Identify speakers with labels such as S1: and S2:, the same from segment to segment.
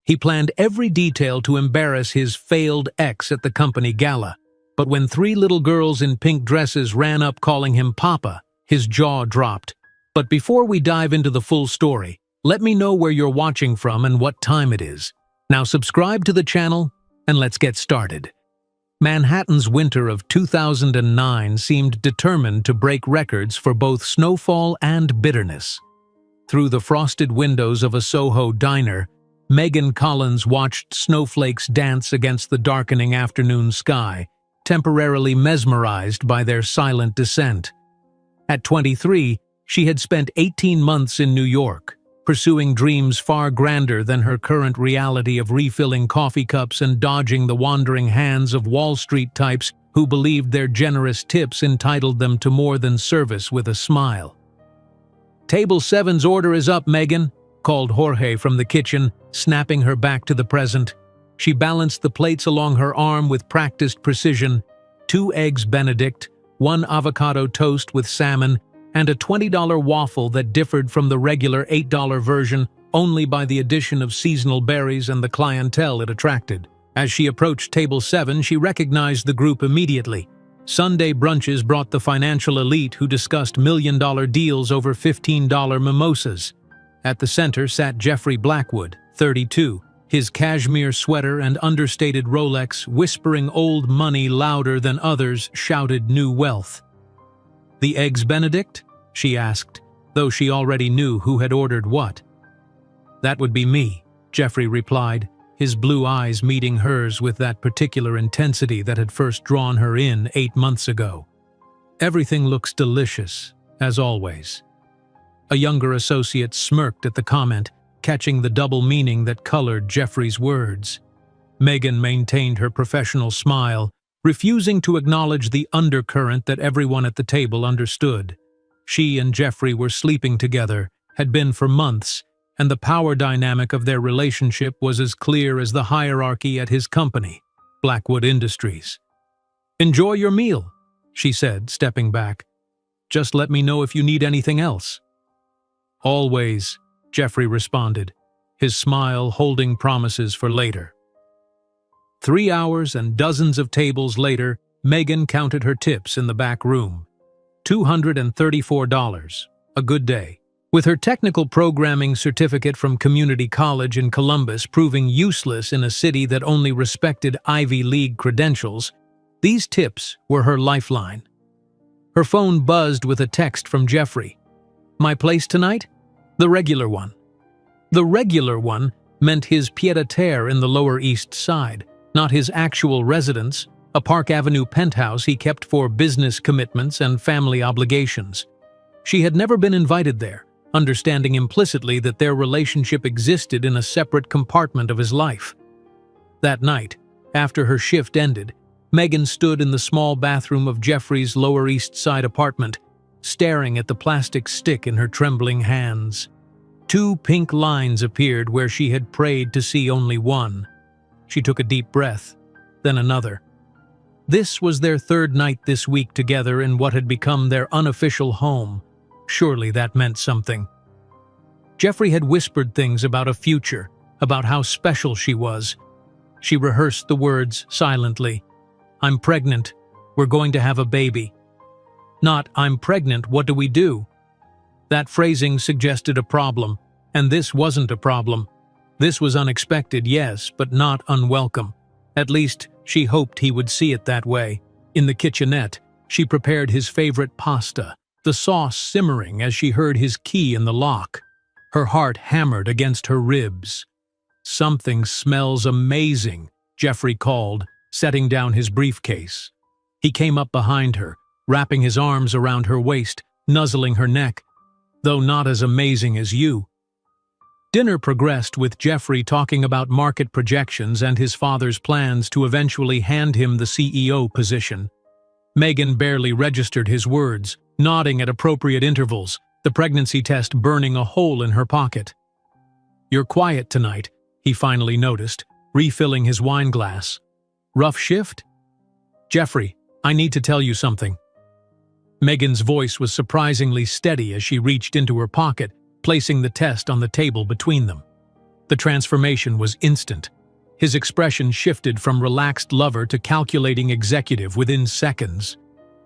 S1: He planned every detail to embarrass his failed ex at the company gala. But when three little girls in pink dresses ran up calling him Papa, his jaw dropped. But before we dive into the full story, let me know where you're watching from and what time it is. Now subscribe to the channel, and let's get started. Manhattan's winter of 2009 seemed determined to break records for both snowfall and bitterness. Through the frosted windows of a Soho diner, Megan Collins watched snowflakes dance against the darkening afternoon sky, temporarily mesmerized by their silent descent. At 23, she had spent 18 months in New York, pursuing dreams far grander than her current reality of refilling coffee cups and dodging the wandering hands of Wall Street types who believed their generous tips entitled them to more than service with a smile. "Table 7's order is up, Megan," called Jorge from the kitchen, snapping her back to the present. She balanced the plates along her arm with practiced precision: 2 eggs Benedict, 1 avocado toast with salmon, and a $20 waffle that differed from the regular $8 version only by the addition of seasonal berries and the clientele it attracted. As she approached table 7, she recognized the group immediately. Sunday brunches brought the financial elite who discussed million-dollar deals over $15 mimosas. At the center sat Jeffrey Blackwood, 32, his cashmere sweater and understated Rolex whispering old money louder than others shouted new wealth. "The eggs Benedict?" she asked, though she already knew who had ordered what. "That would be me," Jeffrey replied, his blue eyes meeting hers with that particular intensity that had first drawn her in 8 months ago. "Everything looks delicious, as always." A younger associate smirked at the comment, catching the double meaning that colored Jeffrey's words. Megan maintained her professional smile, refusing to acknowledge the undercurrent that everyone at the table understood. She and Jeffrey were sleeping together, had been for months, and the power dynamic of their relationship was as clear as the hierarchy at his company, Blackwood Industries. "Enjoy your meal," she said, stepping back. "Just let me know if you need anything else." "Always," Jeffrey responded, his smile holding promises for later. 3 hours and dozens of tables later, Megan counted her tips in the back room. $234, a good day. With her technical programming certificate from community college in Columbus proving useless in a city that only respected Ivy League credentials, these tips were her lifeline. Her phone buzzed with a text from Jeffrey. "My place tonight? The regular one." The regular one meant his pied-à-terre in the Lower East Side, not his actual residence, a Park Avenue penthouse he kept for business commitments and family obligations. She had never been invited there, understanding implicitly that their relationship existed in a separate compartment of his life. That night, after her shift ended, Megan stood in the small bathroom of Jeffrey's Lower East Side apartment, staring at the plastic stick in her trembling hands. 2 pink lines appeared where she had prayed to see only one. She took a deep breath, then another. This was their 3rd night this week together in what had become their unofficial home. Surely that meant something. Jeffrey had whispered things about a future, about how special she was. She rehearsed the words silently. "I'm pregnant. We're going to have a baby." Not, "I'm pregnant, what do we do?" That phrasing suggested a problem, and this wasn't a problem. This was unexpected, yes, but not unwelcome. At least, she hoped he would see it that way. In the kitchenette, she prepared his favorite pasta, the sauce simmering as she heard his key in the lock. Her heart hammered against her ribs. "Something smells amazing," Jeffrey called, setting down his briefcase. He came up behind her, wrapping his arms around her waist, nuzzling her neck. "Though not as amazing as you." Dinner progressed with Jeffrey talking about market projections and his father's plans to eventually hand him the CEO position. Megan barely registered his words, nodding at appropriate intervals, the pregnancy test burning a hole in her pocket. "You're quiet tonight," he finally noticed, refilling his wine glass. "Rough shift?" "Jeffrey, I need to tell you something." Megan's voice was surprisingly steady as she reached into her pocket, placing the test on the table between them. The transformation was instant. His expression shifted from relaxed lover to calculating executive within seconds.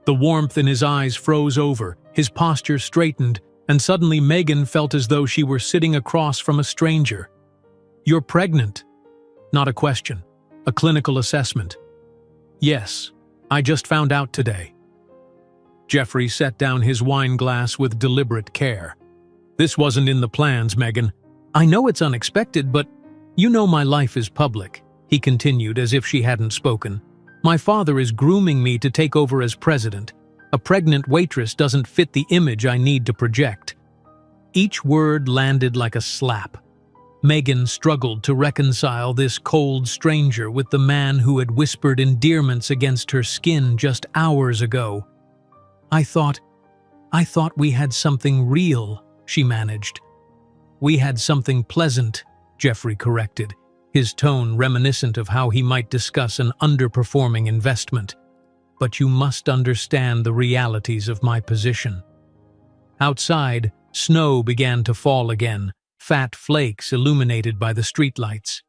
S1: The warmth in his eyes froze over, his posture straightened, and suddenly Megan felt as though she were sitting across from a stranger. "You're pregnant." Not a question, a clinical assessment. "Yes, I just found out today." Jeffrey set down his wine glass with deliberate care. "This wasn't in the plans, Megan. I know it's unexpected, but you know my life is public," he continued as if she hadn't spoken. "My father is grooming me to take over as president. A pregnant waitress doesn't fit the image I need to project." Each word landed like a slap. Megan struggled to reconcile this cold stranger with the man who had whispered endearments against her skin just hours ago. I thought we had something real," she managed. "We had something pleasant," Jeffrey corrected, his tone reminiscent of how he might discuss an underperforming investment. "But you must understand the realities of my position." Outside, snow began to fall again, fat flakes illuminated by the streetlights.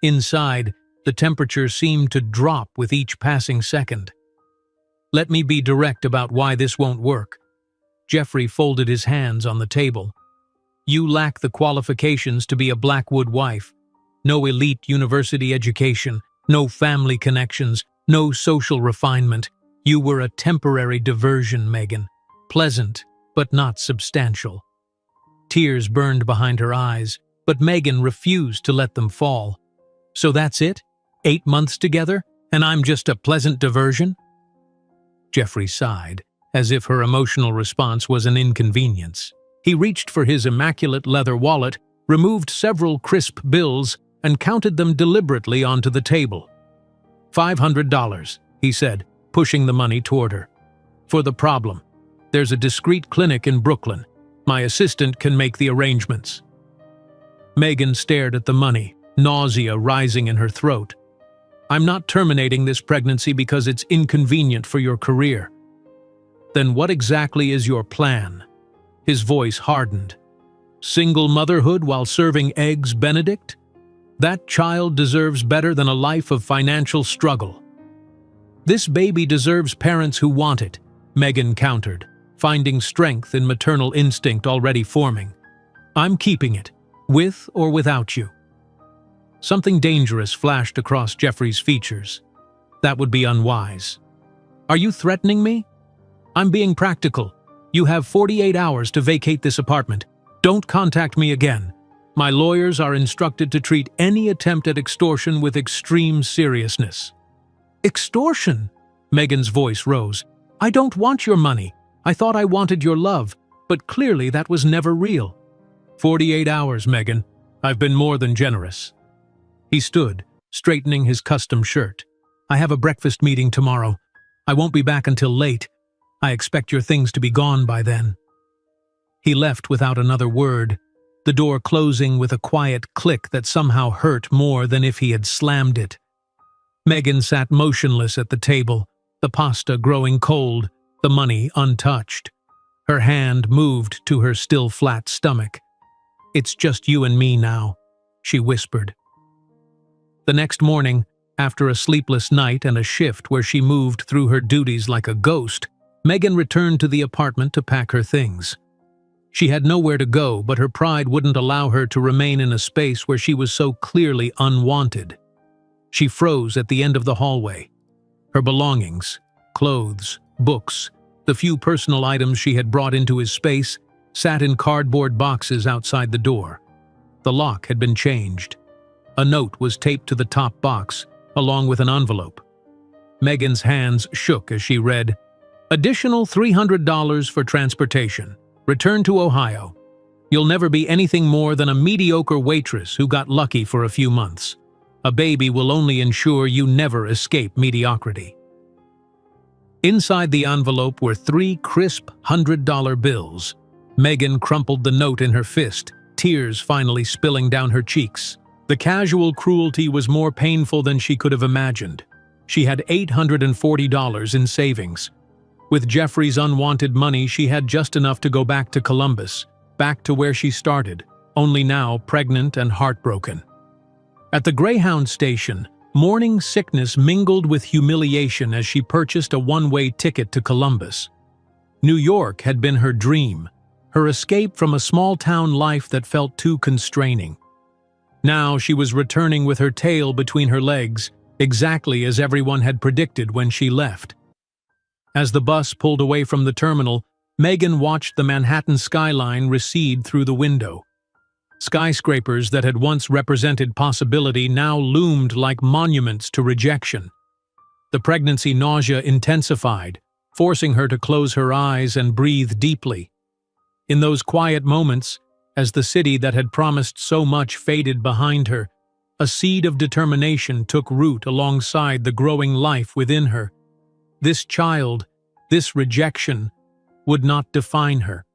S1: Inside, the temperature seemed to drop with each passing second. "Let me be direct about why this won't work." Jeffrey folded his hands on the table. "You lack the qualifications to be a Blackwood wife. No elite university education, no family connections, no social refinement. You were a temporary diversion, Megan. Pleasant, but not substantial." Tears burned behind her eyes, but Megan refused to let them fall. "So that's it? 8 months together, and I'm just a pleasant diversion?" Jeffrey sighed, as if her emotional response was an inconvenience. He reached for his immaculate leather wallet, removed several crisp bills, and counted them deliberately onto the table. $500, he said, pushing the money toward her. "For the problem. There's a discreet clinic in Brooklyn. My assistant can make the arrangements." Megan stared at the money, nausea rising in her throat. "I'm not terminating this pregnancy because it's inconvenient for your career." "Then what exactly is your plan?" His voice hardened. "Single motherhood while serving eggs Benedict? That child deserves better than a life of financial struggle." "This baby deserves parents who want it," Megan countered, finding strength in maternal instinct already forming. "I'm keeping it, with or without you." Something dangerous flashed across Jeffrey's features. "That would be unwise." "Are you threatening me?" "I'm being practical. You have 48 hours to vacate this apartment. Don't contact me again. My lawyers are instructed to treat any attempt at extortion with extreme seriousness." "Extortion?" Megan's voice rose. "I don't want your money. I thought I wanted your love, but clearly that was never real." 48 hours, Megan. I've been more than generous." He stood, straightening his custom shirt. "I have a breakfast meeting tomorrow. I won't be back until late. I expect your things to be gone by then." He left without another word, the door closing with a quiet click that somehow hurt more than if he had slammed it. Megan sat motionless at the table, the pasta growing cold, the money untouched. Her hand moved to her still flat stomach. "It's just you and me now," she whispered. The next morning, after a sleepless night and a shift where she moved through her duties like a ghost, Megan returned to the apartment to pack her things. She had nowhere to go, but her pride wouldn't allow her to remain in a space where she was so clearly unwanted. She froze at the end of the hallway. Her belongings, clothes, books, the few personal items she had brought into his space, sat in cardboard boxes outside the door. The lock had been changed. A note was taped to the top box, along with an envelope. Megan's hands shook as she read, "Additional $300 for transportation. Return to Ohio. You'll never be anything more than a mediocre waitress who got lucky for a few months. A baby will only ensure you never escape mediocrity." Inside the envelope were 3 crisp $100 bills. Megan crumpled the note in her fist, tears finally spilling down her cheeks. The casual cruelty was more painful than she could have imagined. She had $840 in savings. With Jeffrey's unwanted money, she had just enough to go back to Columbus, back to where she started, only now pregnant and heartbroken. At the Greyhound station, morning sickness mingled with humiliation as she purchased a one-way ticket to Columbus. New York had been her dream, her escape from a small-town life that felt too constraining. Now she was returning with her tail between her legs, exactly as everyone had predicted when she left. As the bus pulled away from the terminal, Megan watched the Manhattan skyline recede through the window. Skyscrapers that had once represented possibility now loomed like monuments to rejection. The pregnancy nausea intensified, forcing her to close her eyes and breathe deeply. In those quiet moments, as the city that had promised so much faded behind her, a seed of determination took root alongside the growing life within her. This child, this rejection, would not define her.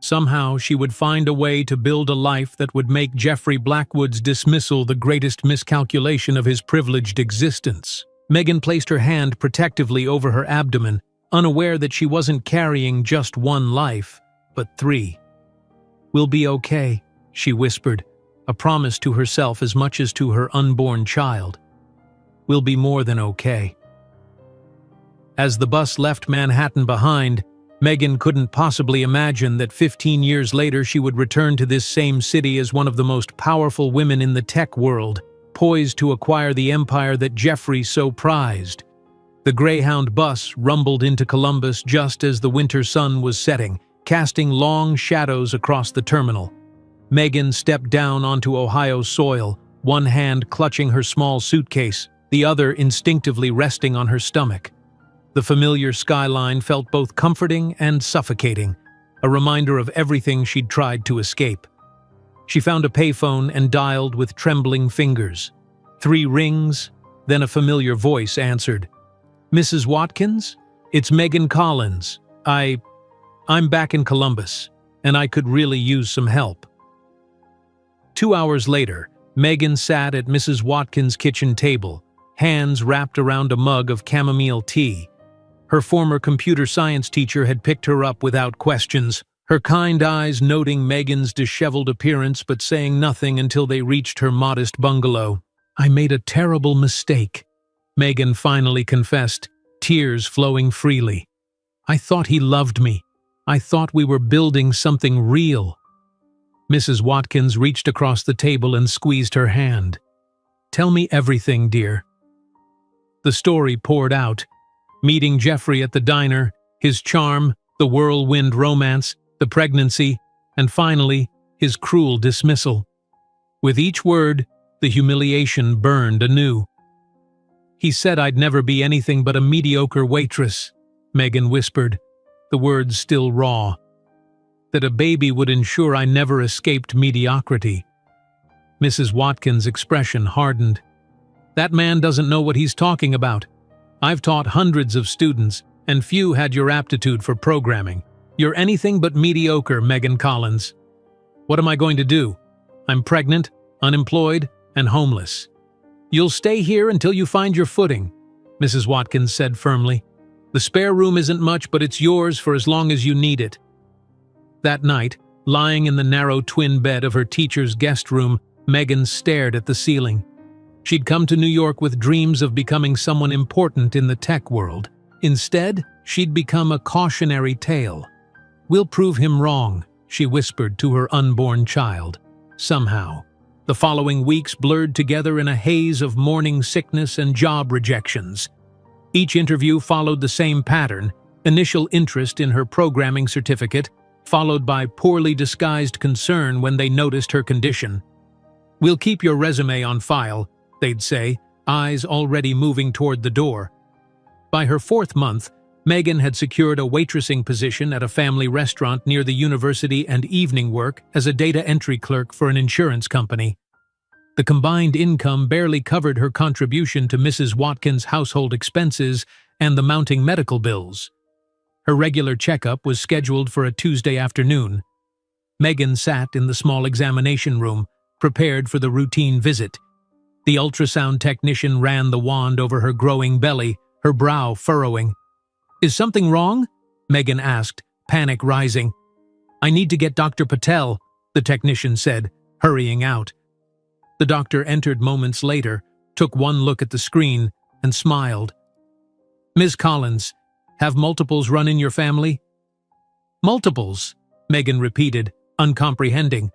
S1: Somehow she would find a way to build a life that would make Jeffrey Blackwood's dismissal the greatest miscalculation of his privileged existence. Megan placed her hand protectively over her abdomen, unaware that she wasn't carrying just one life, but 3. "We'll be okay," she whispered, a promise to herself as much as to her unborn child. "We'll be more than okay." As the bus left Manhattan behind, Megan couldn't possibly imagine that 15 years later she would return to this same city as one of the most powerful women in the tech world, poised to acquire the empire that Jeffrey so prized. The Greyhound bus rumbled into Columbus just as the winter sun was setting, casting long shadows across the terminal. Megan stepped down onto Ohio soil, one hand clutching her small suitcase, the other instinctively resting on her stomach. The familiar skyline felt both comforting and suffocating, a reminder of everything she'd tried to escape. She found a payphone and dialed with trembling fingers. 3 rings, then a familiar voice answered. "Mrs. Watkins? It's Megan Collins. I'm back in Columbus, and I could really use some help." 2 hours later, Megan sat at Mrs. Watkins' kitchen table, hands wrapped around a mug of chamomile tea. Her former computer science teacher had picked her up without questions, her kind eyes noting Megan's disheveled appearance but saying nothing until they reached her modest bungalow. "I made a terrible mistake," Megan finally confessed, tears flowing freely. "I thought he loved me. I thought we were building something real." Mrs. Watkins reached across the table and squeezed her hand. "Tell me everything, dear." The story poured out. Meeting Jeffrey at the diner, his charm, the whirlwind romance, the pregnancy, and finally, his cruel dismissal. With each word, the humiliation burned anew. "He said I'd never be anything but a mediocre waitress," Megan whispered, the words still raw. "That a baby would ensure I never escaped mediocrity." Mrs. Watkins' expression hardened. "That man doesn't know what he's talking about. I've taught hundreds of students, and few had your aptitude for programming. You're anything but mediocre, Megan Collins." "What am I going to do? I'm pregnant, unemployed, and homeless." "You'll stay here until you find your footing," Mrs. Watkins said firmly. "The spare room isn't much, but it's yours for as long as you need it." That night, lying in the narrow twin bed of her teacher's guest room, Megan stared at the ceiling. She'd come to New York with dreams of becoming someone important in the tech world. Instead, she'd become a cautionary tale. "We'll prove him wrong," she whispered to her unborn child. Somehow, the following weeks blurred together in a haze of morning sickness and job rejections. Each interview followed the same pattern: initial interest in her programming certificate, followed by poorly disguised concern when they noticed her condition. "We'll keep your resume on file," they'd say, eyes already moving toward the door. By her 4th month, Megan had secured a waitressing position at a family restaurant near the university and evening work as a data entry clerk for an insurance company. The combined income barely covered her contribution to Mrs. Watkins' household expenses and the mounting medical bills. Her regular checkup was scheduled for a Tuesday afternoon. Megan sat in the small examination room, prepared for the routine visit. The ultrasound technician ran the wand over her growing belly, her brow furrowing. "Is something wrong?" Megan asked, panic rising. "I need to get Dr. Patel," the technician said, hurrying out. The doctor entered moments later, took one look at the screen, and smiled. "Ms. Collins, have multiples run in your family?" "Multiples?" Megan repeated, uncomprehending.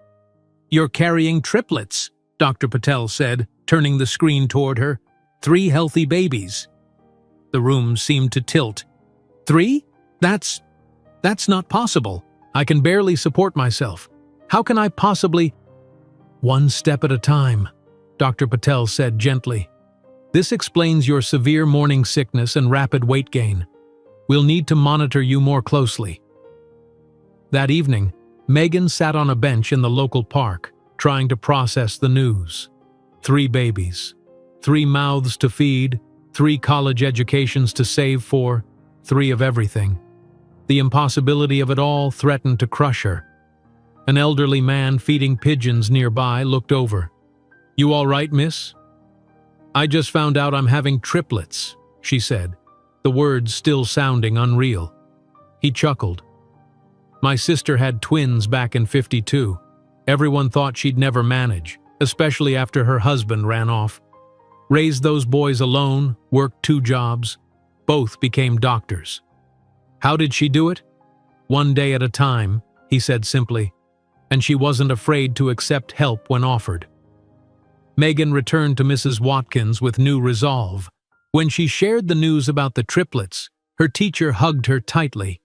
S1: "You're carrying triplets," Dr. Patel said, turning the screen toward her. "3 healthy babies." The room seemed to tilt. "3? That's not possible. I can barely support myself. How can I possibly—" "One step at a time," Dr. Patel said gently. "This explains your severe morning sickness and rapid weight gain. We'll need to monitor you more closely." That evening, Megan sat on a bench in the local park, trying to process the news. 3 babies, 3 mouths to feed, 3 college educations to save for, 3 of everything. The impossibility of it all threatened to crush her. An elderly man feeding pigeons nearby looked over. "You all right, miss?" "I just found out I'm having triplets," she said, the words still sounding unreal. He chuckled. "My sister had twins back in '52. Everyone thought she'd never manage, especially after her husband ran off. Raised those boys alone, worked 2 jobs. Both became doctors. How did she do it? One day at a time," he said simply, and she wasn't afraid to accept help when offered. Megan returned to Mrs. Watkins with new resolve. When she shared the news about the triplets, her teacher hugged her tightly.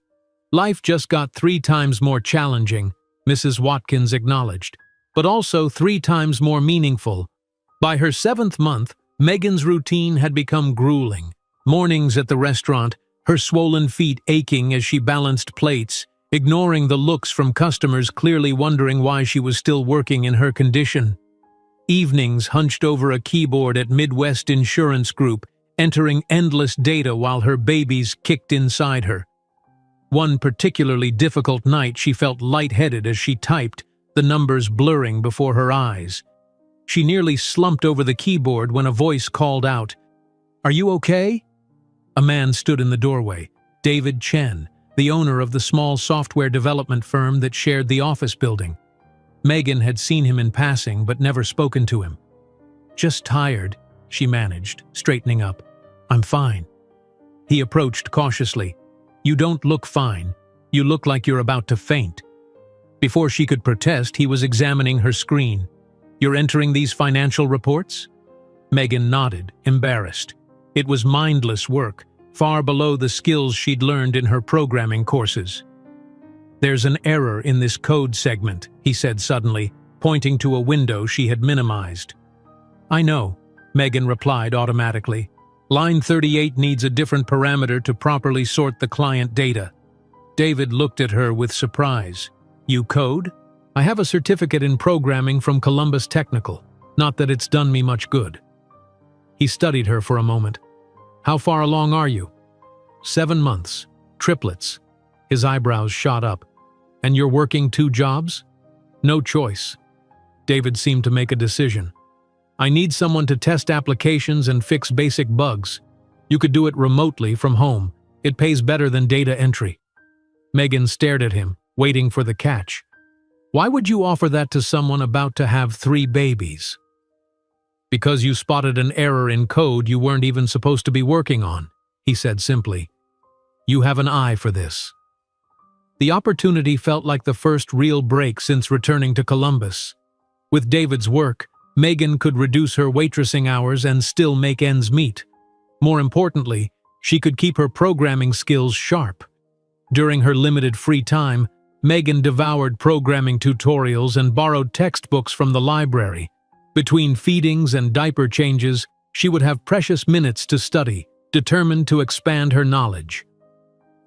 S1: "Life just got 3 times more challenging," Mrs. Watkins acknowledged, "but also 3 times more meaningful." By her 7th month, Megan's routine had become grueling. Mornings at the restaurant, her swollen feet aching as she balanced plates, ignoring the looks from customers clearly wondering why she was still working in her condition. Evenings hunched over a keyboard at Midwest Insurance Group, entering endless data while her babies kicked inside her. One particularly difficult night she felt lightheaded as she typed, the numbers blurring before her eyes. She nearly slumped over the keyboard when a voice called out, "Are you okay?" A man stood in the doorway, David Chen, the owner of the small software development firm that shared the office building. Megan had seen him in passing but never spoken to him. "Just tired," she managed, straightening up. "I'm fine." He approached cautiously. "You don't look fine. You look like you're about to faint." Before she could protest, he was examining her screen. "You're entering these financial reports?" Megan nodded, embarrassed. It was mindless work, far below the skills she'd learned in her programming courses. "There's an error in this code segment," he said suddenly, pointing to a window she had minimized. "I know," Megan replied automatically. "Line 38 needs a different parameter to properly sort the client data." David looked at her with surprise. "You code?" "I have a certificate in programming from Columbus Technical. Not that it's done me much good." He studied her for a moment. "How far along are you?" 7 months. Triplets." His eyebrows shot up. "And you're working 2 jobs?" "No choice." David seemed to make a decision. "I need someone to test applications and fix basic bugs. You could do it remotely from home. It pays better than data entry." Megan stared at him, waiting for the catch. "Why would you offer that to someone about to have 3 babies?" "Because you spotted an error in code you weren't even supposed to be working on," he said simply. "You have an eye for this." The opportunity felt like the first real break since returning to Columbus. With David's work, Megan could reduce her waitressing hours and still make ends meet. More importantly, she could keep her programming skills sharp. During her limited free time, Megan devoured programming tutorials and borrowed textbooks from the library. Between feedings and diaper changes, she would have precious minutes to study, determined to expand her knowledge.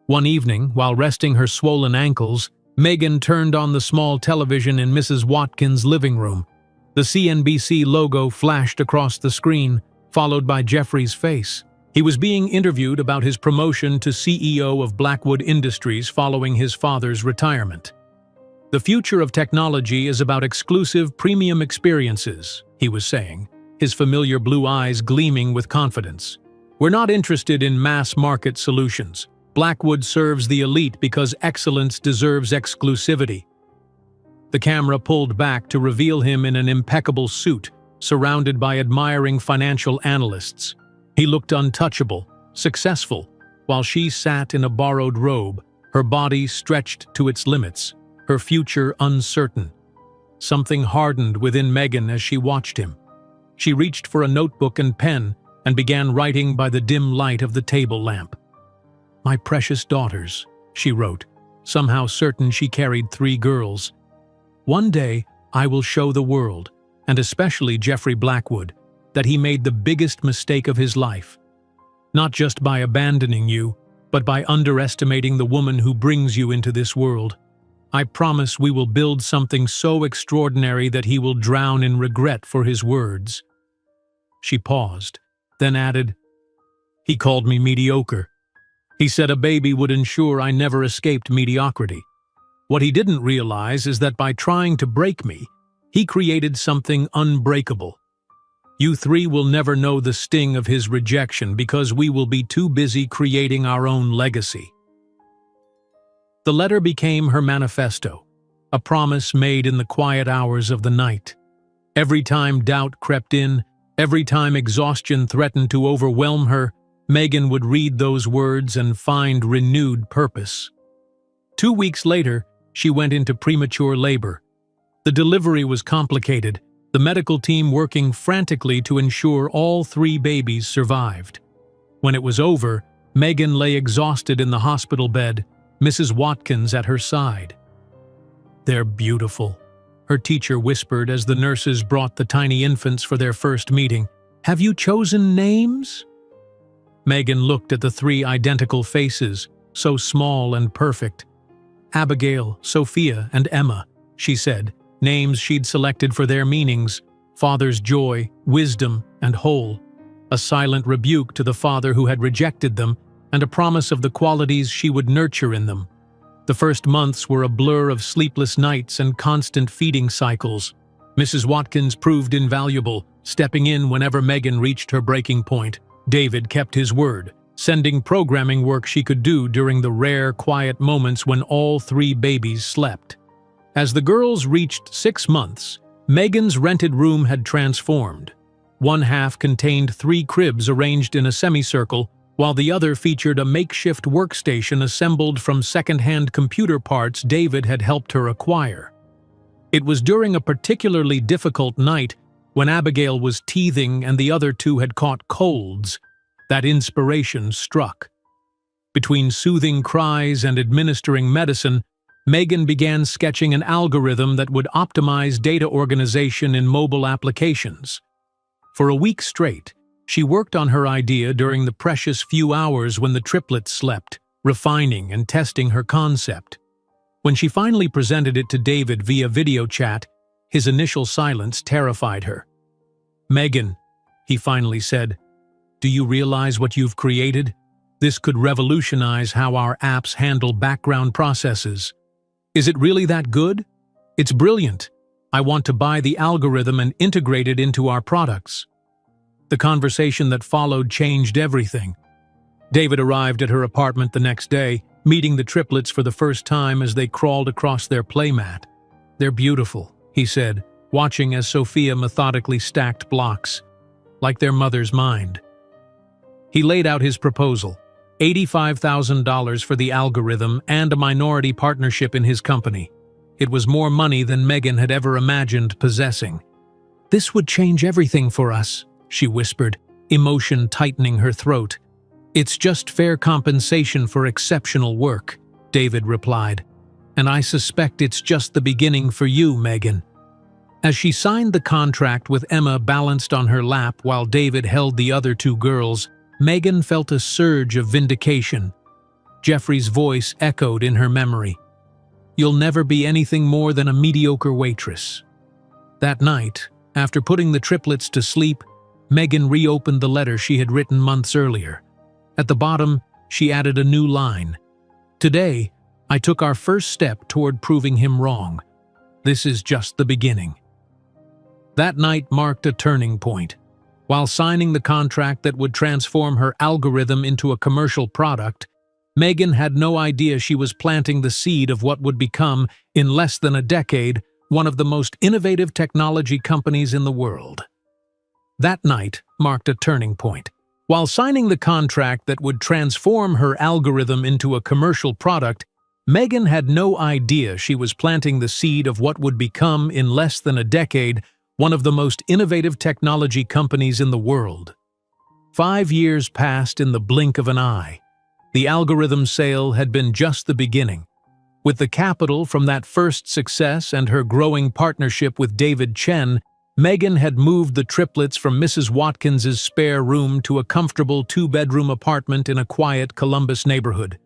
S1: One evening, while resting her swollen ankles, Megan turned on the small television in Mrs. Watkins' living room. The CNBC logo flashed across the screen, followed by Jeffrey's face. He was being interviewed about his promotion to CEO of Blackwood Industries following his father's retirement. "The future of technology is about exclusive premium experiences," he was saying, his familiar blue eyes gleaming with confidence. "We're not interested in mass-market solutions. Blackwood serves the elite because excellence deserves exclusivity." The camera pulled back to reveal him in an impeccable suit, surrounded by admiring financial analysts. He looked untouchable, successful, while she sat in a borrowed robe, her body stretched to its limits, her future uncertain. Something hardened within Megan as she watched him. She reached for a notebook and pen and began writing by the dim light of the table lamp. "My precious daughters," she wrote, somehow certain she carried 3 girls. "One day I will show the world, and especially Jeffrey Blackwood, that he made the biggest mistake of his life. Not just by abandoning you, but by underestimating the woman who brings you into this world. I promise we will build something so extraordinary that he will drown in regret for his words." She paused, then added, "He called me mediocre. He said a baby would ensure I never escaped mediocrity. What he didn't realize is that by trying to break me, he created something unbreakable. You 3 will never know the sting of his rejection because we will be too busy creating our own legacy." The letter became her manifesto, a promise made in the quiet hours of the night. Every time doubt crept in, every time exhaustion threatened to overwhelm her, Megan would read those words and find renewed purpose. 2 weeks later, she went into premature labor. The delivery was complicated, the medical team working frantically to ensure all 3 babies survived. When it was over, Megan lay exhausted in the hospital bed, Mrs. Watkins at her side. "They're beautiful," her teacher whispered as the nurses brought the tiny infants for their first meeting. "Have you chosen names?" Megan looked at the 3 identical faces, so small and perfect. "Abigail, Sophia, and Emma," she said, names she'd selected for their meanings: father's joy, wisdom, and whole. A silent rebuke to the father who had rejected them, and a promise of the qualities she would nurture in them. The first months were a blur of sleepless nights and constant feeding cycles. Mrs. Watkins proved invaluable, stepping in whenever Megan reached her breaking point. David kept his word, sending programming work she could do during the rare, quiet moments when all 3 babies slept. As the girls reached 6 months, Megan's rented room had transformed. One half contained 3 cribs arranged in a semicircle, while the other featured a makeshift workstation assembled from second-hand computer parts David had helped her acquire. It was during a particularly difficult night, when Abigail was teething and the other 2 had caught colds, that inspiration struck. Between soothing cries and administering medicine, Megan began sketching an algorithm that would optimize data organization in mobile applications. For a week straight, she worked on her idea during the precious few hours when the triplets slept, refining and testing her concept. When she finally presented it to David via video chat, his initial silence terrified her. "Megan," he finally said, "do you realize what you've created? This could revolutionize how our apps handle background processes. Is it really that good? It's brilliant. I want to buy the algorithm and integrate it into our products." The conversation that followed changed everything. David arrived at her apartment the next day, meeting the triplets for the first time as they crawled across their playmat. "They're beautiful," he said, watching as Sophia methodically stacked blocks, like their mother's mind. He laid out his proposal: $85,000 for the algorithm and a minority partnership in his company. It was more money than Megan had ever imagined possessing. "This would change everything for us," she whispered, emotion tightening her throat. "It's just fair compensation for exceptional work," David replied. "And I suspect it's just the beginning for you, Megan." As she signed the contract with Emma balanced on her lap while David held the other 2 girls, Megan felt a surge of vindication. Jeffrey's voice echoed in her memory. "You'll never be anything more than a mediocre waitress." That night, after putting the triplets to sleep, Megan reopened the letter she had written months earlier. At the bottom, she added a new line. "Today, I took our first step toward proving him wrong. This is just the beginning." That night marked a turning point. While signing the contract that would transform her algorithm into a commercial product, Megan had no idea she was planting the seed of what would become, in less than a decade, one of the most innovative technology companies in the world. That night marked a turning point. While signing the contract that would transform her algorithm into a commercial product, Megan had no idea she was planting the seed of what would become, in less than a decade, one of the most innovative technology companies in the world. 5 years passed in the blink of an eye. The algorithm sale had been just the beginning. With the capital from that first success and her growing partnership with David Chen, Megan had moved the triplets from Mrs. Watkins's spare room to a comfortable 2-bedroom apartment in a quiet Columbus neighborhood.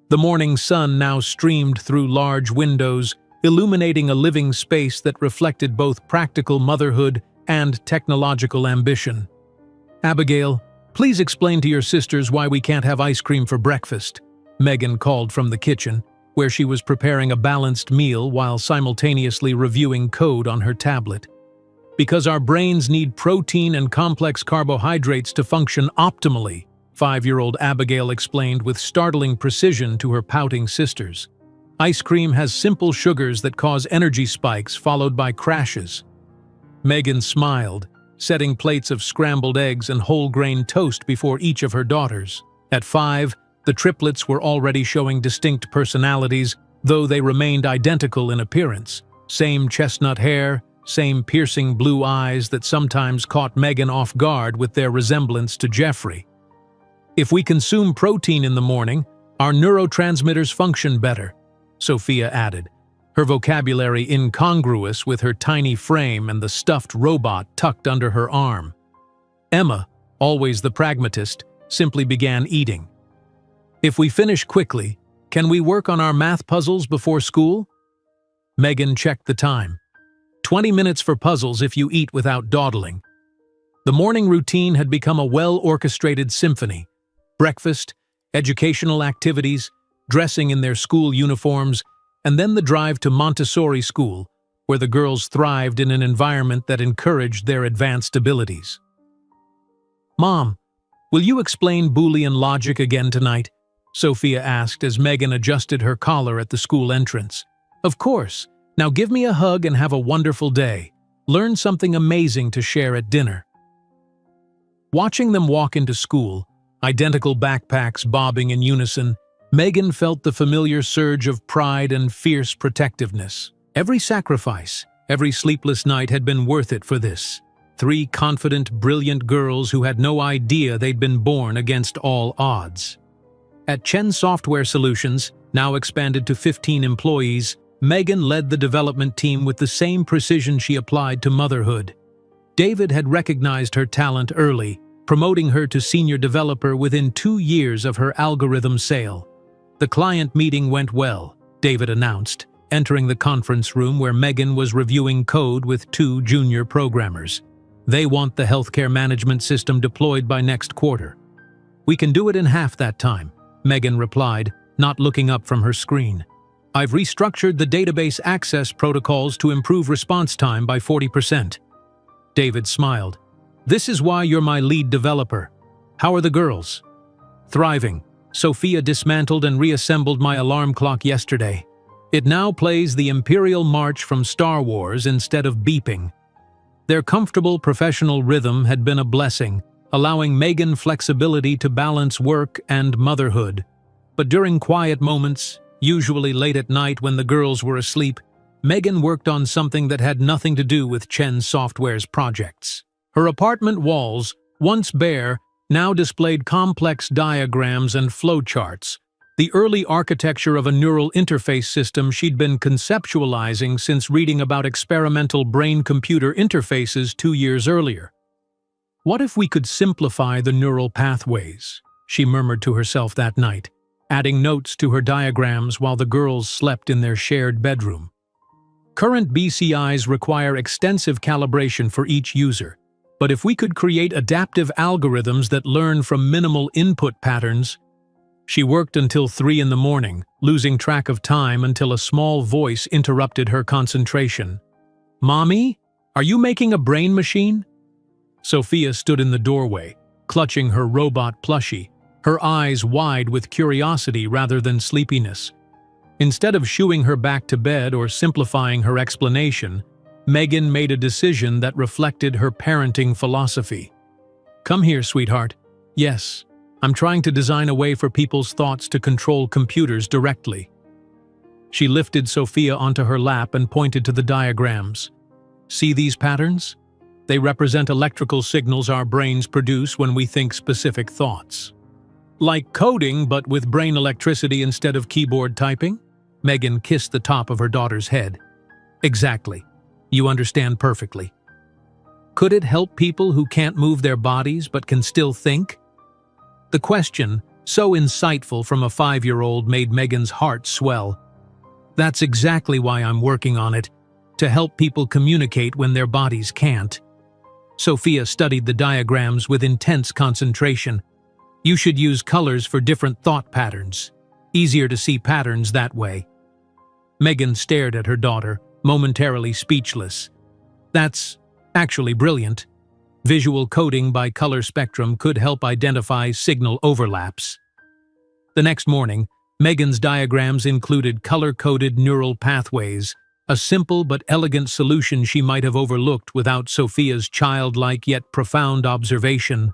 S1: The morning sun now streamed through large windows, illuminating a living space that reflected both practical motherhood and technological ambition. "Abigail, please explain to your sisters why we can't have ice cream for breakfast," Megan called from the kitchen, where she was preparing a balanced meal while simultaneously reviewing code on her tablet. "Because our brains need protein and complex carbohydrates to function optimally," 5-year-old Abigail explained with startling precision to her pouting sisters. "Ice cream has simple sugars that cause energy spikes followed by crashes." Megan smiled, setting plates of scrambled eggs and whole-grain toast before each of her daughters. At 5, the triplets were already showing distinct personalities, though they remained identical in appearance. Same chestnut hair, same piercing blue eyes that sometimes caught Megan off guard with their resemblance to Jeffrey. "If we consume protein in the morning, our neurotransmitters function better," Sophia added, her vocabulary incongruous with her tiny frame and the stuffed robot tucked under her arm. Emma, always the pragmatist, simply began eating. "If we finish quickly, can we work on our math puzzles before school?" Megan checked the time. 20 minutes for puzzles if you eat without dawdling. The morning routine had become a well-orchestrated symphony. Breakfast, educational activities, dressing in their school uniforms, and then the drive to Montessori school, where the girls thrived in an environment that encouraged their advanced abilities. "Mom, will you explain Boolean logic again tonight?" Sophia asked as Megan adjusted her collar at the school entrance. "Of course. Now give me a hug and have a wonderful day. Learn something amazing to share at dinner." Watching them walk into school, identical backpacks bobbing in unison, Megan felt the familiar surge of pride and fierce protectiveness. Every sacrifice, every sleepless night had been worth it for this. 3 confident, brilliant girls who had no idea they'd been born against all odds. At Chen Software Solutions, now expanded to 15 employees, Megan led the development team with the same precision she applied to motherhood. David had recognized her talent early, promoting her to senior developer within 2 years of her algorithm sale. "The client meeting went well," David announced, entering the conference room where Megan was reviewing code with 2 junior programmers. "They want the healthcare management system deployed by next quarter." "We can do it in half that time," Megan replied, not looking up from her screen. "I've restructured the database access protocols to improve response time by 40%. David smiled. "This is why you're my lead developer. How are the girls?" "Thriving. Sophia dismantled and reassembled my alarm clock yesterday. It now plays the Imperial March from Star Wars instead of beeping." Their comfortable professional rhythm had been a blessing, allowing Megan flexibility to balance work and motherhood. But during quiet moments, usually late at night when the girls were asleep, Megan worked on something that had nothing to do with Chen Software's projects. Her apartment walls, once bare, now displayed complex diagrams and flowcharts, the early architecture of a neural interface system she'd been conceptualizing since reading about experimental brain-computer interfaces 2 years earlier. "What if we could simplify the neural pathways?" she murmured to herself that night, adding notes to her diagrams while the girls slept in their shared bedroom. Current BCIs require extensive calibration for each user, but if we could create adaptive algorithms that learn from minimal input patterns. She worked until 3 in the morning, losing track of time until a small voice interrupted her concentration. "Mommy, are you making a brain machine?" Sophia stood in the doorway, clutching her robot plushie, her eyes wide with curiosity rather than sleepiness. Instead of shooing her back to bed or simplifying her explanation, Megan made a decision that reflected her parenting philosophy. "Come here, sweetheart. Yes, I'm trying to design a way for people's thoughts to control computers directly." She lifted Sophia onto her lap and pointed to the diagrams. "See these patterns? They represent electrical signals our brains produce when we think specific thoughts. Like coding, but with brain electricity instead of keyboard typing?" Megan kissed the top of her daughter's head. "Exactly. You understand perfectly. Could it help people who can't move their bodies but can still think?" The question, so insightful from a 5-year-old, made Megan's heart swell. "That's exactly why I'm working on it, to help people communicate when their bodies can't." Sophia studied the diagrams with intense concentration. "You should use colors for different thought patterns. Easier to see patterns that way." Megan stared at her daughter, momentarily speechless. "That's actually brilliant. Visual coding by color spectrum could help identify signal overlaps." The next morning, Megan's diagrams included color-coded neural pathways, a simple but elegant solution she might have overlooked without Sophia's childlike yet profound observation.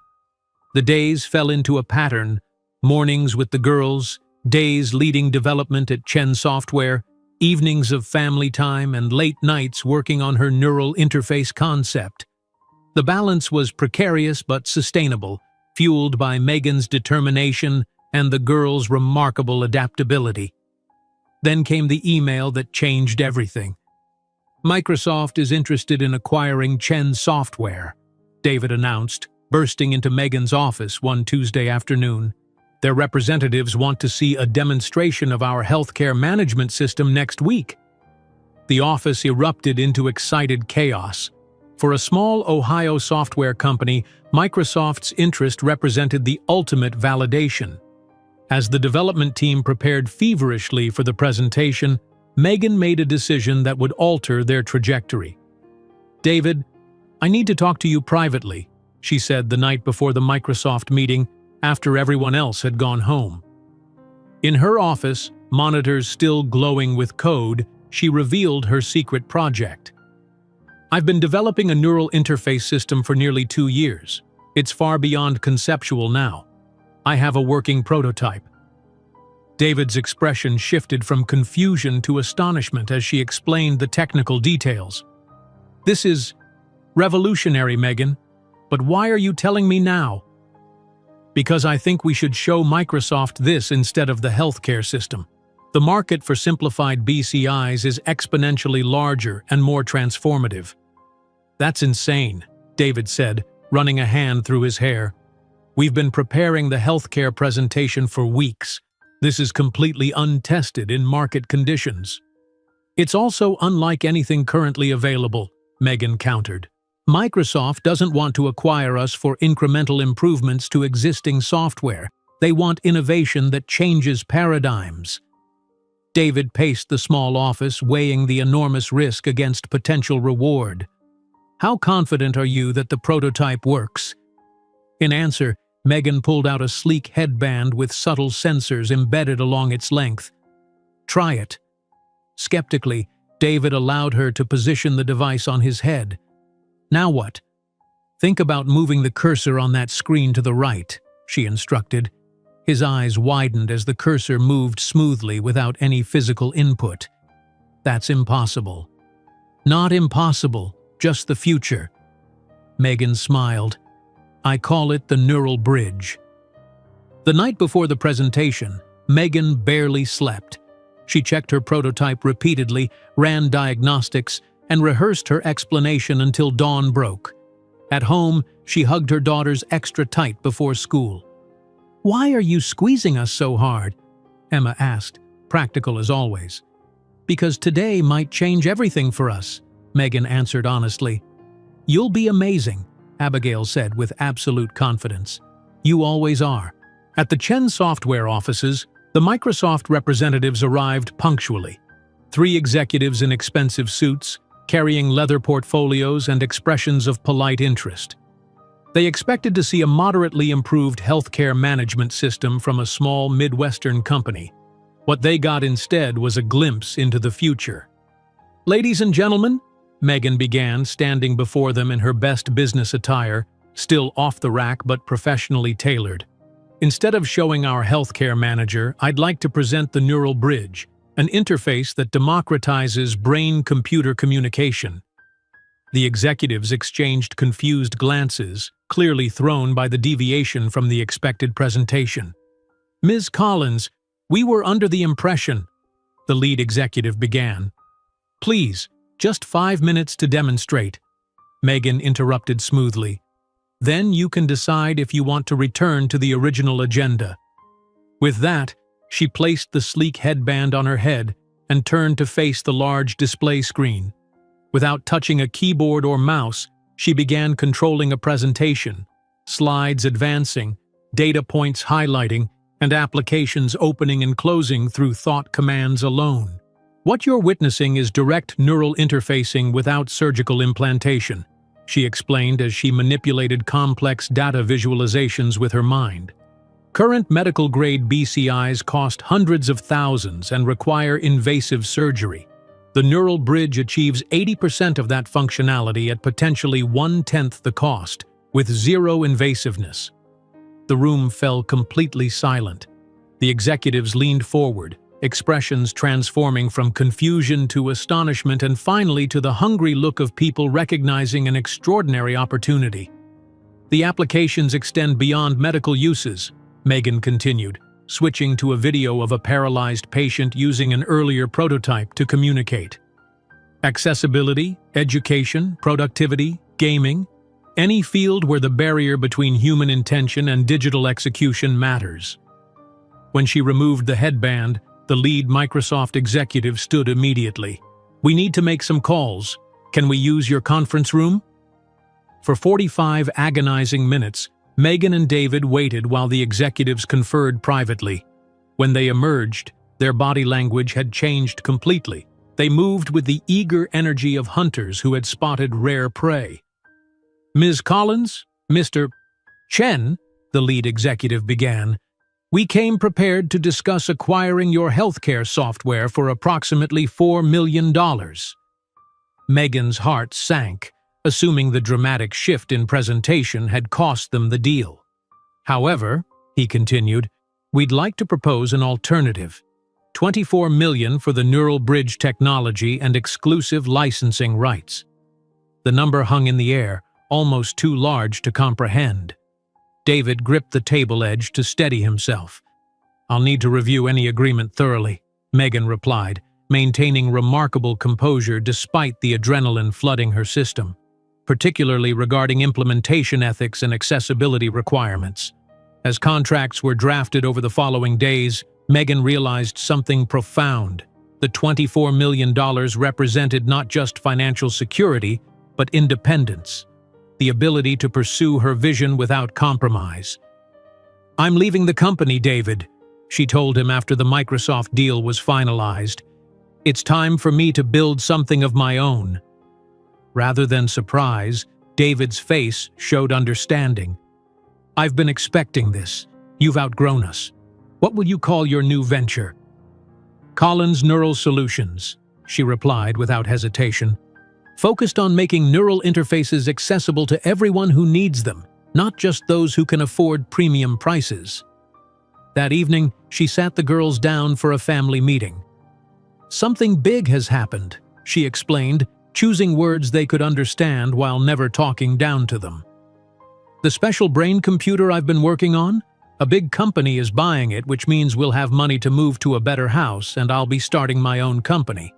S1: The days fell into a pattern: mornings with the girls, days leading development at Chen Software, evenings of family time, and late nights working on her neural interface concept. The balance was precarious but sustainable, fueled by Megan's determination and the girls' remarkable adaptability. Then came the email that changed everything. "Microsoft is interested in acquiring Chen Software," David announced, bursting into Megan's office one Tuesday afternoon. "Their representatives want to see a demonstration of our healthcare management system next week." The office erupted into excited chaos. For a small Ohio software company, Microsoft's interest represented the ultimate validation. As the development team prepared feverishly for the presentation, Megan made a decision that would alter their trajectory. "David, I need to talk to you privately," she said the night before the Microsoft meeting, after everyone else had gone home. In her office, monitors still glowing with code, she revealed her secret project. "I've been developing a neural interface system for nearly 2 years. It's far beyond conceptual now. I have a working prototype." David's expression shifted from confusion to astonishment as she explained the technical details. "This is revolutionary, Megan, but why are you telling me now?" "Because I think we should show Microsoft this instead of the healthcare system. The market for simplified BCIs is exponentially larger and more transformative." "That's insane," David said, running a hand through his hair. "We've been preparing the healthcare presentation for weeks. This is completely untested in market conditions." "It's also unlike anything currently available," Megan countered. "Microsoft doesn't want to acquire us for incremental improvements to existing software. They want innovation that changes paradigms." David paced the small office, weighing the enormous risk against potential reward. "How confident are you that the prototype works?" In answer, Megan pulled out a sleek headband with subtle sensors embedded along its length. "Try it." Skeptically, David allowed her to position the device on his head. "Now what?" "Think about moving the cursor on that screen to the right," she instructed. His eyes widened as the cursor moved smoothly without any physical input. "That's impossible." "Not impossible, just the future." Megan smiled. "I call it the neural bridge." The night before the presentation, Megan barely slept. She checked her prototype repeatedly, ran diagnostics, and rehearsed her explanation until dawn broke. At home, she hugged her daughters extra tight before school. "Why are you squeezing us so hard?" Emma asked, practical as always. "Because today might change everything for us," Megan answered honestly. "You'll be amazing," Abigail said with absolute confidence. "You always are." At the Chen Software offices, the Microsoft representatives arrived punctually. 3 executives in expensive suits, carrying leather portfolios and expressions of polite interest. They expected to see a moderately improved healthcare management system from a small Midwestern company. What they got instead was a glimpse into the future. "Ladies and gentlemen," Megan began, standing before them in her best business attire, still off the rack but professionally tailored. "Instead of showing our healthcare manager, I'd like to present the Neural Bridge, an interface that democratizes brain-computer communication." The executives exchanged confused glances, clearly thrown by the deviation from the expected presentation. "Ms. Collins, we were under the impression," the lead executive began. "Please, just 5 minutes to demonstrate," Megan interrupted smoothly. "Then you can decide if you want to return to the original agenda." With that, she placed the sleek headband on her head and turned to face the large display screen. Without touching a keyboard or mouse, she began controlling a presentation, slides advancing, data points highlighting, and applications opening and closing through thought commands alone. "What you're witnessing is direct neural interfacing without surgical implantation," she explained as she manipulated complex data visualizations with her mind. "Current medical-grade BCIs cost hundreds of thousands and require invasive surgery. The Neural Bridge achieves 80% of that functionality at potentially 1/10 the cost, with zero invasiveness." The room fell completely silent. The executives leaned forward, expressions transforming from confusion to astonishment and finally to the hungry look of people recognizing an extraordinary opportunity. "The applications extend beyond medical uses," Megan continued, switching to a video of a paralyzed patient using an earlier prototype to communicate. "Accessibility, education, productivity, gaming, any field where the barrier between human intention and digital execution matters." When she removed the headband, the lead Microsoft executive stood immediately. "We need to make some calls. Can we use your conference room?" For 45 agonizing minutes, Megan and David waited while the executives conferred privately. When they emerged, their body language had changed completely. They moved with the eager energy of hunters who had spotted rare prey. "Ms. Collins, Mr. Chen," the lead executive began, "we came prepared to discuss acquiring your healthcare software for approximately $4 million. Megan's heart sank, assuming the dramatic shift in presentation had cost them the deal. "However," he continued, "we'd like to propose an alternative. $24 million for the Neural Bridge technology and exclusive licensing rights." The number hung in the air, almost too large to comprehend. David gripped the table edge to steady himself. "I'll need to review any agreement thoroughly," Megan replied, maintaining remarkable composure despite the adrenaline flooding her system, particularly regarding implementation ethics and accessibility requirements. As contracts were drafted over the following days, Megan realized something profound. The $24 million represented not just financial security, but independence, the ability to pursue her vision without compromise. "I'm leaving the company, David," she told him after the Microsoft deal was finalized. "It's time for me to build something of my own." Rather than surprise, David's face showed understanding. "I've been expecting this. You've outgrown us. What will you call your new venture?" "Collins Neural Solutions," she replied without hesitation. "Focused on making neural interfaces accessible to everyone who needs them, not just those who can afford premium prices." That evening, she sat the girls down for a family meeting. "Something big has happened," she explained, choosing words they could understand while never talking down to them. "The special brain computer I've been working on? A big company is buying it, which means we'll have money to move to a better house and I'll be starting my own company."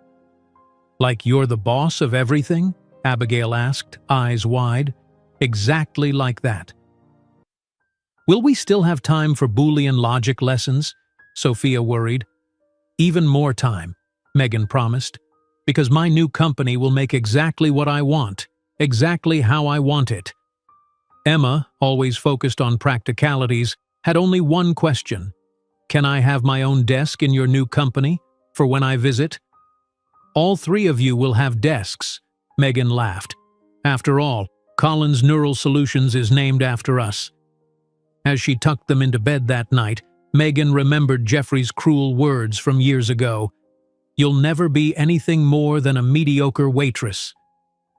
S1: "Like you're the boss of everything?" Abigail asked, eyes wide. "Exactly like that." "Will we still have time for Boolean logic lessons?" Sophia worried. "Even more time," Megan promised, "because my new company will make exactly what I want, exactly how I want it." Emma, always focused on practicalities, had only one question. "Can I have my own desk in your new company, for when I visit?" "All three of you will have desks," Megan laughed. "After all, Collins Neural Solutions is named after us." As she tucked them into bed that night, Megan remembered Jeffrey's cruel words from years ago. "You'll never be anything more than a mediocre waitress."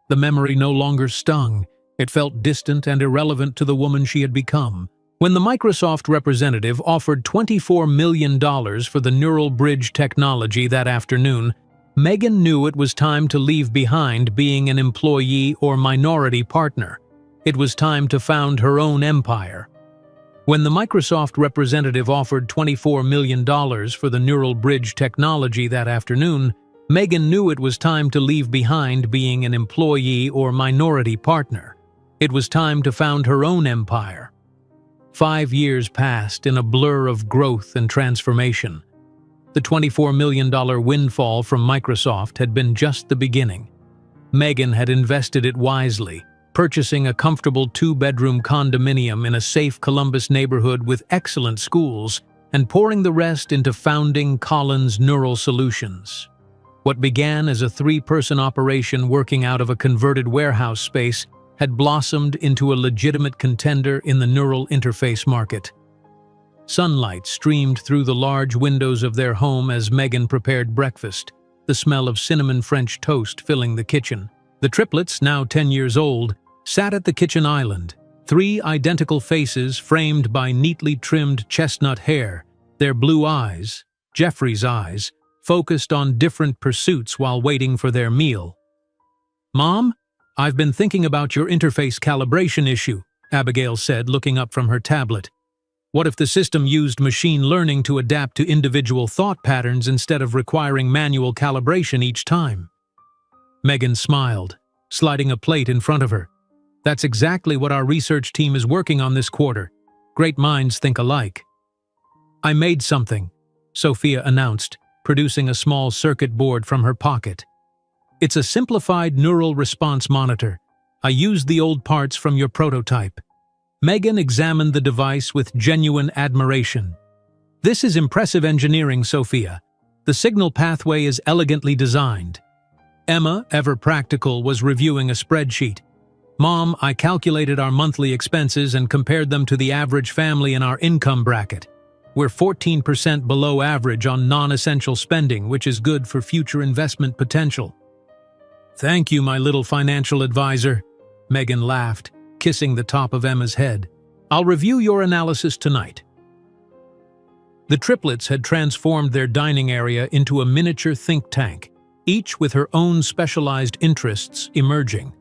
S1: The memory no longer stung. It felt distant and irrelevant to the woman she had become. When the Microsoft representative offered $24 million for the neural bridge technology that afternoon, Megan knew it was time to leave behind being an employee or minority partner. It was time to found her own empire. When the Microsoft representative offered $24 million for the neural bridge technology that afternoon, Megan knew it was time to leave behind being an employee or minority partner. It was time to found her own empire. 5 years passed in a blur of growth and transformation. The $24 million windfall from Microsoft had been just the beginning. Megan had invested it wisely, purchasing a comfortable 2-bedroom condominium in a safe Columbus neighborhood with excellent schools, and pouring the rest into founding Collins Neural Solutions. What began as a 3-person operation working out of a converted warehouse space had blossomed into a legitimate contender in the neural interface market. Sunlight streamed through the large windows of their home as Megan prepared breakfast, the smell of cinnamon French toast filling the kitchen. The triplets, now 10 years old, sat at the kitchen island, 3 identical faces framed by neatly trimmed chestnut hair, their blue eyes, Jeffrey's eyes, focused on different pursuits while waiting for their meal. "Mom, I've been thinking about your interface calibration issue," Abigail said, looking up from her tablet. "What if the system used machine learning to adapt to individual thought patterns instead of requiring manual calibration each time?" Megan smiled, sliding a plate in front of her. "That's exactly what our research team is working on this quarter. Great minds think alike." "I made something," Sophia announced, producing a small circuit board from her pocket. "It's a simplified neural response monitor. I used the old parts from your prototype." Megan examined the device with genuine admiration. "This is impressive engineering, Sophia. The signal pathway is elegantly designed." Emma, ever practical, was reviewing a spreadsheet. "Mom, I calculated our monthly expenses and compared them to the average family in our income bracket. We're 14% below average on non-essential spending, which is good for future investment potential." "Thank you, my little financial advisor," Megan laughed, kissing the top of Emma's head. "I'll review your analysis tonight." The triplets had transformed their dining area into a miniature think tank, each with her own specialized interests emerging.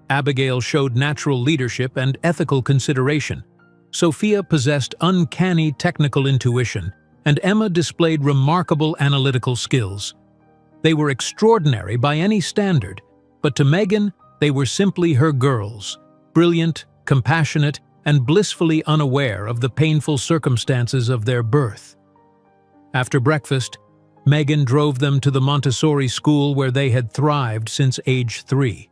S1: Abigail showed natural leadership and ethical consideration. Sophia possessed uncanny technical intuition, and Emma displayed remarkable analytical skills. They were extraordinary by any standard, but to Megan, they were simply her girls, brilliant, compassionate, and blissfully unaware of the painful circumstances of their birth. After breakfast, Megan drove them to the Montessori school where they had thrived since age 3.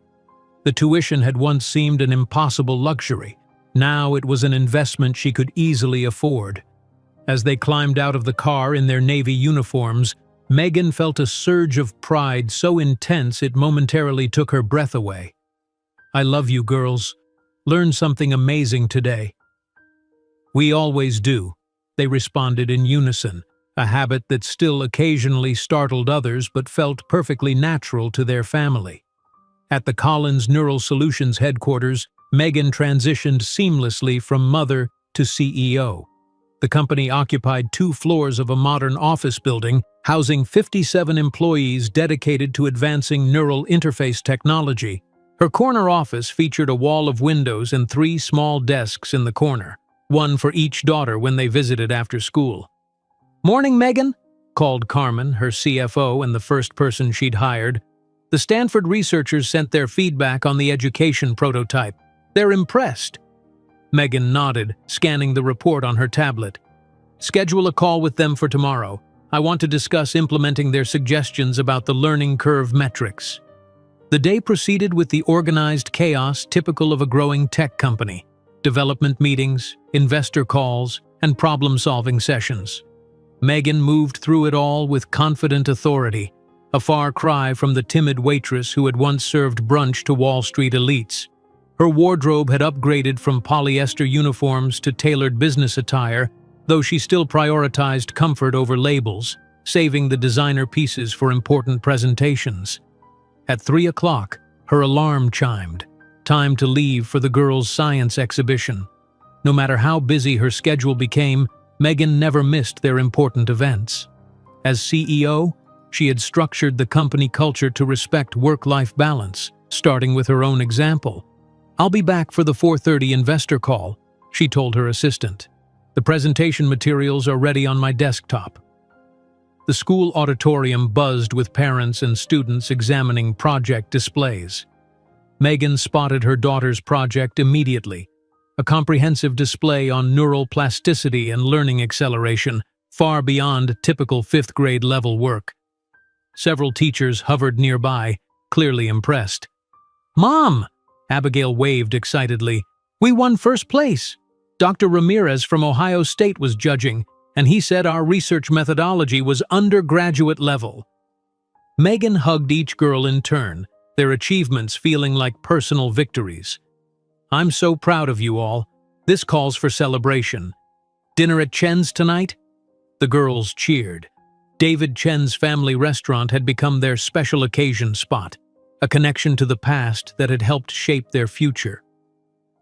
S1: The tuition had once seemed an impossible luxury. Now it was an investment she could easily afford. As they climbed out of the car in their navy uniforms, Megan felt a surge of pride so intense it momentarily took her breath away. "I love you, girls. Learned something amazing today." "We always do," they responded in unison, a habit that still occasionally startled others but felt perfectly natural to their family. At the Collins Neural Solutions headquarters, Megan transitioned seamlessly from mother to CEO. The company occupied 2 floors of a modern office building, housing 57 employees dedicated to advancing neural interface technology. Her corner office featured a wall of windows and 3 small desks in the corner, one for each daughter when they visited after school. "Morning, Megan," called Carmen, her CFO and the first person she'd hired. "The Stanford researchers sent their feedback on the education prototype. They're impressed." Megan nodded, scanning the report on her tablet. "Schedule a call with them for tomorrow. I want to discuss implementing their suggestions about the learning curve metrics." The day proceeded with the organized chaos typical of a growing tech company: development meetings, investor calls, and problem-solving sessions. Megan moved through it all with confident authority, a far cry from the timid waitress who had once served brunch to Wall Street elites. Her wardrobe had upgraded from polyester uniforms to tailored business attire, though she still prioritized comfort over labels, saving the designer pieces for important presentations. At 3 o'clock, her alarm chimed. Time to leave for the girls' science exhibition. No matter how busy her schedule became, Megan never missed their important events. As CEO, she had structured the company culture to respect work-life balance, starting with her own example. "I'll be back for the 4:30 investor call," she told her assistant. "The presentation materials are ready on my desktop." The school auditorium buzzed with parents and students examining project displays. Megan spotted her daughter's project immediately, a comprehensive display on neural plasticity and learning acceleration, far beyond typical fifth-grade level work. Several teachers hovered nearby, clearly impressed. "Mom!" Abigail waved excitedly. "We won first place! Dr. Ramirez from Ohio State was judging, and he said our research methodology was undergraduate level." Megan hugged each girl in turn, their achievements feeling like personal victories. "I'm so proud of you all. This calls for celebration. Dinner at Chen's tonight?" The girls cheered. David Chen's family restaurant had become their special occasion spot, a connection to the past that had helped shape their future.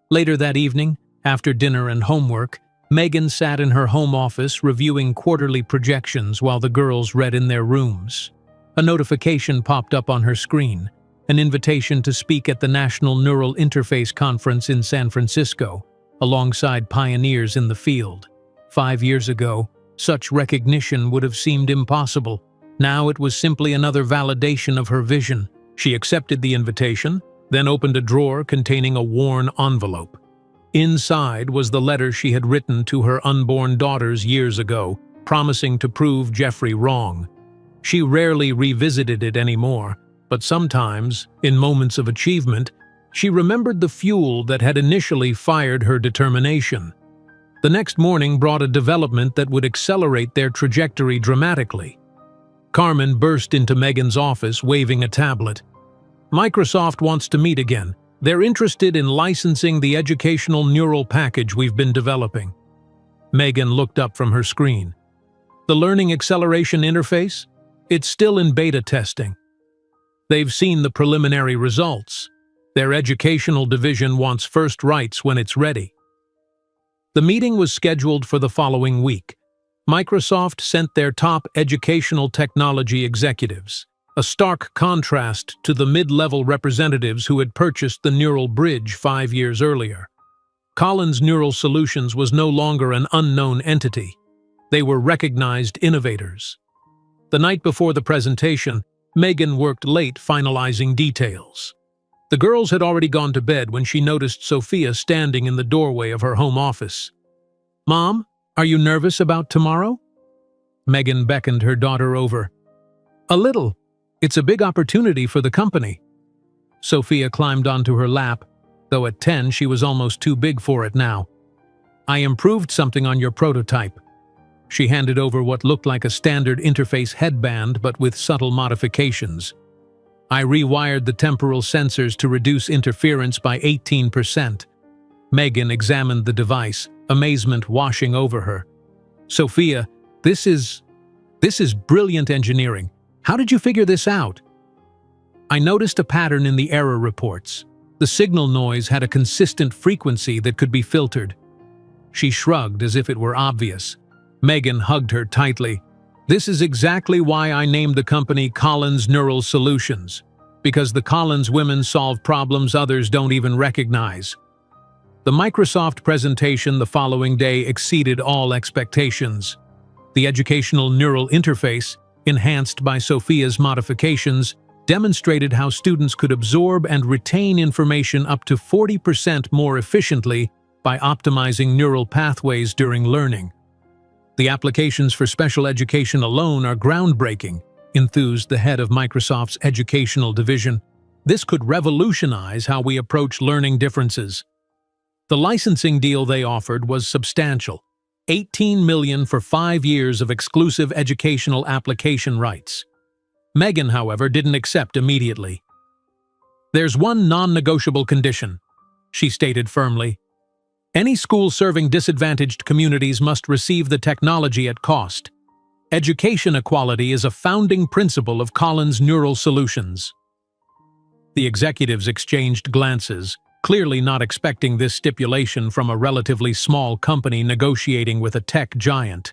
S1: Later that evening, after dinner and homework, Megan sat in her home office reviewing quarterly projections while the girls read in their rooms. A notification popped up on her screen, an invitation to speak at the National Neural Interface Conference in San Francisco, alongside pioneers in the field. 5 years ago, such recognition would have seemed impossible. Now it was simply another validation of her vision. She accepted the invitation, then opened a drawer containing a worn envelope. Inside was the letter she had written to her unborn daughters years ago, promising to prove Jeffrey wrong. She rarely revisited it anymore, but sometimes, in moments of achievement, she remembered the fuel that had initially fired her determination. The next morning brought a development that would accelerate their trajectory dramatically. Carmen burst into Megan's office waving a tablet. "Microsoft wants to meet again. They're interested in licensing the educational neural package we've been developing." Megan looked up from her screen. "The learning acceleration interface? It's still in beta testing. They've seen the preliminary results. Their educational division wants first rights when it's ready." The meeting was scheduled for the following week. Microsoft sent their top educational technology executives, a stark contrast to the mid-level representatives who had purchased the neural bridge 5 years earlier. Collins Neural Solutions was no longer an unknown entity. They were recognized innovators. The night before the presentation, Megan worked late finalizing details. The girls had already gone to bed when she noticed Sophia standing in the doorway of her home office. "Mom, are you nervous about tomorrow?" Megan beckoned her daughter over. "A little. It's a big opportunity for the company." Sophia climbed onto her lap, though at 10 she was almost too big for it now. "I improved something on your prototype." She handed over what looked like a standard interface headband but with subtle modifications. "I rewired the temporal sensors to reduce interference by 18%. Megan examined the device, amazement washing over her. "Sophia, this is brilliant engineering. How did you figure this out?" "I noticed a pattern in the error reports. The signal noise had a consistent frequency that could be filtered." She shrugged as if it were obvious. Megan hugged her tightly. "This is exactly why I named the company Collins Neural Solutions, because the Collins women solve problems others don't even recognize." The Microsoft presentation the following day exceeded all expectations. The educational neural interface, enhanced by Sophia's modifications, demonstrated how students could absorb and retain information up to 40% more efficiently by optimizing neural pathways during learning. "The applications for special education alone are groundbreaking," enthused the head of Microsoft's educational division. "This could revolutionize how we approach learning differences." The licensing deal they offered was substantial, $18 million for 5 years of exclusive educational application rights. Megan, however, didn't accept immediately. "There's one non-negotiable condition," she stated firmly. Any school serving disadvantaged communities must receive the technology at cost. Education equality is a founding principle of Collins Neural Solutions. The executives exchanged glances, clearly not expecting this stipulation from a relatively small company negotiating with a tech giant.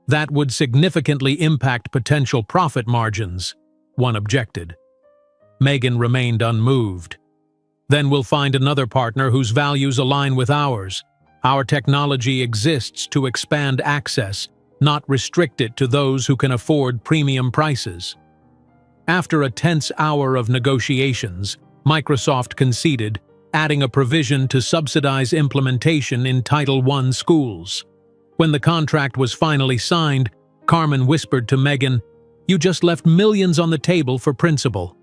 S1: That would significantly impact potential profit margins, one objected. Megan remained unmoved. Then we'll find another partner whose values align with ours. Our technology exists to expand access, not restrict it to those who can afford premium prices. After a tense hour of negotiations, Microsoft conceded, adding a provision to subsidize implementation in Title I schools. When the contract was finally signed, Carmen whispered to Megan, "You just left millions on the table for principal."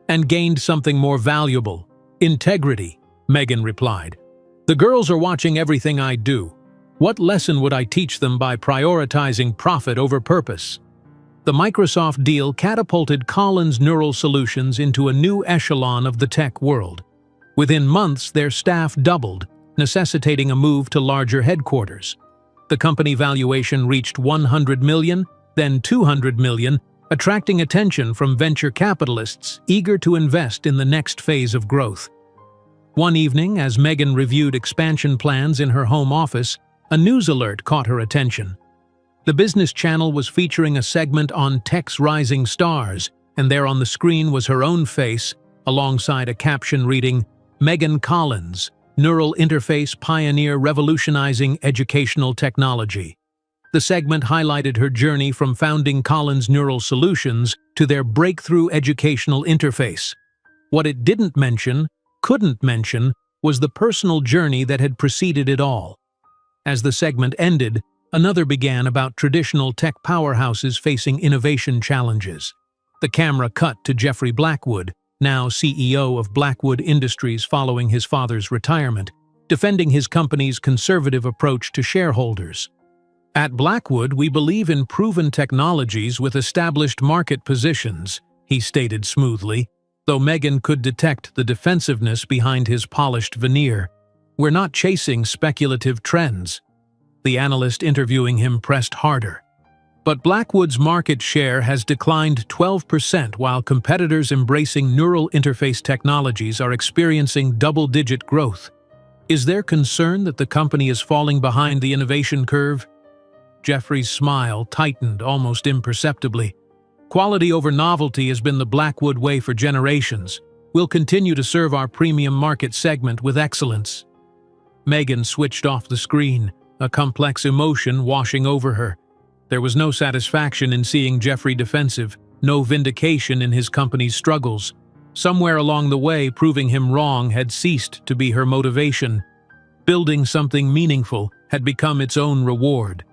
S1: "And gained something more valuable. Integrity," Megan replied. "The girls are watching everything I do. What lesson would I teach them by prioritizing profit over purpose?" The Microsoft deal catapulted Collins Neural Solutions into a new echelon of the tech world. Within months, their staff doubled, necessitating a move to larger headquarters. The company valuation reached $100 million, then $200 million, attracting attention from venture capitalists eager to invest in the next phase of growth. One evening, as Megan reviewed expansion plans in her home office, a news alert caught her attention. The business channel was featuring a segment on tech's rising stars, and there on the screen was her own face, alongside a caption reading, "Megan Collins, Neural Interface Pioneer Revolutionizing Educational Technology." The segment highlighted her journey from founding Collins Neural Solutions to their breakthrough educational interface. What it couldn't mention, was the personal journey that had preceded it all. As the segment ended, another began about traditional tech powerhouses facing innovation challenges. The camera cut to Jeffrey Blackwood, now CEO of Blackwood Industries following his father's retirement, defending his company's conservative approach to shareholders. "At Blackwood, we believe in proven technologies with established market positions," he stated smoothly, though Megan could detect the defensiveness behind his polished veneer. "We're not chasing speculative trends." The analyst interviewing him pressed harder. "But Blackwood's market share has declined 12% while competitors embracing neural interface technologies are experiencing double-digit growth. Is there concern that the company is falling behind the innovation curve?" Jeffrey's smile tightened almost imperceptibly. "Quality over novelty has been the Blackwood way for generations. We'll continue to serve our premium market segment with excellence." Megan switched off the screen, a complex emotion washing over her. There was no satisfaction in seeing Jeffrey defensive, no vindication in his company's struggles. Somewhere along the way, proving him wrong had ceased to be her motivation. Building something meaningful had become its own reward.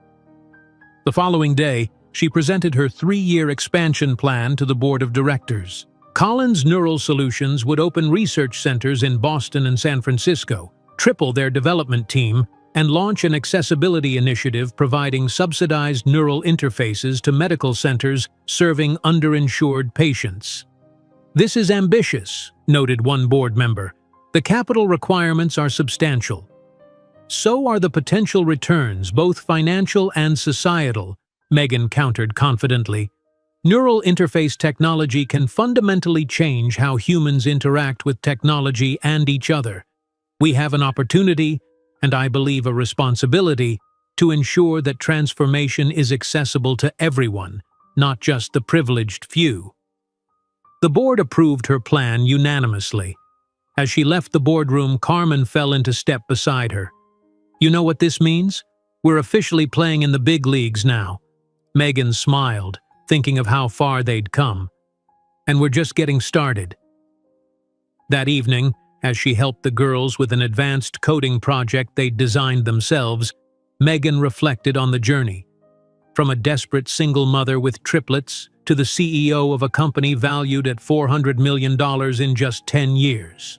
S1: The following day, she presented her 3-year expansion plan to the board of directors. Collins Neural Solutions would open research centers in Boston and San Francisco, triple their development team, and launch an accessibility initiative providing subsidized neural interfaces to medical centers serving underinsured patients. "This is ambitious," noted one board member. "The capital requirements are substantial. So are the potential returns, both financial and societal," Megan countered confidently. "Neural interface technology can fundamentally change how humans interact with technology and each other. We have an opportunity, and I believe a responsibility, to ensure that transformation is accessible to everyone, not just the privileged few." The board approved her plan unanimously. As she left the boardroom, Carmen fell into step beside her. "You know what this means? We're officially playing in the big leagues now." Megan smiled, thinking of how far they'd come. "And we're just getting started." That evening, as she helped the girls with an advanced coding project they'd designed themselves, Megan reflected on the journey. From a desperate single mother with triplets to the CEO of a company valued at $400 million in just 10 years.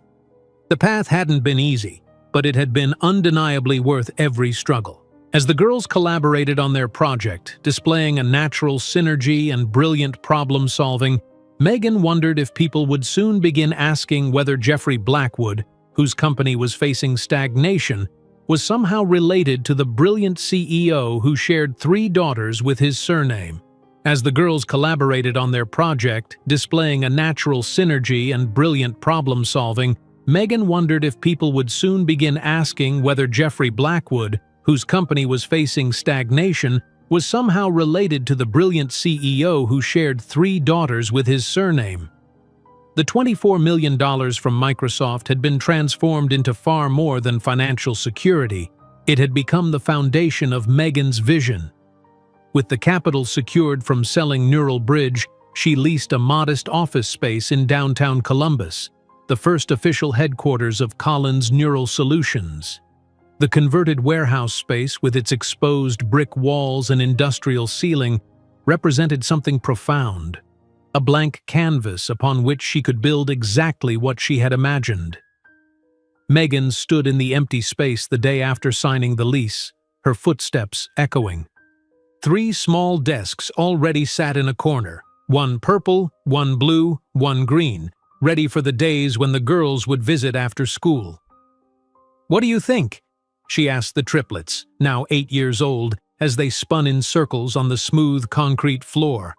S1: The path hadn't been easy, but it had been undeniably worth every struggle. As the girls collaborated on their project, displaying a natural synergy and brilliant problem-solving, Megan wondered if people would soon begin asking whether Jeffrey Blackwood, whose company was facing stagnation, was somehow related to the brilliant CEO who shared 3 daughters with his surname. As the girls collaborated on their project, displaying a natural synergy and brilliant problem-solving, Megan wondered if people would soon begin asking whether Jeffrey Blackwood, whose company was facing stagnation, was somehow related to the brilliant CEO who shared 3 daughters with his surname. The $24 million from Microsoft had been transformed into far more than financial security. It had become the foundation of Megan's vision. With the capital secured from selling Neural Bridge, she leased a modest office space in downtown Columbus, the first official headquarters of Collins Neural Solutions. The converted warehouse space, with its exposed brick walls and industrial ceiling, represented something profound, a blank canvas upon which she could build exactly what she had imagined. Megan stood in the empty space the day after signing the lease, her footsteps echoing. 3 small desks already sat in a corner, one purple, one blue, one green, ready for the days when the girls would visit after school. "What do you think?" she asked the triplets, now 8 years old, as they spun in circles on the smooth concrete floor.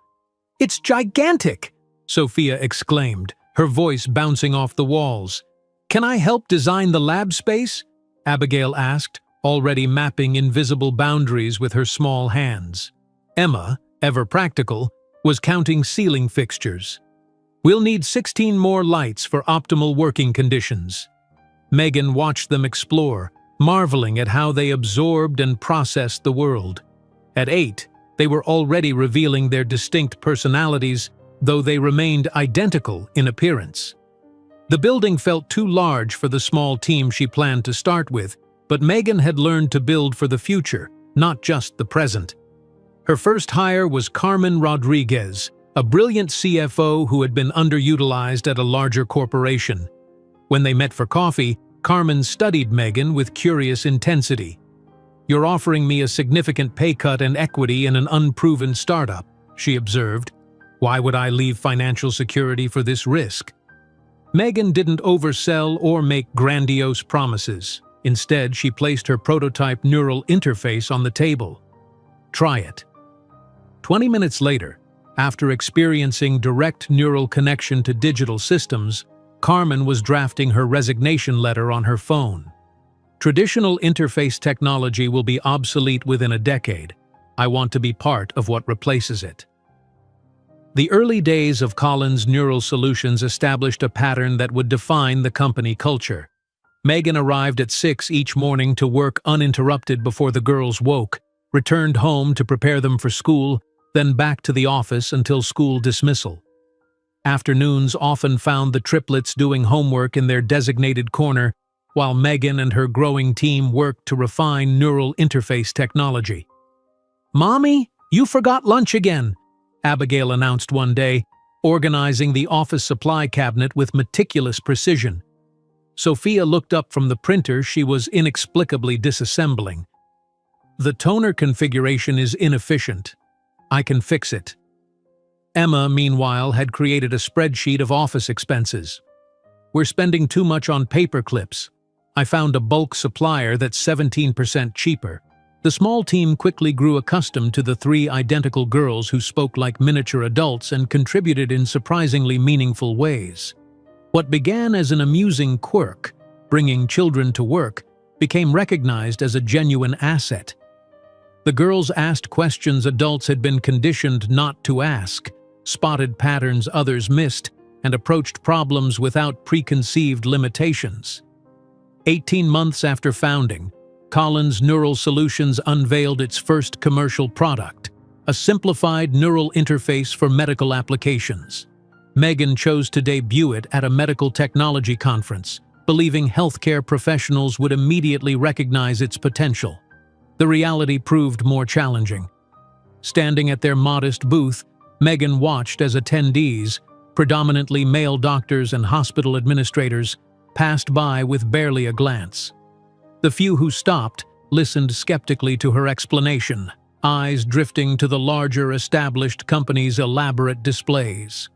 S1: "It's gigantic!" Sophia exclaimed, her voice bouncing off the walls. "Can I help design the lab space?" Abigail asked, already mapping invisible boundaries with her small hands. Emma, ever practical, was counting ceiling fixtures. "We'll need 16 more lights for optimal working conditions." Megan watched them explore, marveling at how they absorbed and processed the world. At 8, they were already revealing their distinct personalities, though they remained identical in appearance. The building felt too large for the small team she planned to start with, but Megan had learned to build for the future, not just the present. Her first hire was Carmen Rodriguez, a brilliant CFO who had been underutilized at a larger corporation. When they met for coffee, Carmen studied Megan with curious intensity. "You're offering me a significant pay cut and equity in an unproven startup," she observed. "Why would I leave financial security for this risk?" Megan didn't oversell or make grandiose promises. Instead, she placed her prototype neural interface on the table. "Try it." 20 minutes later, after experiencing direct neural connection to digital systems, Carmen was drafting her resignation letter on her phone. "Traditional interface technology will be obsolete within a decade. I want to be part of what replaces it." The early days of Collins Neural Solutions established a pattern that would define the company culture. Megan arrived at 6 each morning to work uninterrupted before the girls woke, returned home to prepare them for school, then back to the office until school dismissal. Afternoons often found the triplets doing homework in their designated corner, while Megan and her growing team worked to refine neural interface technology. "Mommy, you forgot lunch again," Abigail announced one day, organizing the office supply cabinet with meticulous precision. Sophia looked up from the printer she was inexplicably disassembling. "The toner configuration is inefficient. I can fix it." Emma, meanwhile, had created a spreadsheet of office expenses. "We're spending too much on paper clips. I found a bulk supplier that's 17% cheaper." The small team quickly grew accustomed to the 3 identical girls who spoke like miniature adults and contributed in surprisingly meaningful ways. What began as an amusing quirk, bringing children to work, became recognized as a genuine asset. The girls asked questions adults had been conditioned not to ask, spotted patterns others missed, and approached problems without preconceived limitations. 18 months after founding, Collins Neural Solutions unveiled its first commercial product, a simplified neural interface for medical applications. Megan chose to debut it at a medical technology conference, believing healthcare professionals would immediately recognize its potential. The reality proved more challenging. Standing at their modest booth, Megan watched as attendees, predominantly male doctors and hospital administrators, passed by with barely a glance. The few who stopped listened skeptically to her explanation, eyes drifting to the larger established company's elaborate displays.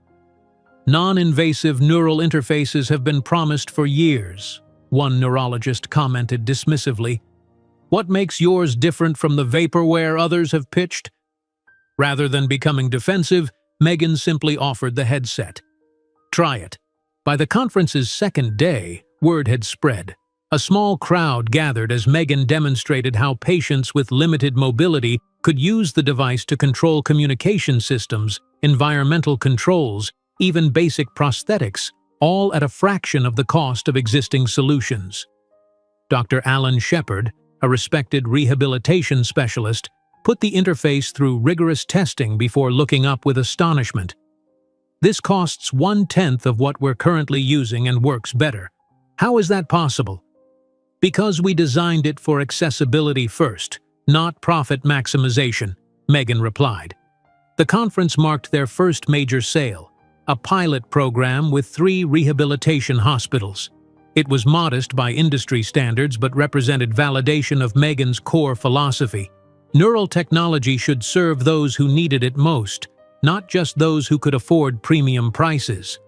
S1: "Non-invasive neural interfaces have been promised for years," one neurologist commented dismissively, What makes yours different from the vaporware others have pitched? Rather than becoming defensive, Megan simply offered the headset. Try it. By the conference's second day, word had spread. A small crowd gathered as Megan demonstrated how patients with limited mobility could use the device to control communication systems, environmental controls, even basic prosthetics, all at a fraction of the cost of existing solutions. Dr. Alan Shepard, a respected rehabilitation specialist, put the interface through rigorous testing before looking up with astonishment. This costs 1/10 of what we're currently using and works better. How is that possible? Because we designed it for accessibility first, not profit maximization, Megan replied. The conference marked their first major sale, a pilot program with 3 rehabilitation hospitals. It was modest by industry standards but represented validation of Megan's core philosophy. Neural technology should serve those who needed it most, not just those who could afford premium prices.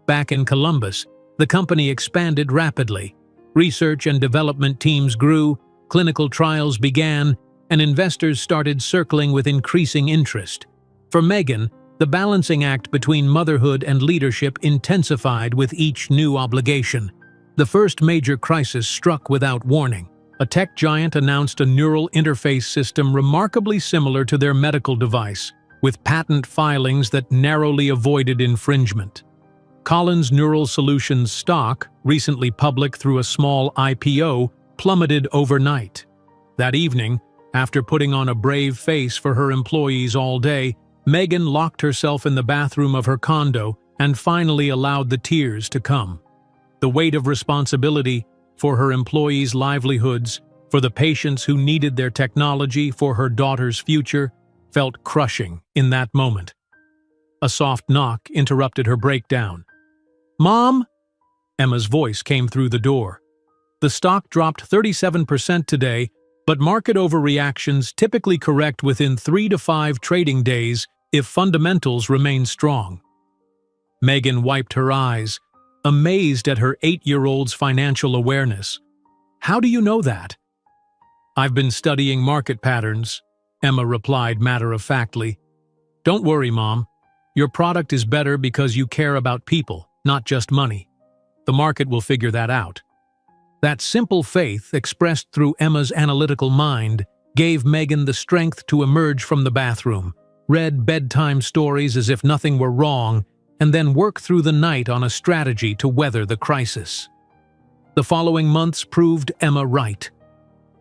S1: Back in Columbus, the company expanded rapidly. Research and development teams grew, clinical trials began, and investors started circling with increasing interest. For Megan, the balancing act between motherhood and leadership intensified with each new obligation. The first major crisis struck without warning. A tech giant announced a neural interface system remarkably similar to their medical device, with patent filings that narrowly avoided infringement. Collins Neural Solutions stock, recently public through a small IPO, plummeted overnight. That evening, after putting on a brave face for her employees all day, Megan locked herself in the bathroom of her condo and finally allowed the tears to come. The weight of responsibility for her employees' livelihoods, for the patients who needed their technology for her daughter's future, felt crushing in that moment. A soft knock interrupted her breakdown. "Mom?" Emma's voice came through the door. The stock dropped 37% today, but market overreactions typically correct within 3 to 5 trading days if fundamentals remain strong. Megan wiped her eyes, amazed at her 8-year-old's financial awareness. "How do you know that?" "I've been studying market patterns," Emma replied matter-of-factly. "Don't worry, Mom. Your product is better because you care about people, not just money. The market will figure that out." That simple faith, expressed through Emma's analytical mind, gave Megan the strength to emerge from the bathroom, read bedtime stories as if nothing were wrong, and then work through the night on a strategy to weather the crisis. The following months proved Emma right.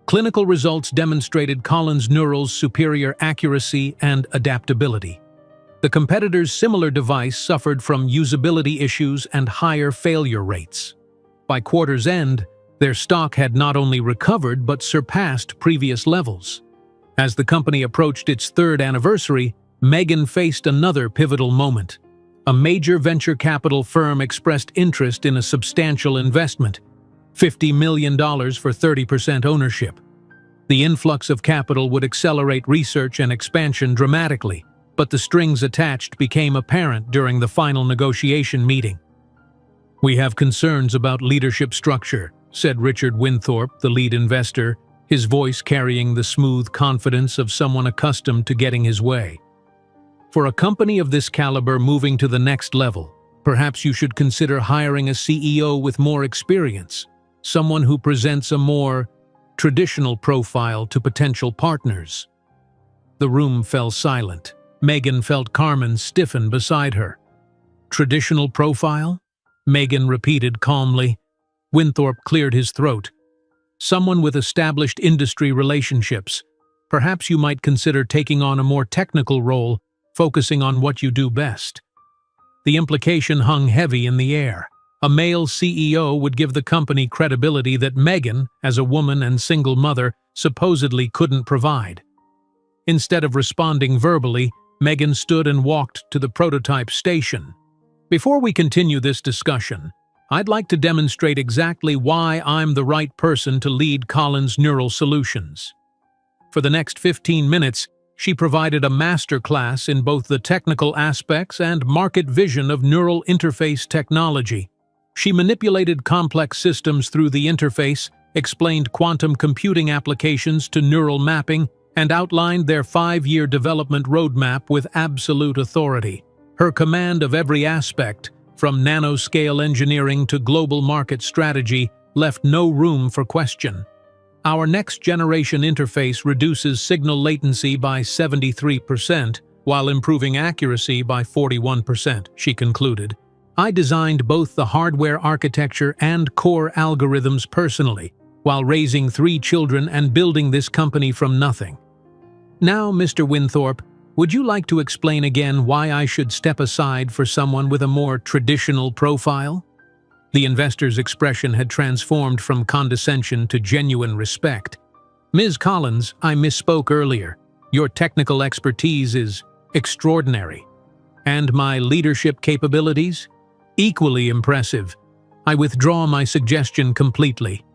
S1: Clinical results demonstrated Collins Neural's superior accuracy and adaptability. The competitor's similar device suffered from usability issues and higher failure rates. By quarter's end, their stock had not only recovered but surpassed previous levels. As the company approached its 3rd anniversary, Megan faced another pivotal moment. A major venture capital firm expressed interest in a substantial investment, $50 million for 30% ownership. The influx of capital would accelerate research and expansion dramatically, but the strings attached became apparent during the final negotiation meeting. "We have concerns about leadership structure," said Richard Winthorpe, the lead investor, his voice carrying the smooth confidence of someone accustomed to getting his way. "For a company of this caliber moving to the next level, perhaps you should consider hiring a CEO with more experience, someone who presents a more traditional profile to potential partners." The room fell silent. Megan felt Carmen stiffen beside her. "Traditional profile?" Megan repeated calmly. Winthorpe cleared his throat. "Someone with established industry relationships. Perhaps you might consider taking on a more technical role, focusing on what you do best." The implication hung heavy in the air. A male CEO would give the company credibility that Megan, as a woman and single mother, supposedly couldn't provide. Instead of responding verbally, Megan stood and walked to the prototype station. "Before we continue this discussion, I'd like to demonstrate exactly why I'm the right person to lead Collins Neural Solutions." For the next 15 minutes, she provided a masterclass in both the technical aspects and market vision of neural interface technology. She manipulated complex systems through the interface, explained quantum computing applications to neural mapping, and outlined their 5-year development roadmap with absolute authority. Her command of every aspect, from nanoscale engineering to global market strategy, left no room for question. Our next-generation interface reduces signal latency by 73%, while improving accuracy by 41%, she concluded. I designed both the hardware architecture and core algorithms personally, while raising 3 children and building this company from nothing. Now, Mr. Winthorpe, would you like to explain again why I should step aside for someone with a more traditional profile? The investor's expression had transformed from condescension to genuine respect. Ms. Collins, I misspoke earlier. Your technical expertise is extraordinary. And my leadership capabilities? Equally impressive. I withdraw my suggestion completely.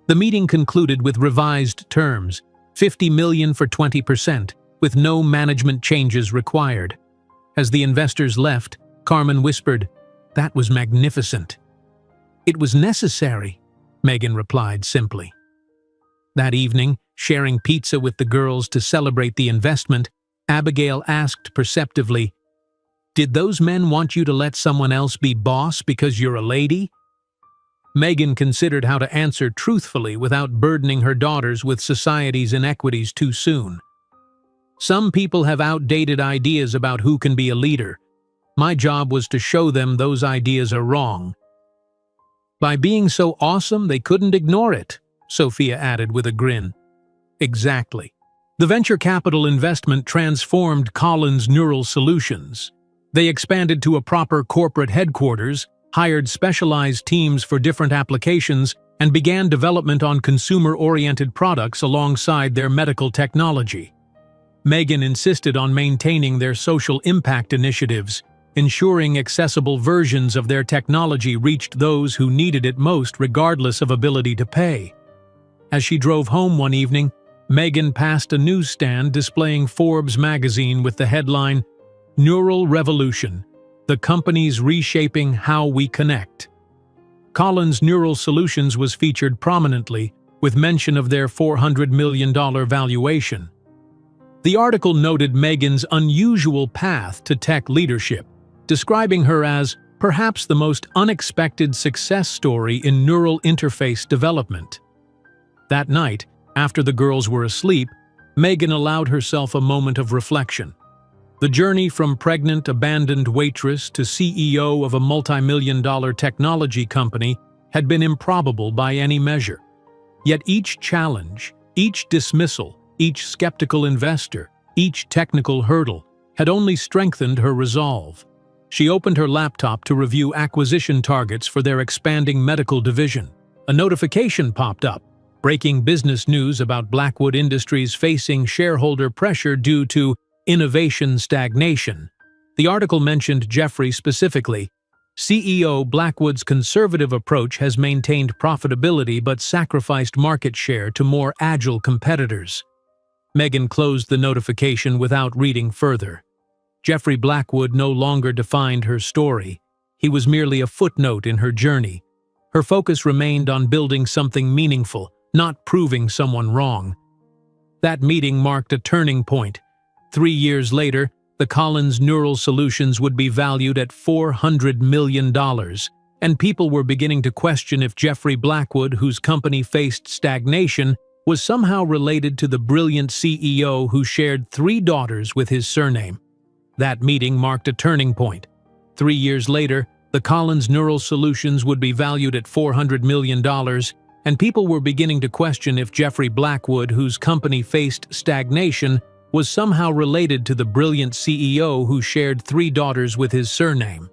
S1: The meeting concluded with revised terms, $50 million for 20%, with no management changes required. As the investors left, Carmen whispered, "That was magnificent." "It was necessary," Megan replied simply. That evening, sharing pizza with the girls to celebrate the investment, Abigail asked perceptively, "Did those men want you to let someone else be boss because you're a lady?" Megan considered how to answer truthfully without burdening her daughters with society's inequities too soon. Some people have outdated ideas about who can be a leader. My job was to show them those ideas are wrong. By being so awesome, they couldn't ignore it, Sophia added with a grin. Exactly. The venture capital investment transformed Collins Neural Solutions. They expanded to a proper corporate headquarters, hired specialized teams for different applications, and began development on consumer-oriented products alongside their medical technology. Megan insisted on maintaining their social impact initiatives, ensuring accessible versions of their technology reached those who needed it most regardless of ability to pay. As she drove home one evening, Megan passed a newsstand displaying Forbes magazine with the headline, "Neural Revolution, the company's reshaping how we connect." Collins Neural Solutions was featured prominently, with mention of their $400 million valuation. The article noted Megan's unusual path to tech leadership, describing her as perhaps the most unexpected success story in neural interface development. That night, after the girls were asleep, Megan allowed herself a moment of reflection. The journey from pregnant, abandoned waitress to CEO of a multi-million-dollar technology company had been improbable by any measure. Yet each challenge, each dismissal, each skeptical investor, each technical hurdle had only strengthened her resolve. She opened her laptop to review acquisition targets for their expanding medical division. A notification popped up, breaking business news about Blackwood Industries facing shareholder pressure due to innovation stagnation. The article mentioned Jeffrey specifically. CEO Blackwood's conservative approach has maintained profitability but sacrificed market share to more agile competitors. Megan closed the notification without reading further. Jeffrey Blackwood no longer defined her story. He was merely a footnote in her journey. Her focus remained on building something meaningful, not proving someone wrong. That meeting marked a turning point. 3 years later, the Collins Neural Solutions would be valued at $400 million, and people were beginning to question if Jeffrey Blackwood, whose company faced stagnation, was somehow related to the brilliant CEO who shared 3 daughters with his surname. That meeting marked a turning point. 3 years later, the Collins Neural Solutions would be valued at $400 million, and people were beginning to question if Jeffrey Blackwood, whose company faced stagnation, was somehow related to the brilliant CEO who shared 3 daughters with his surname.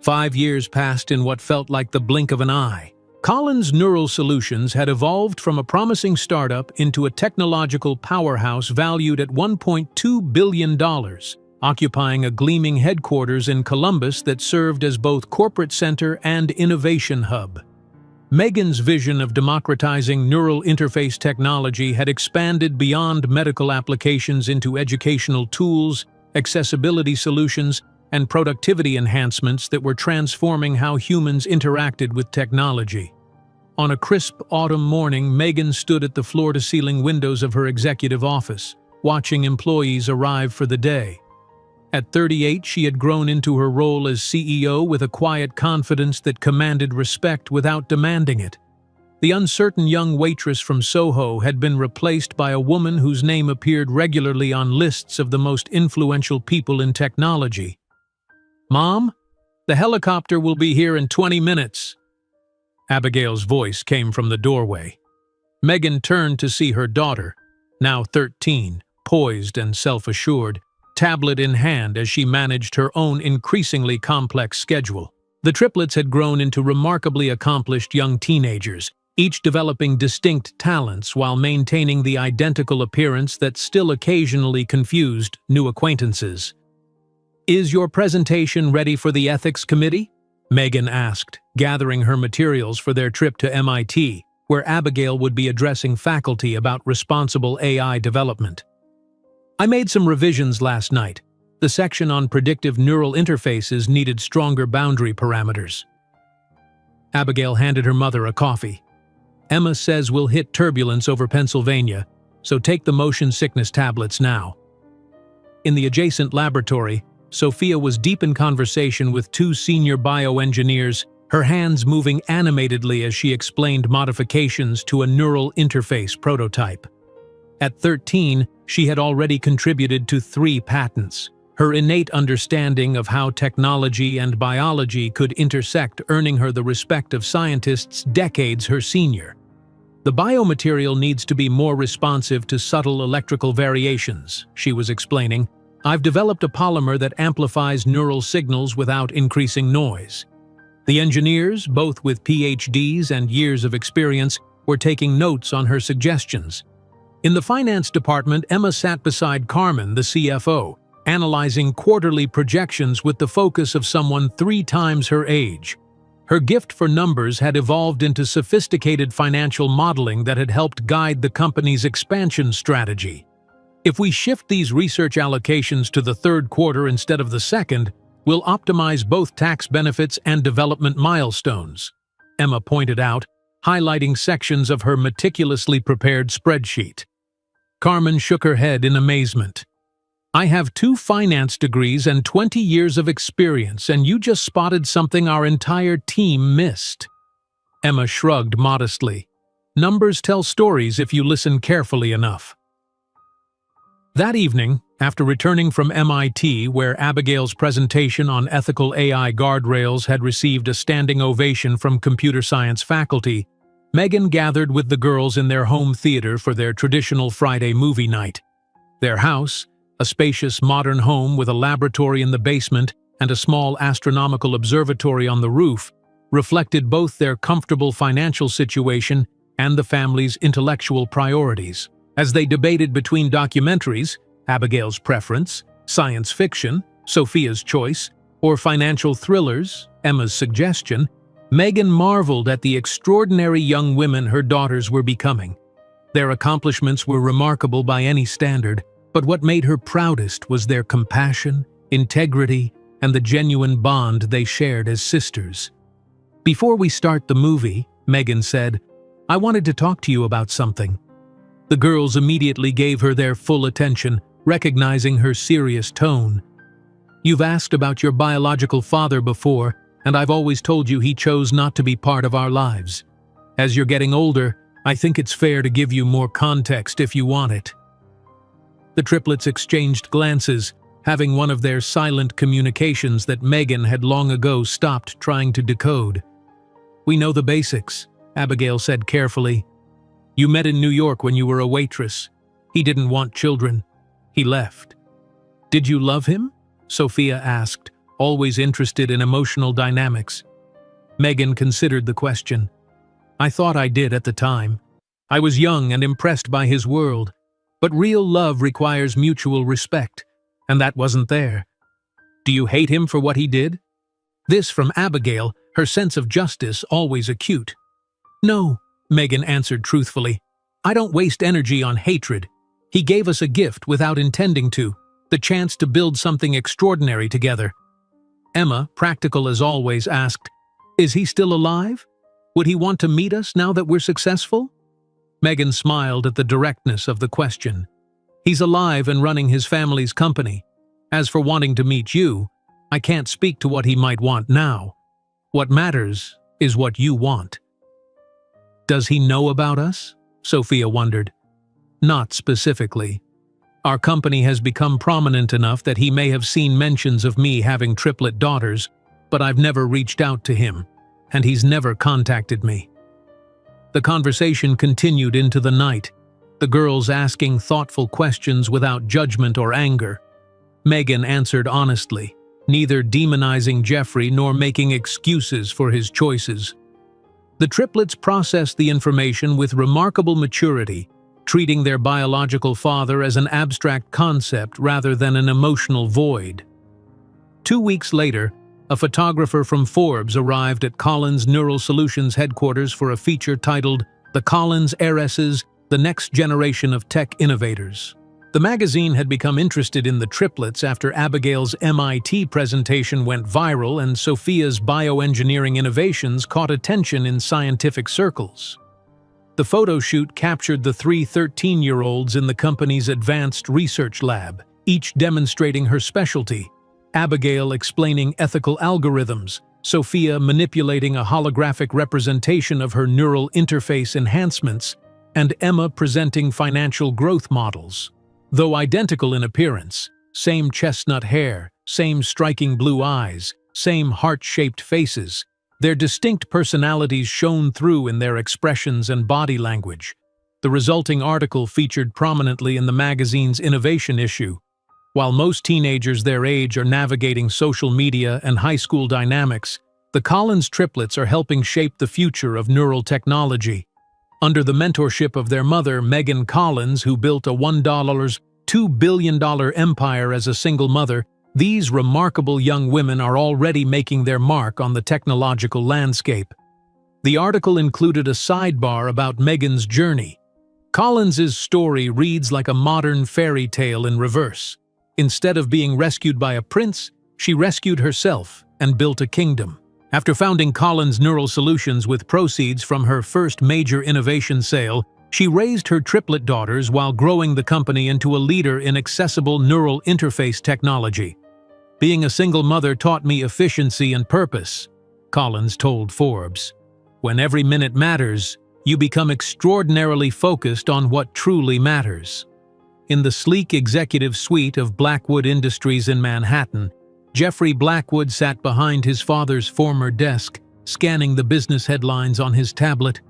S1: 5 years passed in what felt like the blink of an eye. Collins Neural Solutions had evolved from a promising startup into a technological powerhouse valued at $1.2 billion, occupying a gleaming headquarters in Columbus that served as both corporate center and innovation hub. Megan's vision of democratizing neural interface technology had expanded beyond medical applications into educational tools, accessibility solutions, and productivity enhancements that were transforming how humans interacted with technology. On a crisp autumn morning, Megan stood at the floor-to-ceiling windows of her executive office, watching employees arrive for the day. At 38, she had grown into her role as CEO with a quiet confidence that commanded respect without demanding it. The uncertain young waitress from Soho had been replaced by a woman whose name appeared regularly on lists of the most influential people in technology. "Mom, the helicopter will be here in 20 minutes." Abigail's voice came from the doorway. Megan turned to see her daughter, now 13, poised and self-assured, tablet in hand as she managed her own increasingly complex schedule. The triplets had grown into remarkably accomplished young teenagers, each developing distinct talents while maintaining the identical appearance that still occasionally confused new acquaintances. "Is your presentation ready for the ethics committee?" Megan asked, gathering her materials for their trip to MIT, where Abigail would be addressing faculty about responsible AI development. "I made some revisions last night. The section on predictive neural interfaces needed stronger boundary parameters." Abigail handed her mother a coffee. "Emma says we'll hit turbulence over Pennsylvania, so take the motion sickness tablets now." In the adjacent laboratory, Sophia was deep in conversation with two senior bioengineers, her hands moving animatedly as she explained modifications to a neural interface prototype. At 13, she had already contributed to 3 patents. Her innate understanding of how technology and biology could intersect earning her the respect of scientists decades her senior. "The biomaterial needs to be more responsive to subtle electrical variations," she was explaining. "I've developed a polymer that amplifies neural signals without increasing noise." The engineers, both with PhDs and years of experience, were taking notes on her suggestions. In the finance department, Emma sat beside Carmen, the CFO, analyzing quarterly projections with the focus of someone 3 times her age. Her gift for numbers had evolved into sophisticated financial modeling that had helped guide the company's expansion strategy. "If we shift these research allocations to the 3rd quarter instead of the 2nd, we'll optimize both tax benefits and development milestones," Emma pointed out, highlighting sections of her meticulously prepared spreadsheet. Carmen shook her head in amazement. "I have 2 finance degrees and 20 years of experience, and you just spotted something our entire team missed." Emma shrugged modestly. "Numbers tell stories if you listen carefully enough." That evening, after returning from MIT, where Abigail's presentation on ethical AI guardrails had received a standing ovation from computer science faculty, Megan gathered with the girls in their home theater for their traditional Friday movie night. Their house, a spacious modern home with a laboratory in the basement and a small astronomical observatory on the roof, reflected both their comfortable financial situation and the family's intellectual priorities. As they debated between documentaries, Abigail's preference, science fiction, Sophia's choice, or financial thrillers, Emma's suggestion, Megan marveled at the extraordinary young women her daughters were becoming. Their accomplishments were remarkable by any standard, but what made her proudest was their compassion, integrity, and the genuine bond they shared as sisters. "Before we start the movie," Megan said, "I wanted to talk to you about something." The girls immediately gave her their full attention, recognizing her serious tone. "You've asked about your biological father before, and I've always told you he chose not to be part of our lives. As you're getting older, I think it's fair to give you more context if you want it." The triplets exchanged glances, having one of their silent communications that Megan had long ago stopped trying to decode. "We know the basics," Abigail said carefully. "You met in New York when you were a waitress. He didn't want children. He left." "Did you love him?" Sophia asked, always interested in emotional dynamics. Megan considered the question. "I thought I did at the time. I was young and impressed by his world. But real love requires mutual respect, and that wasn't there." "Do you hate him for what he did?" This from Abigail, her sense of justice always acute. "No," Megan answered truthfully. "I don't waste energy on hatred. He gave us a gift without intending to, the chance to build something extraordinary together." Emma, practical as always, asked, "Is he still alive?" Would he want to meet us now that we're successful? Megan smiled at the directness of the question. He's alive and running his family's company. As for wanting to meet you, I can't speak to what he might want now. What matters is what you want. Does he know about us? Sophia wondered. Not specifically. Our company has become prominent enough that he may have seen mentions of me having triplet daughters, but I've never reached out to him, and he's never contacted me. The conversation continued into the night, the girls asking thoughtful questions without judgment or anger. Megan answered honestly, neither demonizing Jeffrey nor making excuses for his choices. The triplets processed the information with remarkable maturity, treating their biological father as an abstract concept rather than an emotional void. 2 weeks later, a photographer from Forbes arrived at Collins Neural Solutions headquarters for a feature titled "The Collins Heiresses, the Next Generation of Tech Innovators." The magazine had become interested in the triplets after Abigail's MIT presentation went viral and Sophia's bioengineering innovations caught attention in scientific circles. The photo shoot captured the 3 13-year-olds in the company's advanced research lab, each demonstrating her specialty. Abigail explaining ethical algorithms, Sophia manipulating a holographic representation of her neural interface enhancements, and Emma presenting financial growth models. Though identical in appearance, same chestnut hair, same striking blue eyes, same heart-shaped faces, their distinct personalities shone through in their expressions and body language. The resulting article featured prominently in the magazine's innovation issue. While most teenagers their age are navigating social media and high school dynamics, the Collins triplets are helping shape the future of neural technology. Under the mentorship of their mother, Megan Collins, who built a $2 billion empire as a single mother, these remarkable young women are already making their mark on the technological landscape. The article included a sidebar about Megan's journey. Collins's story reads like a modern fairy tale in reverse. Instead of being rescued by a prince, she rescued herself and built a kingdom. After founding Collins Neural Solutions with proceeds from her first major innovation sale, she raised her triplet daughters while growing the company into a leader in accessible neural interface technology. "Being a single mother taught me efficiency and purpose," Collins told Forbes. "When every minute matters, you become extraordinarily focused on what truly matters." In the sleek executive suite of Blackwood Industries in Manhattan, Jeffrey Blackwood sat behind his father's former desk, scanning the business headlines on his tablet.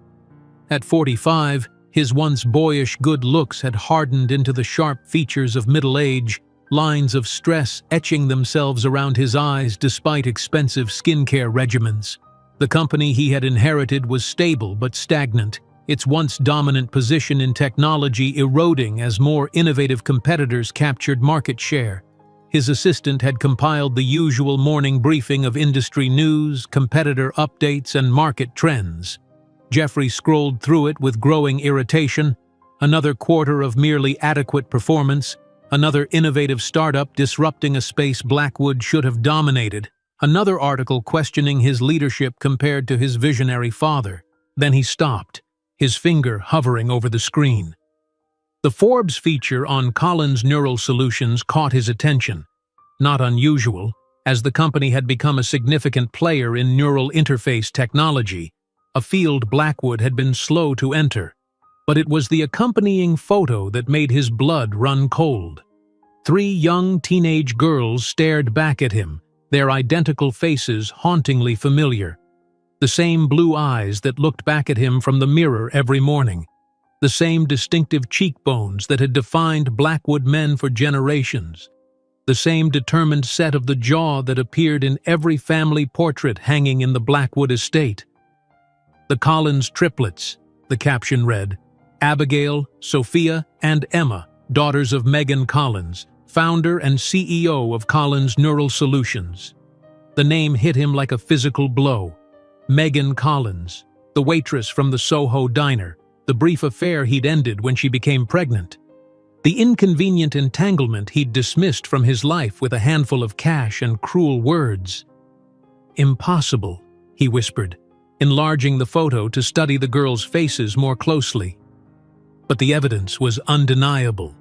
S1: At 45, his once boyish good looks had hardened into the sharp features of middle age, lines of stress etching themselves around his eyes despite expensive skincare regimens. The company he had inherited was stable but stagnant, its once dominant position in technology eroding as more innovative competitors captured market share. His assistant had compiled the usual morning briefing of industry news, competitor updates, and market trends. Jeffrey scrolled through it with growing irritation. Another quarter of merely adequate performance, another innovative startup disrupting a space Blackwood should have dominated, another article questioning his leadership compared to his visionary father. Then he stopped, his finger hovering over the screen. The Forbes feature on Collins Neural Solutions caught his attention. Not unusual, as the company had become a significant player in neural interface technology, a field Blackwood had been slow to enter. But it was the accompanying photo that made his blood run cold. 3 young teenage girls stared back at him, their identical faces hauntingly familiar. The same blue eyes that looked back at him from the mirror every morning. The same distinctive cheekbones that had defined Blackwood men for generations. The same determined set of the jaw that appeared in every family portrait hanging in the Blackwood estate. "The Collins triplets," the caption read. "Abigail, Sophia, and Emma, daughters of Megan Collins, founder and CEO of Collins Neural Solutions." The name hit him like a physical blow. Megan Collins, the waitress from the Soho diner, the brief affair he'd ended when she became pregnant. The inconvenient entanglement he'd dismissed from his life with a handful of cash and cruel words. "Impossible," he whispered. enlarging the photo to study the girls' faces more closely. But the evidence was undeniable.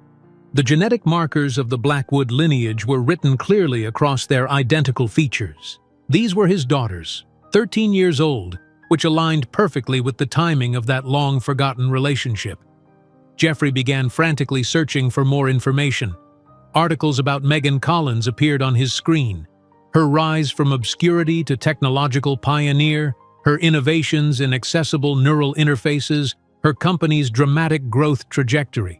S1: The genetic markers of the Blackwood lineage were written clearly across their identical features. These were his daughters, 13 years old, which aligned perfectly with the timing of that long-forgotten relationship. Jeffrey began frantically searching for more information. Articles about Megan Collins appeared on his screen. Her rise from obscurity to technological pioneer, her innovations in accessible neural interfaces, her company's dramatic growth trajectory.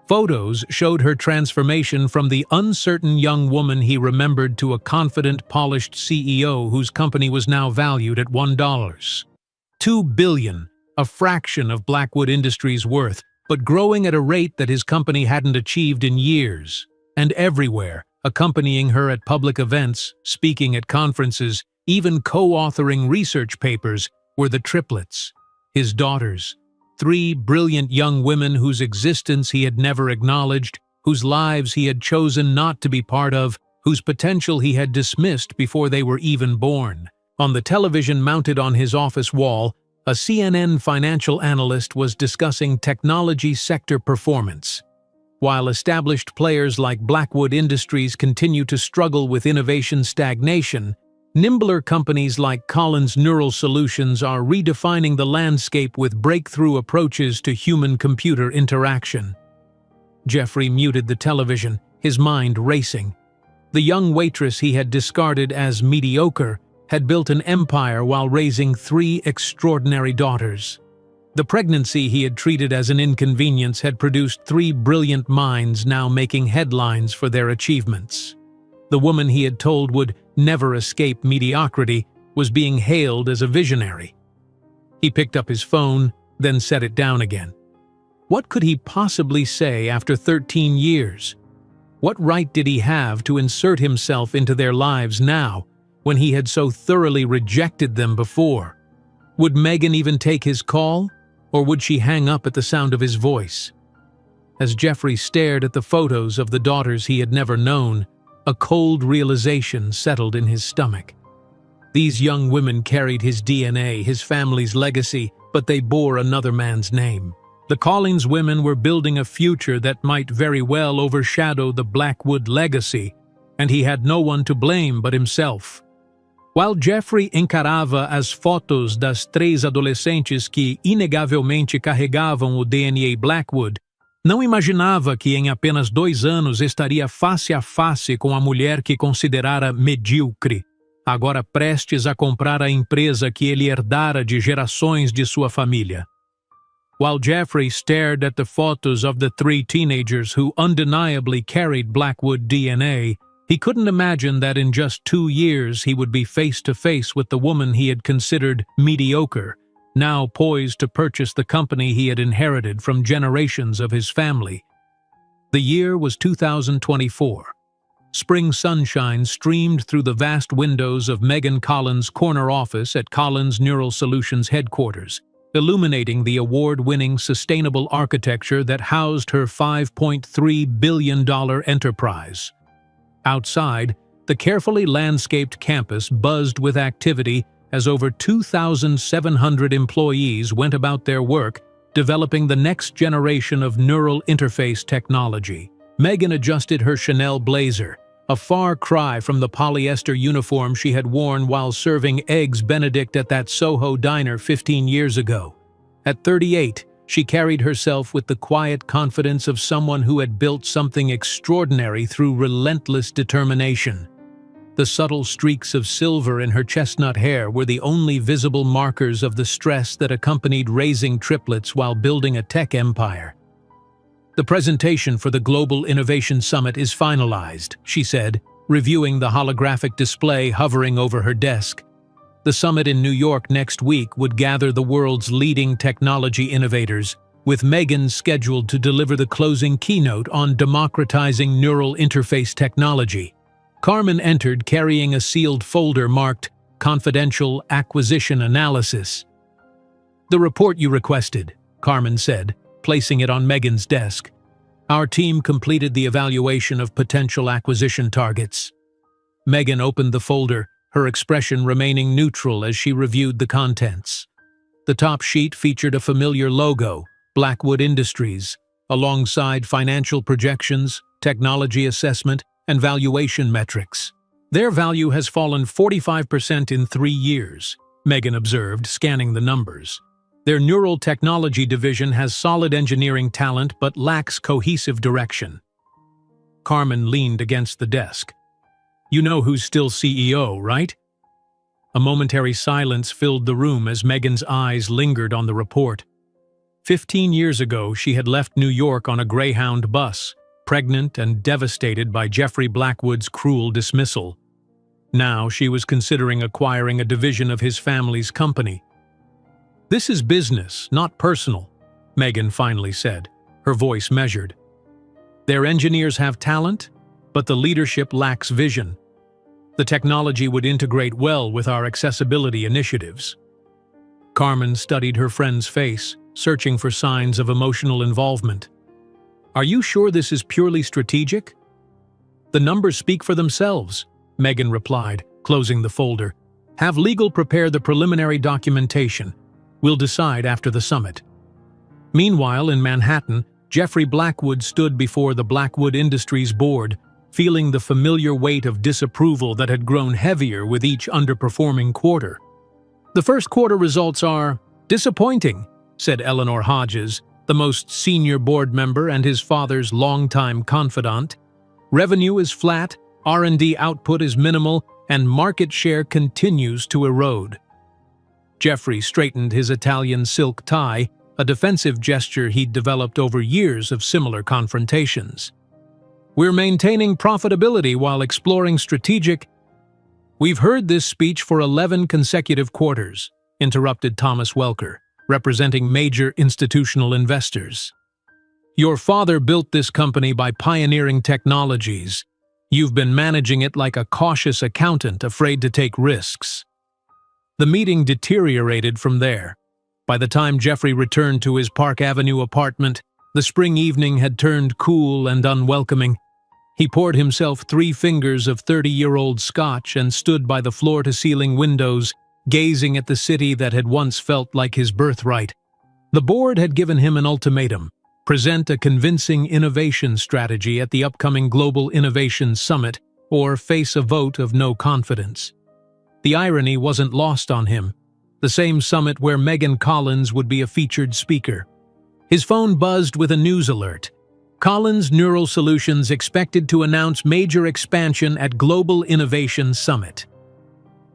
S1: Photos showed her transformation from the uncertain young woman he remembered to a confident, polished CEO whose company was now valued at $2 billion, a fraction of Blackwood Industries' worth, but growing at a rate that his company hadn't achieved in years. And everywhere, accompanying her at public events, speaking at conferences, even co-authoring research papers, were the triplets, his daughters. 3 brilliant young women whose existence he had never acknowledged, whose lives he had chosen not to be part of, whose potential he had dismissed before they were even born. On the television mounted on his office wall, a CNN financial analyst was discussing technology sector performance. While established players like Blackwood Industries continue to struggle with innovation stagnation, nimbler companies like Collins Neural Solutions are redefining the landscape with breakthrough approaches to human-computer interaction. Jeffrey muted the television, his mind racing. The young waitress he had discarded as mediocre had built an empire while raising 3 extraordinary daughters. The pregnancy he had treated as an inconvenience had produced 3 brilliant minds now making headlines for their achievements. The woman he had told would never escape mediocrity was being hailed as a visionary. He picked up his phone, then set it down again. What could he possibly say after 13 years? What right did he have to insert himself into their lives now, when he had so thoroughly rejected them before? Would Megan even take his call, or would she hang up at the sound of his voice? As Jeffrey stared at the photos of the daughters he had never known, a cold realization settled in his stomach. These young women carried his DNA, his family's legacy, but they bore another man's name. The Collins women were building a future that might very well overshadow the Blackwood legacy, and he had no one to blame but himself. While Jeffrey encarava as fotos das 3 adolescentes que inegavelmente carregavam o DNA Blackwood, não imaginava que em apenas 2 anos estaria face a face com a mulher que considerara medíocre, agora prestes a comprar a empresa que ele herdara de gerações de sua família. While Jeffrey stared at the photos of the 3 teenagers who undeniably carried Blackwood DNA, he couldn't imagine that in just 2 years he would be face-to-face with the woman he had considered mediocre, now poised to purchase the company he had inherited from generations of his family. The year was 2024. Spring sunshine streamed through the vast windows of Megan Collins' corner office at Collins Neural Solutions headquarters, illuminating the award-winning sustainable architecture that housed her $5.3 billion enterprise. Outside, the carefully landscaped campus buzzed with activity as over 2,700 employees went about their work developing the next generation of neural interface technology. Megan adjusted her Chanel blazer, a far cry from the polyester uniform she had worn while serving Eggs Benedict at that Soho diner 15 years ago. At 38, she carried herself with the quiet confidence of someone who had built something extraordinary through relentless determination. The subtle streaks of silver in her chestnut hair were the only visible markers of the stress that accompanied raising triplets while building a tech empire. "The presentation for the Global Innovation Summit is finalized," she said, reviewing the holographic display hovering over her desk. The summit in New York next week would gather the world's leading technology innovators, with Megan scheduled to deliver the closing keynote on democratizing neural interface technology. Carmen entered carrying a sealed folder marked Confidential Acquisition Analysis. "The report you requested," Carmen said, placing it on Megan's desk. "Our team completed the evaluation of potential acquisition targets." Megan opened the folder, her expression remaining neutral as she reviewed the contents. The top sheet featured a familiar logo, Blackwood Industries, alongside financial projections, technology assessment, and valuation metrics. Their value has fallen 45% in 3 years, Megan observed, scanning the numbers. Their neural technology division has solid engineering talent but lacks cohesive direction. Carmen leaned against the desk. You know who's still CEO, right? A momentary silence filled the room as Megan's eyes lingered on the report. 15 years ago, she had left New York on a Greyhound bus, pregnant and devastated by Jeffrey Blackwood's cruel dismissal. Now she was considering acquiring a division of his family's company. This is business, not personal, Megan finally said, her voice measured. Their engineers have talent, but the leadership lacks vision. The technology would integrate well with our accessibility initiatives. Carmen studied her friend's face, searching for signs of emotional involvement. Are you sure this is purely strategic? The numbers speak for themselves, Megan replied, closing the folder. Have legal prepare the preliminary documentation. We'll decide after the summit. Meanwhile, in Manhattan, Jeffrey Blackwood stood before the Blackwood Industries board, feeling the familiar weight of disapproval that had grown heavier with each underperforming quarter. The first quarter results are disappointing, said Eleanor Hodges, the most senior board member and his father's longtime confidant. Revenue is flat, R&D output is minimal, and market share continues to erode. Jeffrey straightened his Italian silk tie, a defensive gesture he'd developed over years of similar confrontations. We're maintaining profitability while exploring strategic. We've heard this speech for 11 consecutive quarters, interrupted Thomas Welker, representing major institutional investors. Your father built this company by pioneering technologies. You've been managing it like a cautious accountant afraid to take risks. The meeting deteriorated from there. By the time Jeffrey returned to his Park Avenue apartment, the spring evening had turned cool and unwelcoming. He poured himself 3 fingers of 30-year-old scotch and stood by the floor-to-ceiling windows, gazing at the city that had once felt like his birthright. The board had given him an ultimatum: present a convincing innovation strategy at the upcoming Global Innovation Summit, or face a vote of no confidence. The irony wasn't lost on him. The same summit where Megan Collins would be a featured speaker. His phone buzzed with a news alert. Collins Neural Solutions expected to announce major expansion at Global Innovation Summit.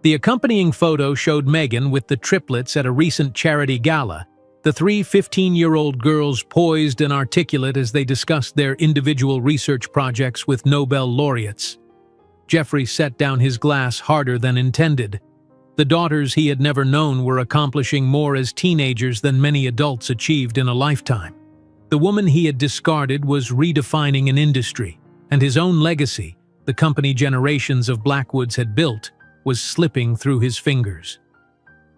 S1: The accompanying photo showed Megan with the triplets at a recent charity gala, the 3 15-year-old girls poised and articulate as they discussed their individual research projects with Nobel laureates. Jeffrey set down his glass harder than intended. The daughters he had never known were accomplishing more as teenagers than many adults achieved in a lifetime. The woman he had discarded was redefining an industry, and his own legacy, the company generations of Blackwoods had built, was slipping through his fingers.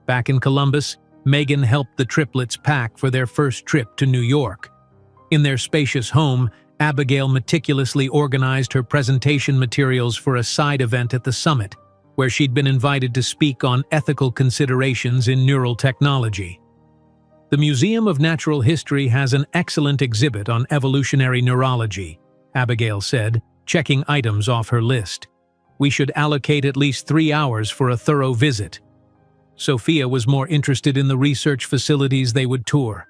S1: Back in Columbus, Megan helped the triplets pack for their first trip to New York. In their spacious home, Abigail meticulously organized her presentation materials for a side event at the summit, where she'd been invited to speak on ethical considerations in neural technology. The Museum of Natural History has an excellent exhibit on evolutionary neurology, Abigail said, checking items off her list. We should allocate at least 3 hours for a thorough visit. Sophia was more interested in the research facilities they would tour.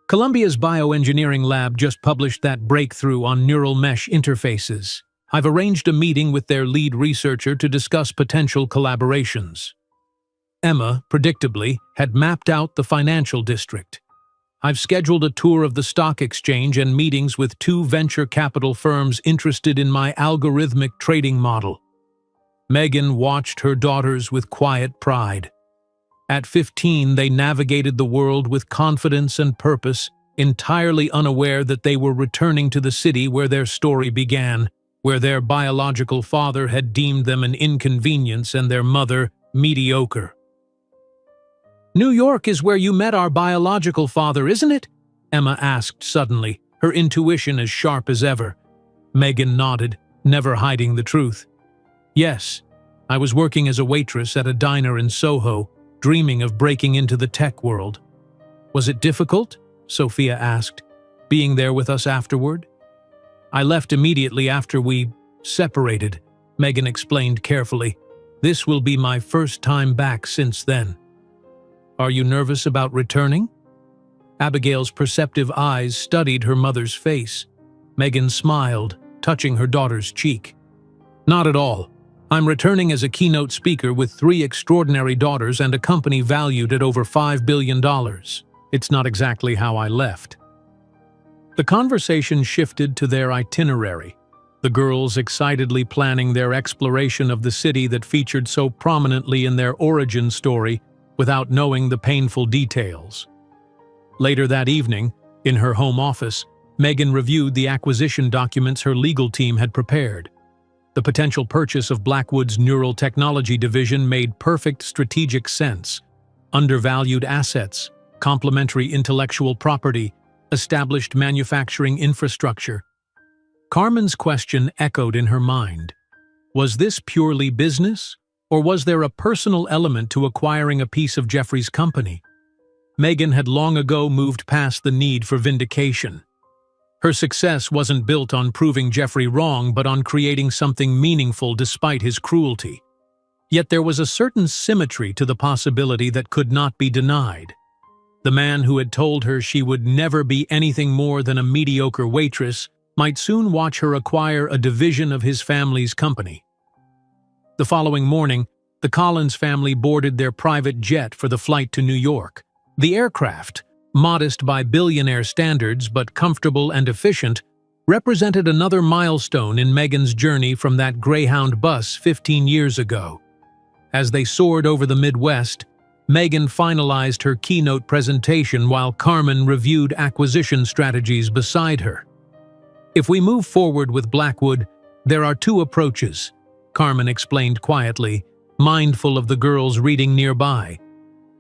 S1: Columbia's bioengineering lab just published that breakthrough on neural mesh interfaces. I've arranged a meeting with their lead researcher to discuss potential collaborations. Emma, predictably, had mapped out the financial district. I've scheduled a tour of the stock exchange and meetings with 2 venture capital firms interested in my algorithmic trading model. Megan watched her daughters with quiet pride. At 15, they navigated the world with confidence and purpose, entirely unaware that they were returning to the city where their story began, where their biological father had deemed them an inconvenience and their mother mediocre. New York is where you met our biological father, isn't it? Emma asked suddenly, her intuition as sharp as ever. Megan nodded, never hiding the truth. Yes, I was working as a waitress at a diner in Soho, dreaming of breaking into the tech world. Was it difficult? Sophia asked, being there with us afterward. I left immediately after we separated, Megan explained carefully. This will be my first time back since then. Are you nervous about returning? Abigail's perceptive eyes studied her mother's face. Megan smiled, touching her daughter's cheek. Not at all. I'm returning as a keynote speaker with 3 extraordinary daughters and a company valued at over $5 billion. It's not exactly how I left. The conversation shifted to their itinerary, the girls excitedly planning their exploration of the city that featured so prominently in their origin story without knowing the painful details. Later that evening, in her home office, Megan reviewed the acquisition documents her legal team had prepared. The potential purchase of Blackwood's neural technology division made perfect strategic sense. Undervalued assets, complementary intellectual property, established manufacturing infrastructure. Carmen's question echoed in her mind. Was this purely business, or was there a personal element to acquiring a piece of Jeffrey's company? Megan had long ago moved past the need for vindication. Her success wasn't built on proving Jeffrey wrong, but on creating something meaningful despite his cruelty. Yet there was a certain symmetry to the possibility that could not be denied. The man who had told her she would never be anything more than a mediocre waitress might soon watch her acquire a division of his family's company. The following morning, the Collins family boarded their private jet for the flight to New York. The aircraft, modest by billionaire standards but comfortable and efficient, represented another milestone in Megan's journey from that Greyhound bus 15 years ago. As they soared over the Midwest, Megan finalized her keynote presentation while Carmen reviewed acquisition strategies beside her. If we move forward with Blackwood, there are 2 approaches, Carmen explained quietly, mindful of the girls reading nearby.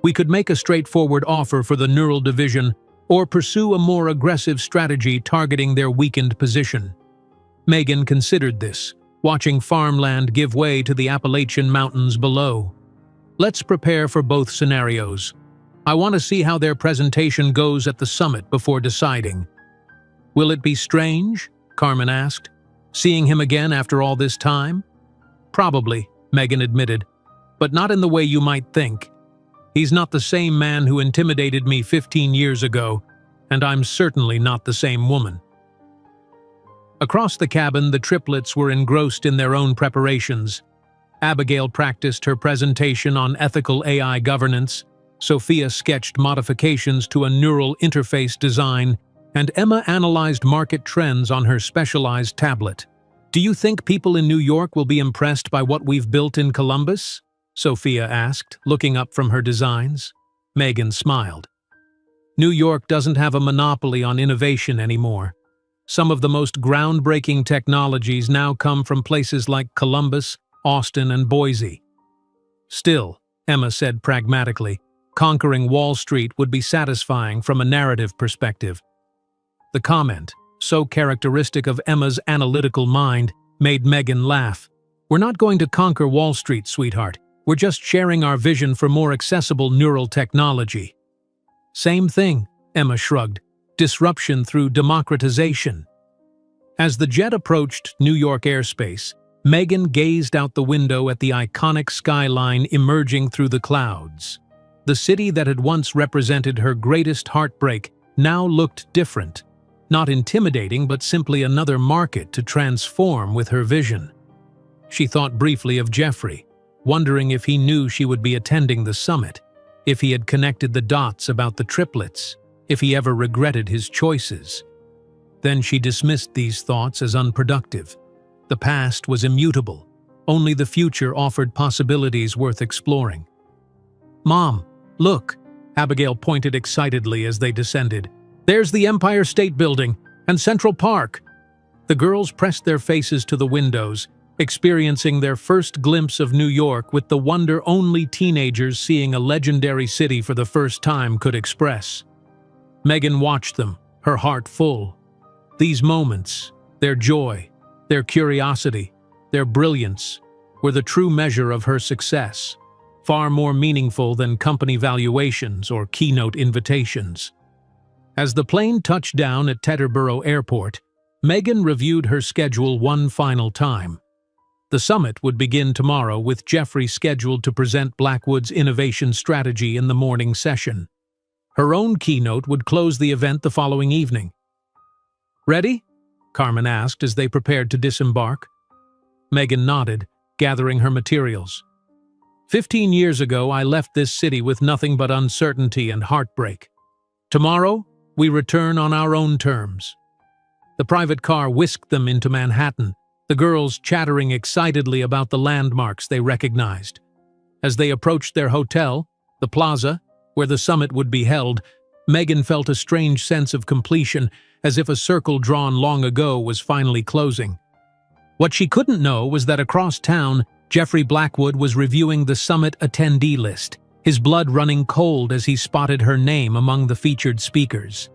S1: We could make a straightforward offer for the neural division or pursue a more aggressive strategy targeting their weakened position. Megan considered this, watching farmland give way to the Appalachian Mountains below. Let's prepare for both scenarios. I want to see how their presentation goes at the summit before deciding. Will it be strange? Carmen asked. Seeing him again after all this time? Probably, Megan admitted, but not in the way you might think. He's not the same man who intimidated me 15 years ago, and I'm certainly not the same woman. Across the cabin, the triplets were engrossed in their own preparations. Abigail practiced her presentation on ethical AI governance, Sophia sketched modifications to a neural interface design, and Emma analyzed market trends on her specialized tablet. Do you think people in New York will be impressed by what we've built in Columbus? Sophia asked, looking up from her designs. Megan smiled. New York doesn't have a monopoly on innovation anymore. Some of the most groundbreaking technologies now come from places like Columbus, Austin, and Boise. Still, Emma said pragmatically, conquering Wall Street would be satisfying from a narrative perspective. The comment, so characteristic of Emma's analytical mind, made Megan laugh. We're not going to conquer Wall Street, sweetheart. We're just sharing our vision for more accessible neural technology. Same thing, Emma shrugged. Disruption through democratization. As the jet approached New York airspace, Megan gazed out the window at the iconic skyline emerging through the clouds. The city that had once represented her greatest heartbreak now looked different. Not intimidating, but simply another market to transform with her vision. She thought briefly of Jeffrey, wondering if he knew she would be attending the summit, if he had connected the dots about the triplets, if he ever regretted his choices. Then she dismissed these thoughts as unproductive. The past was immutable. Only the future offered possibilities worth exploring. Mom, look, Abigail pointed excitedly as they descended. There's the Empire State Building and Central Park. The girls pressed their faces to the windows, experiencing their first glimpse of New York with the wonder only teenagers seeing a legendary city for the first time could express. Megan watched them, her heart full. These moments, their joy, their curiosity, their brilliance, were the true measure of her success, far more meaningful than company valuations or keynote invitations. As the plane touched down at Teterboro Airport, Megan reviewed her schedule one final time. The summit would begin tomorrow, with Jeffrey scheduled to present Blackwood's innovation strategy in the morning session. Her own keynote would close the event the following evening. "Ready?" Carmen asked as they prepared to disembark. Megan nodded, gathering her materials. 15 years ago, I left this city with nothing but uncertainty and heartbreak. Tomorrow, we return on our own terms. The private car whisked them into Manhattan, the girls chattering excitedly about the landmarks they recognized. As they approached their hotel, the Plaza, where the summit would be held, Megan felt a strange sense of completion, as if a circle drawn long ago was finally closing. What she couldn't know was that across town, Jeffrey Blackwood was reviewing the summit attendee list, his blood running cold as he spotted her name among the featured speakers.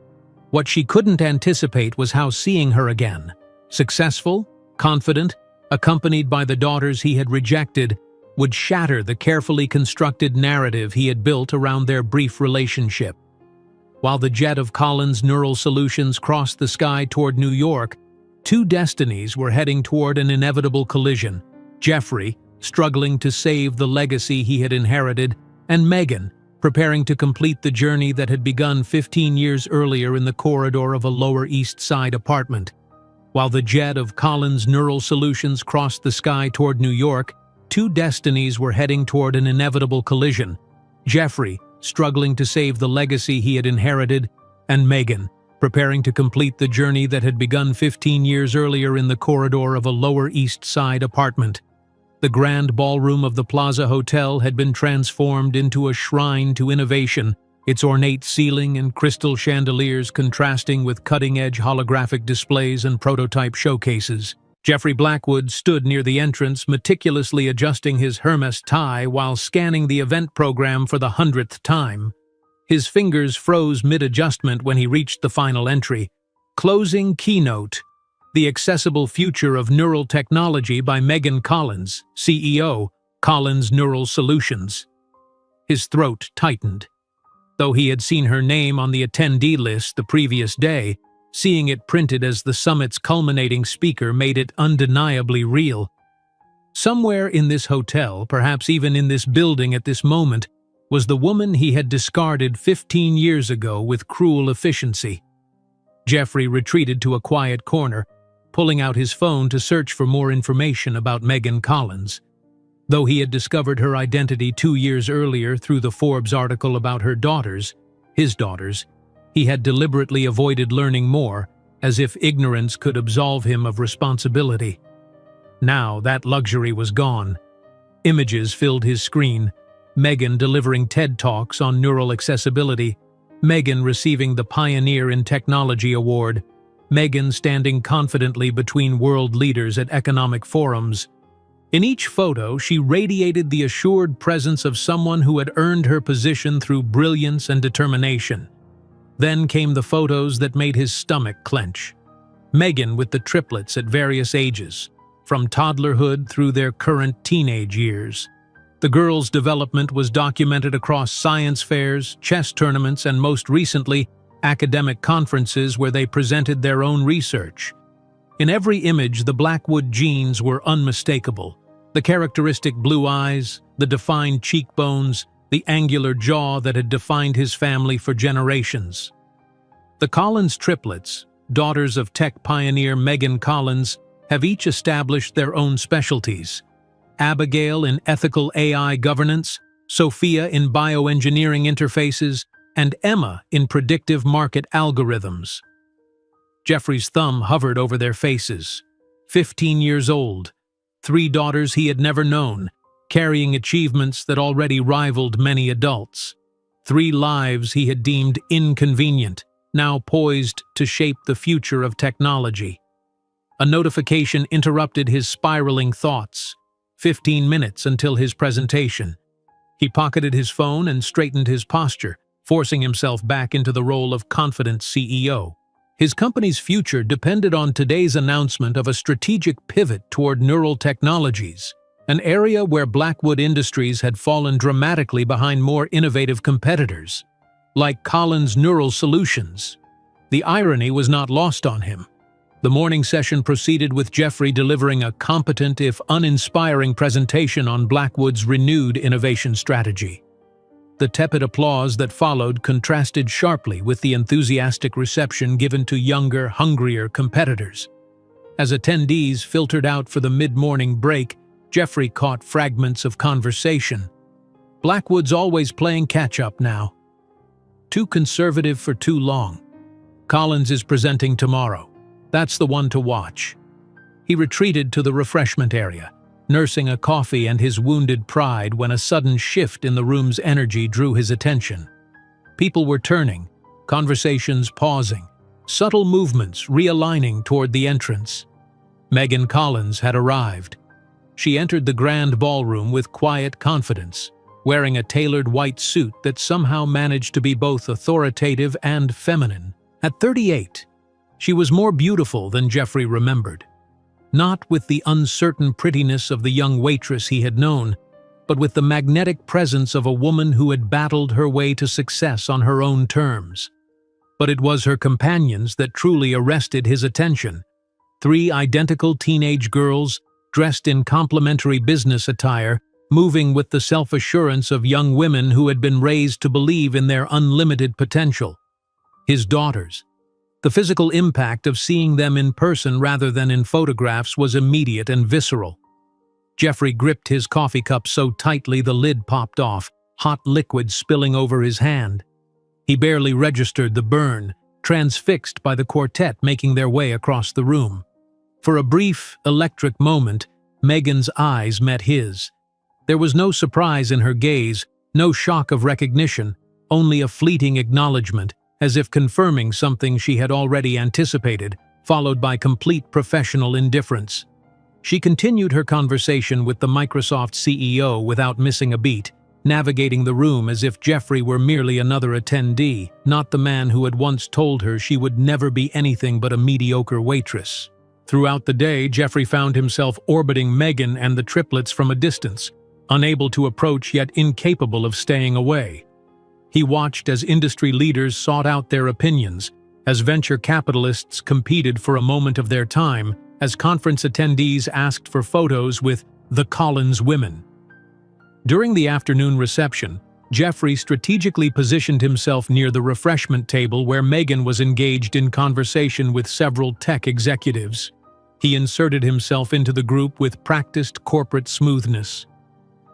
S1: What she couldn't anticipate was how seeing her again, successful, confident, accompanied by the daughters he had rejected, would shatter the carefully constructed narrative he had built around their brief relationship. While the jet of Collins Neural Solutions crossed the sky toward New York, two destinies were heading toward an inevitable collision: Jeffrey, struggling to save the legacy he had inherited, and Megan, preparing to complete the journey that had begun 15 years earlier in the corridor of a Lower East Side apartment. While the jet of Collins Neural Solutions crossed the sky toward New York, two destinies were heading toward an inevitable collision: Jeffrey, struggling to save the legacy he had inherited, and Megan, preparing to complete the journey that had begun 15 years earlier in the corridor of a Lower East Side apartment. The grand ballroom of the Plaza Hotel had been transformed into a shrine to innovation, its ornate ceiling and crystal chandeliers contrasting with cutting-edge holographic displays and prototype showcases. Jeffrey Blackwood stood near the entrance, meticulously adjusting his Hermes tie while scanning the event program for the 100th time. His fingers froze mid-adjustment when he reached the final entry: Closing Keynote, The Accessible Future of Neural Technology by Megan Collins, CEO, Collins Neural Solutions. His throat tightened. Though he had seen her name on the attendee list the previous day, seeing it printed as the summit's culminating speaker made it undeniably real. Somewhere in this hotel, perhaps even in this building at this moment, was the woman he had discarded 15 years ago with cruel efficiency. Jeffrey retreated to a quiet corner, pulling out his phone to search for more information about Megan Collins. Though he had discovered her identity 2 years earlier through the Forbes article about her daughters, his daughters, he had deliberately avoided learning more, as if ignorance could absolve him of responsibility. Now that luxury was gone. Images filled his screen: Megan delivering TED Talks on neural accessibility, Megan receiving the Pioneer in Technology Award, Megan standing confidently between world leaders at economic forums. In each photo, she radiated the assured presence of someone who had earned her position through brilliance and determination. Then came the photos that made his stomach clench. Megan with the triplets at various ages, from toddlerhood through their current teenage years. The girls' development was documented across science fairs, chess tournaments, and most recently, academic conferences where they presented their own research. In every image, the Blackwood genes were unmistakable. The characteristic blue eyes, the defined cheekbones, the angular jaw that had defined his family for generations. The Collins triplets, daughters of tech pioneer Megan Collins, have each established their own specialties. Abigail in ethical AI governance, Sophia in bioengineering interfaces, and Emma in predictive market algorithms. Jeffrey's thumb hovered over their faces. 15 years old, 3 daughters he had never known, carrying achievements that already rivaled many adults. 3 lives he had deemed inconvenient, now poised to shape the future of technology. A notification interrupted his spiraling thoughts. 15 minutes until his presentation. He pocketed his phone and straightened his posture, forcing himself back into the role of confident CEO. His company's future depended on today's announcement of a strategic pivot toward neural technologies. an area where Blackwood Industries had fallen dramatically behind more innovative competitors, like Collins Neural Solutions. The irony was not lost on him. The morning session proceeded with Jeffrey delivering a competent, if uninspiring, presentation on Blackwood's renewed innovation strategy. The tepid applause that followed contrasted sharply with the enthusiastic reception given to younger, hungrier competitors. As attendees filtered out for the mid-morning break, Jeffrey caught fragments of conversation. Blackwood's always playing catch-up now. Too conservative for too long. Collins is presenting tomorrow. That's the one to watch. He retreated to the refreshment area, nursing a coffee and his wounded pride when a sudden shift in the room's energy drew his attention. People were turning, conversations pausing, subtle movements realigning toward the entrance. Megan Collins had arrived. She entered the grand ballroom with quiet confidence, wearing a tailored white suit that somehow managed to be both authoritative and feminine. At 38, she was more beautiful than Jeffrey remembered. Not with the uncertain prettiness of the young waitress he had known, but with the magnetic presence of a woman who had battled her way to success on her own terms. But it was her companions that truly arrested his attention. 3 identical teenage girls, dressed in complementary business attire, moving with the self-assurance of young women who had been raised to believe in their unlimited potential. His daughters. The physical impact of seeing them in person rather than in photographs was immediate and visceral. Jeffrey gripped his coffee cup so tightly the lid popped off, hot liquid spilling over his hand. He barely registered the burn, transfixed by the quartet making their way across the room. For a brief, electric moment, Megan's eyes met his. There was no surprise in her gaze, no shock of recognition, only a fleeting acknowledgement, as if confirming something she had already anticipated, followed by complete professional indifference. She continued her conversation with the Microsoft CEO without missing a beat, navigating the room as if Jeffrey were merely another attendee, not the man who had once told her she would never be anything but a mediocre waitress. Throughout the day, Jeffrey found himself orbiting Megan and the triplets from a distance, unable to approach yet incapable of staying away. He watched as industry leaders sought out their opinions, as venture capitalists competed for a moment of their time, as conference attendees asked for photos with the Collins women. During the afternoon reception, Jeffrey strategically positioned himself near the refreshment table where Megan was engaged in conversation with several tech executives. He inserted himself into the group with practiced corporate smoothness.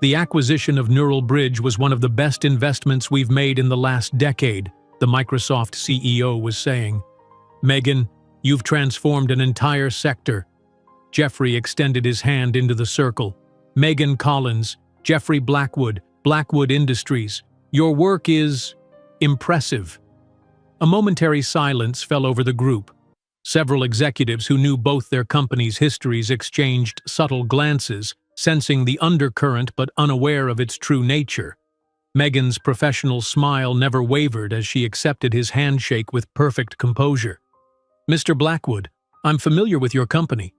S1: The acquisition of Neural Bridge was one of the best investments we've made in the last decade, the Microsoft CEO was saying. Megan, you've transformed an entire sector. Jeffrey extended his hand into the circle. Megan Collins, Jeffrey Blackwood, Blackwood Industries. Your work is impressive. A momentary silence fell over the group. Several executives who knew both their companies' histories exchanged subtle glances, sensing the undercurrent but unaware of its true nature. Megan's professional smile never wavered as she accepted his handshake with perfect composure. Mr. Blackwood, I'm familiar with your company.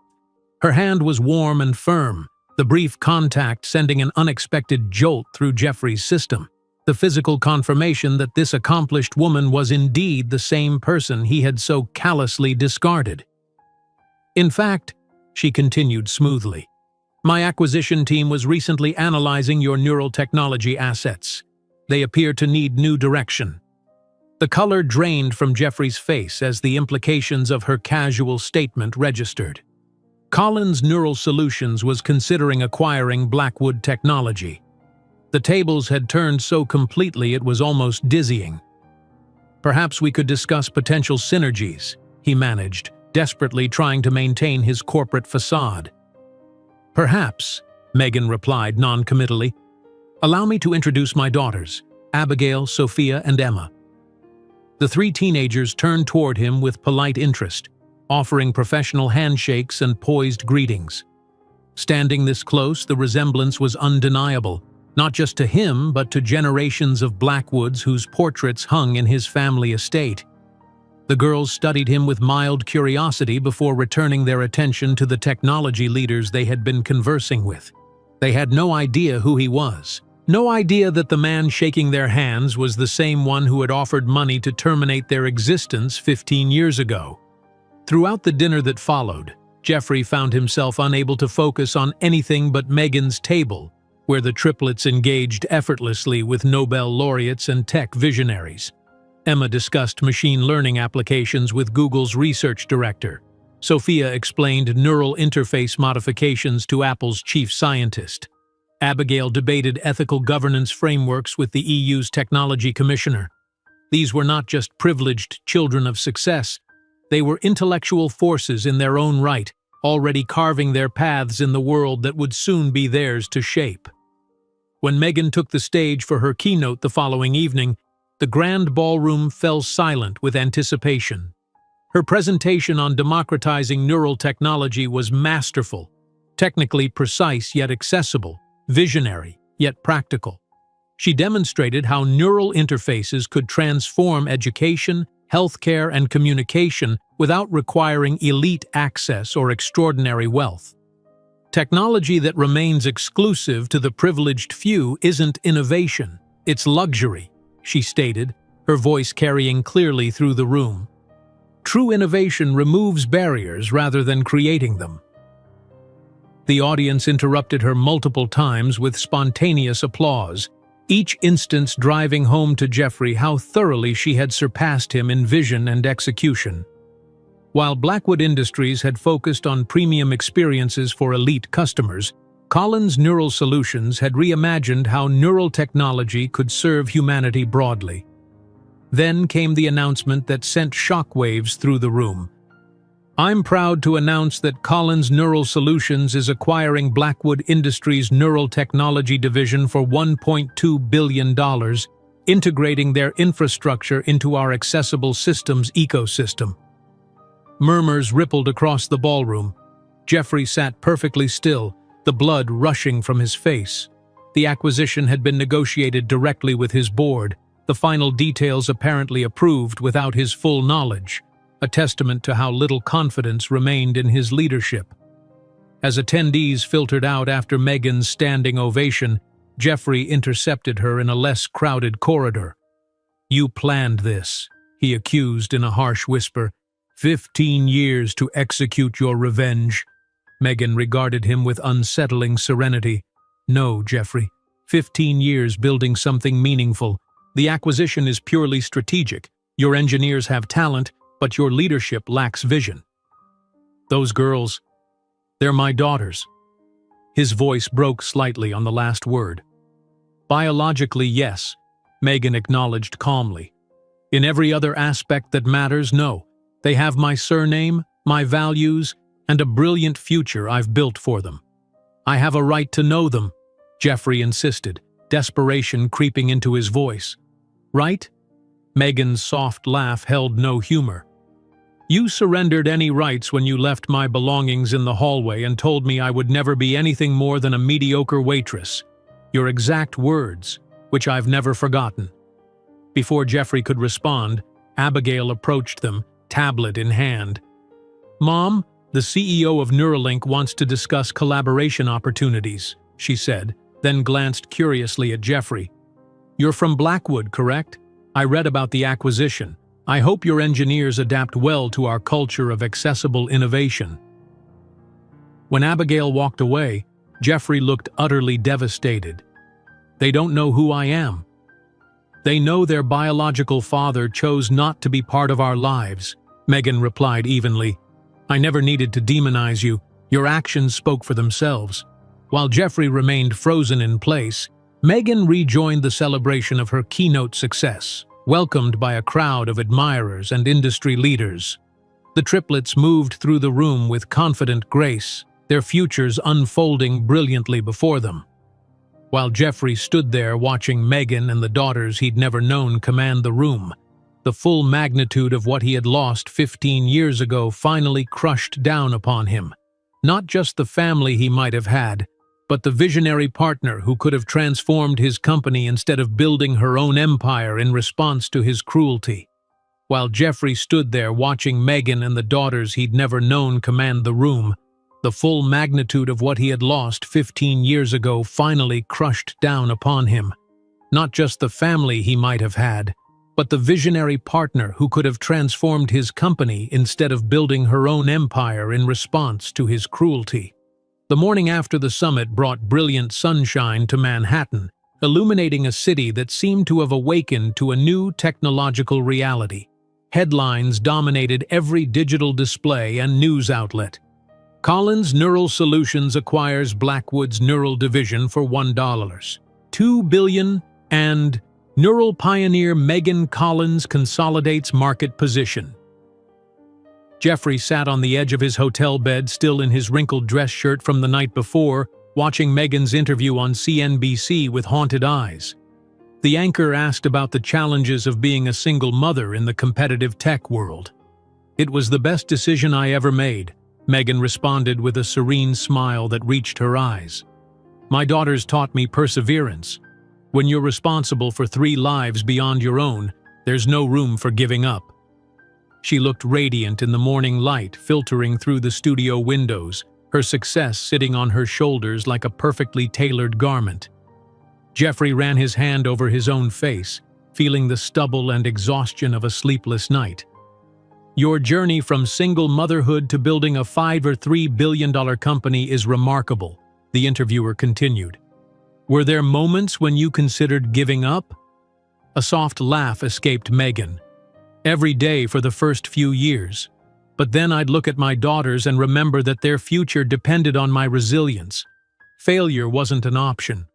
S1: Her hand was warm and firm, the brief contact sending an unexpected jolt through Jeffrey's system, the physical confirmation that this accomplished woman was indeed the same person he had so callously discarded. In fact, she continued smoothly, my acquisition team was recently analyzing your neural technology assets. They appear to need new direction. The color drained from Jeffrey's face as the implications of her casual statement registered. Collins Neural Solutions was considering acquiring Blackwood technology. The tables had turned so completely it was almost dizzying. Perhaps we could discuss potential synergies, he managed, desperately trying to maintain his corporate facade. Perhaps, Megan replied non-committally. Allow me to introduce my daughters, Abigail, Sophia, and Emma. The 3 teenagers turned toward him with polite interest, offering professional handshakes and poised greetings. Standing this close, the resemblance was undeniable, not just to him but to generations of Blackwoods whose portraits hung in his family estate. The girls studied him with mild curiosity before returning their attention to the technology leaders they had been conversing with. They had no idea who he was. No idea that the man shaking their hands was the same one who had offered money to terminate their existence 15 years ago. Throughout the dinner that followed, Jeffrey found himself unable to focus on anything but Megan's table, where the triplets engaged effortlessly with Nobel laureates and tech visionaries. Emma discussed machine learning applications with Google's research director. Sophia explained neural interface modifications to Apple's chief scientist. Abigail debated ethical governance frameworks with the EU's technology commissioner. These were not just privileged children of success. They were intellectual forces in their own right, already carving their paths in the world that would soon be theirs to shape. When Megan took the stage for her keynote the following evening, the grand ballroom fell silent with anticipation. Her presentation on democratizing neural technology was masterful, technically precise yet accessible, visionary yet practical. She demonstrated how neural interfaces could transform education, healthcare, and communication without requiring elite access or extraordinary wealth. Technology that remains exclusive to the privileged few isn't innovation, it's luxury, she stated, her voice carrying clearly through the room. True innovation removes barriers rather than creating them. The audience interrupted her multiple times with spontaneous applause, each instance driving home to Jeffrey how thoroughly she had surpassed him in vision and execution. While Blackwood Industries had focused on premium experiences for elite customers, Collins Neural Solutions had reimagined how neural technology could serve humanity broadly. Then came the announcement that sent shockwaves through the room. I'm proud to announce that Collins Neural Solutions is acquiring Blackwood Industries' neural technology division for $1.2 billion, integrating their infrastructure into our accessible systems ecosystem. Murmurs rippled across the ballroom. Jeffrey sat perfectly still, the blood rushing from his face. The acquisition had been negotiated directly with his board, the final details apparently approved without his full knowledge, a testament to how little confidence remained in his leadership. As attendees filtered out after Megan's standing ovation, Jeffrey intercepted her in a less crowded corridor. "You planned this," he accused in a harsh whisper. 15 years to execute your revenge." Megan regarded him with unsettling serenity. "No, Jeffrey. 15 years building something meaningful. The acquisition is purely strategic. Your engineers have talent, but your leadership lacks vision." "Those girls, they're my daughters." His voice broke slightly on the last word. "Biologically, yes," Megan acknowledged calmly. "In every other aspect that matters, no. They have my surname, my values, and a brilliant future I've built for them. I have a right to know them," Jeffrey insisted, desperation creeping into his voice. "Right?" Megan's soft laugh held no humor. "You surrendered any rights when you left my belongings in the hallway and told me I would never be anything more than a mediocre waitress. Your exact words, which I've never forgotten." Before Jeffrey could respond, Abigail approached them, tablet in hand. "Mom, the CEO of Neuralink wants to discuss collaboration opportunities," she said, then glanced curiously at Jeffrey. "You're from Blackwood, correct? I read about the acquisition. I hope your engineers adapt well to our culture of accessible innovation." When Abigail walked away, Jeffrey looked utterly devastated. "They don't know who I am. They know their biological father chose not to be part of our lives," Megan replied evenly. "I never needed to demonize you. Your actions spoke for themselves." While Jeffrey remained frozen in place, Megan rejoined the celebration of her keynote success, welcomed by a crowd of admirers and industry leaders. The triplets moved through the room with confident grace, their futures unfolding brilliantly before them. While Jeffrey stood there watching Megan and the daughters he'd never known command the room, the full magnitude of what he had lost 15 years ago finally crushed down upon him. Not just the family he might have had, but the visionary partner who could have transformed his company instead of building her own empire in response to his cruelty. While Jeffrey stood there watching Megan and the daughters he'd never known command the room, The full magnitude of what he had lost 15 years ago finally crushed down upon him. Not just the family he might have had, but the visionary partner who could have transformed his company instead of building her own empire in response to his cruelty. The morning after the summit brought brilliant sunshine to Manhattan, illuminating a city that seemed to have awakened to a new technological reality. Headlines dominated every digital display and news outlet. Collins Neural Solutions acquires Blackwood's neural division for $1. $2 billion, and neural pioneer Megan Collins consolidates market position. Jeffrey sat on the edge of his hotel bed, still in his wrinkled dress shirt from the night before, watching Megan's interview on CNBC with haunted eyes. The anchor asked about the challenges of being a single mother in the competitive tech world. "It was the best decision I ever made," Megan responded with a serene smile that reached her eyes. "My daughters taught me perseverance. When you're responsible for 3 lives beyond your own, there's no room for giving up." She looked radiant in the morning light filtering through the studio windows, her success sitting on her shoulders like a perfectly tailored garment. Jeffrey ran his hand over his own face, feeling the stubble and exhaustion of a sleepless night. "Your journey from single motherhood to building a $5 or $3 billion company is remarkable," the interviewer continued. "Were there moments when you considered giving up?" A soft laugh escaped Megan. "Every day for the first few years. But then I'd look at my daughters and remember that their future depended on my resilience. Failure wasn't an option."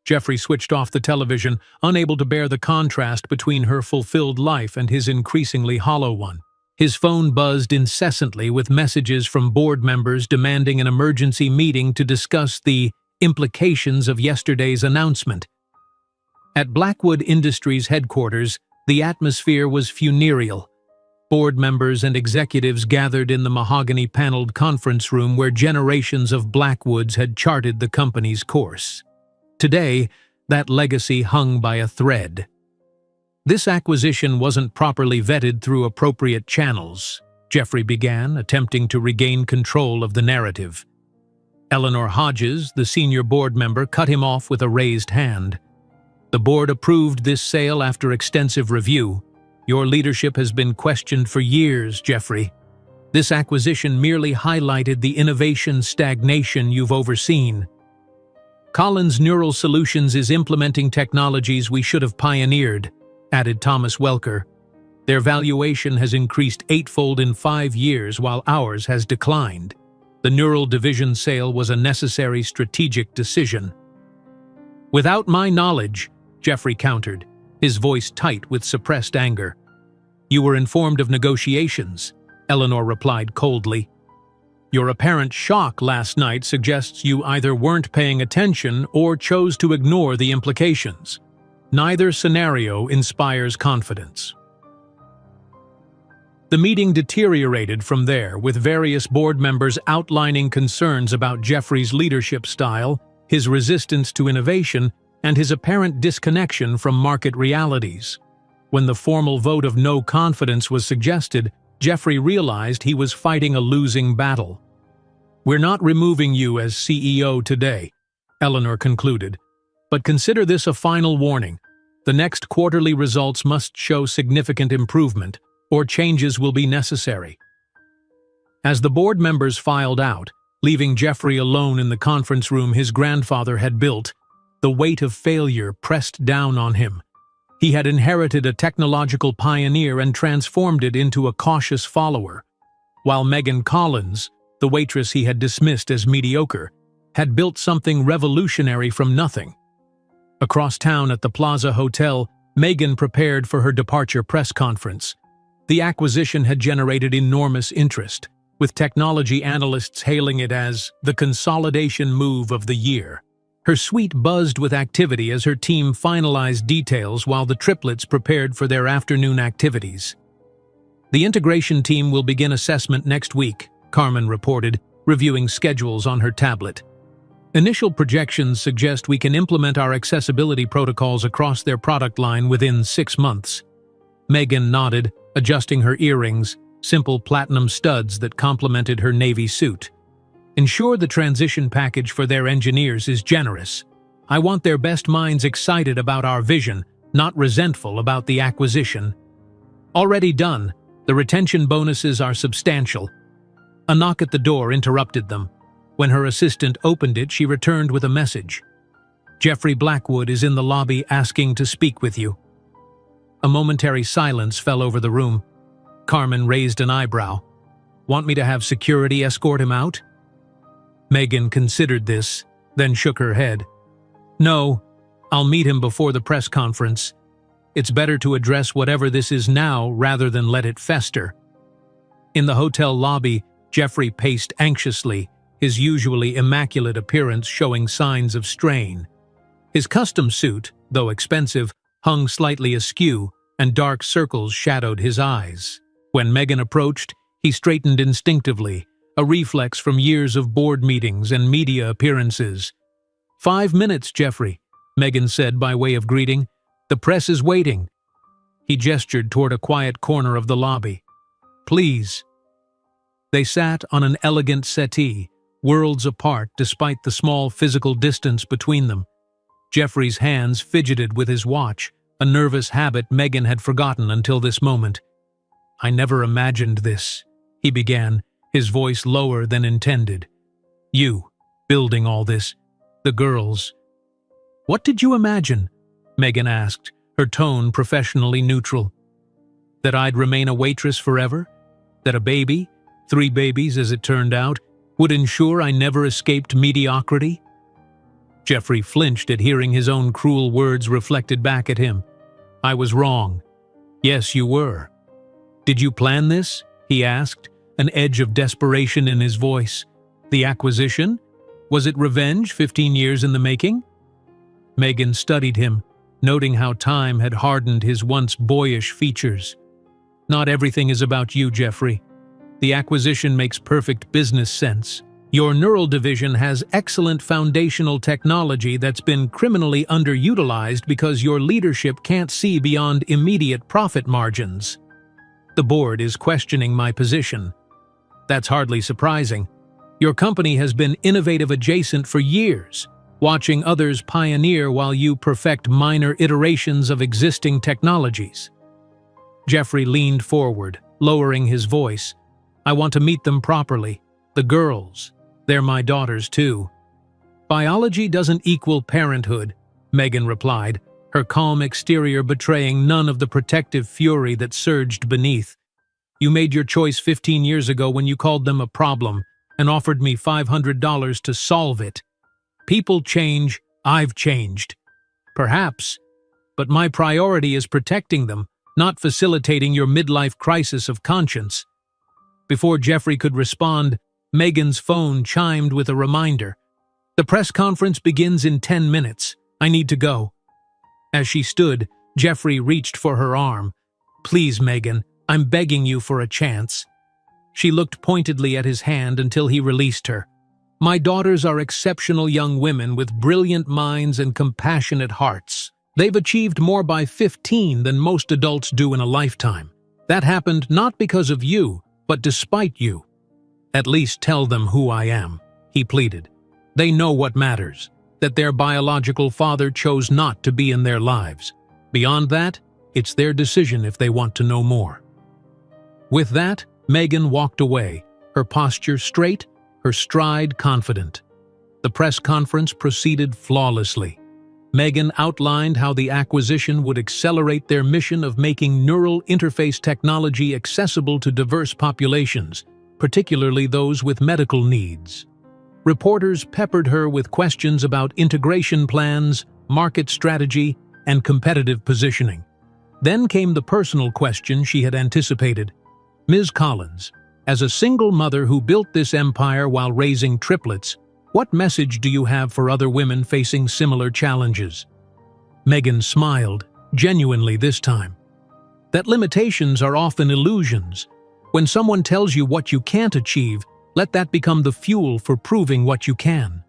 S1: Jeffrey switched off the television, unable to bear the contrast between her fulfilled life and his increasingly hollow one. His phone buzzed incessantly with messages from board members demanding an emergency meeting to discuss the implications of yesterday's announcement. At Blackwood Industries headquarters, the atmosphere was funereal. Board members and executives gathered in the mahogany-paneled conference room where generations of Blackwoods had charted the company's course. Today, that legacy hung by a thread. "This acquisition wasn't properly vetted through appropriate channels," Jeffrey began, attempting to regain control of the narrative. Eleanor Hodges, the senior board member, cut him off with a raised hand. "The board approved this sale after extensive review. Your leadership has been questioned for years, Jeffrey. This acquisition merely highlighted the innovation stagnation you've overseen. Collins Neural Solutions is implementing technologies we should have pioneered," added Thomas Welker. "Their valuation has increased 8-fold in 5 years while ours has declined. The neural division sale was a necessary strategic decision." "Without my knowledge," Jeffrey countered, his voice tight with suppressed anger. "You were informed of negotiations," Eleanor replied coldly. "Your apparent shock last night suggests you either weren't paying attention or chose to ignore the implications. Neither scenario inspires confidence." The meeting deteriorated from there, with various board members outlining concerns about Jeffrey's leadership style, his resistance to innovation, and his apparent disconnection from market realities. When the formal vote of no confidence was suggested, Jeffrey realized he was fighting a losing battle. "We're not removing you as CEO today," Eleanor concluded, "but consider this a final warning. The next quarterly results must show significant improvement, or changes will be necessary." As the board members filed out, leaving Jeffrey alone in the conference room his grandfather had built, the weight of failure pressed down on him. He had inherited a technological pioneer and transformed it into a cautious follower, while Megan Collins, the waitress he had dismissed as mediocre, had built something revolutionary from nothing. Across town at the Plaza Hotel, Megan prepared for her departure press conference. The acquisition had generated enormous interest, with technology analysts hailing it as the consolidation move of the year. Her suite buzzed with activity as her team finalized details while the triplets prepared for their afternoon activities. "The integration team will begin assessment next week," Carmen reported, reviewing schedules on her tablet. "Initial projections suggest we can implement our accessibility protocols across their product line within 6 months." Megan nodded, adjusting her earrings, simple platinum studs that complemented her navy suit. Ensure the transition package for their engineers is generous. I want their best minds excited about our vision, not resentful about the acquisition. Already done. The retention bonuses are substantial. A knock at the door interrupted them. When her assistant opened it, she returned with a message. Jeffrey Blackwood is in the lobby asking to speak with you. A momentary silence fell over the room. Carmen raised an eyebrow. Want me to have security escort him out? Megan considered this, then shook her head. No, I'll meet him before the press conference. It's better to address whatever this is now rather than let it fester. In the hotel lobby, Jeffrey paced anxiously, his usually immaculate appearance showing signs of strain. His custom suit, though expensive, hung slightly askew, and dark circles shadowed his eyes. When Megan approached, he straightened instinctively, a reflex from years of board meetings and media appearances. 5 minutes, Jeffrey, Megan said by way of greeting. The press is waiting. He gestured toward a quiet corner of the lobby. Please. They sat on an elegant settee, worlds apart despite the small physical distance between them. Jeffrey's hands fidgeted with his watch, a nervous habit Megan had forgotten until this moment. I never imagined this, he began, his voice lower than intended. You, building all this, the girls. What did you imagine? Megan asked, her tone professionally neutral. That I'd remain a waitress forever? That a baby, 3 babies as it turned out, would ensure I never escaped mediocrity? Jeffrey flinched at hearing his own cruel words reflected back at him. I was wrong. Yes, you were. Did you plan this? He asked, an edge of desperation in his voice. The acquisition? Was it revenge 15 years in the making? Megan studied him, noting how time had hardened his once boyish features. Not everything is about you, Jeffrey. The acquisition makes perfect business sense. Your neural division has excellent foundational technology that's been criminally underutilized because your leadership can't see beyond immediate profit margins. The board is questioning my position. That's hardly surprising. Your company has been innovative adjacent for years, watching others pioneer while you perfect minor iterations of existing technologies. Jeffrey leaned forward, lowering his voice. I want to meet them properly. The girls. They're my daughters, too. Biology doesn't equal parenthood, Megan replied, her calm exterior betraying none of the protective fury that surged beneath. You made your choice 15 years ago when you called them a problem and offered me $500 to solve it. People change, I've changed. Perhaps, but my priority is protecting them, not facilitating your midlife crisis of conscience. Before Jeffrey could respond, Megan's phone chimed with a reminder. The press conference begins in 10 minutes. I need to go. As she stood, Jeffrey reached for her arm. Please, Megan, I'm begging you for a chance. She looked pointedly at his hand until he released her. My daughters are exceptional young women with brilliant minds and compassionate hearts. They've achieved more by 15 than most adults do in a lifetime. That happened not because of you, but despite you. At least tell them who I am, he pleaded. They know what matters, that their biological father chose not to be in their lives. Beyond that, it's their decision if they want to know more. With that, Megan walked away, her posture straight, her stride confident. The press conference proceeded flawlessly. Megan outlined how the acquisition would accelerate their mission of making neural interface technology accessible to diverse populations, particularly those with medical needs. Reporters peppered her with questions about integration plans, market strategy, and competitive positioning. Then came the personal question she had anticipated. Ms. Collins, as a single mother who built this empire while raising triplets, what message do you have for other women facing similar challenges? Megan smiled, genuinely this time. That limitations are often illusions. When someone tells you what you can't achieve, let that become the fuel for proving what you can.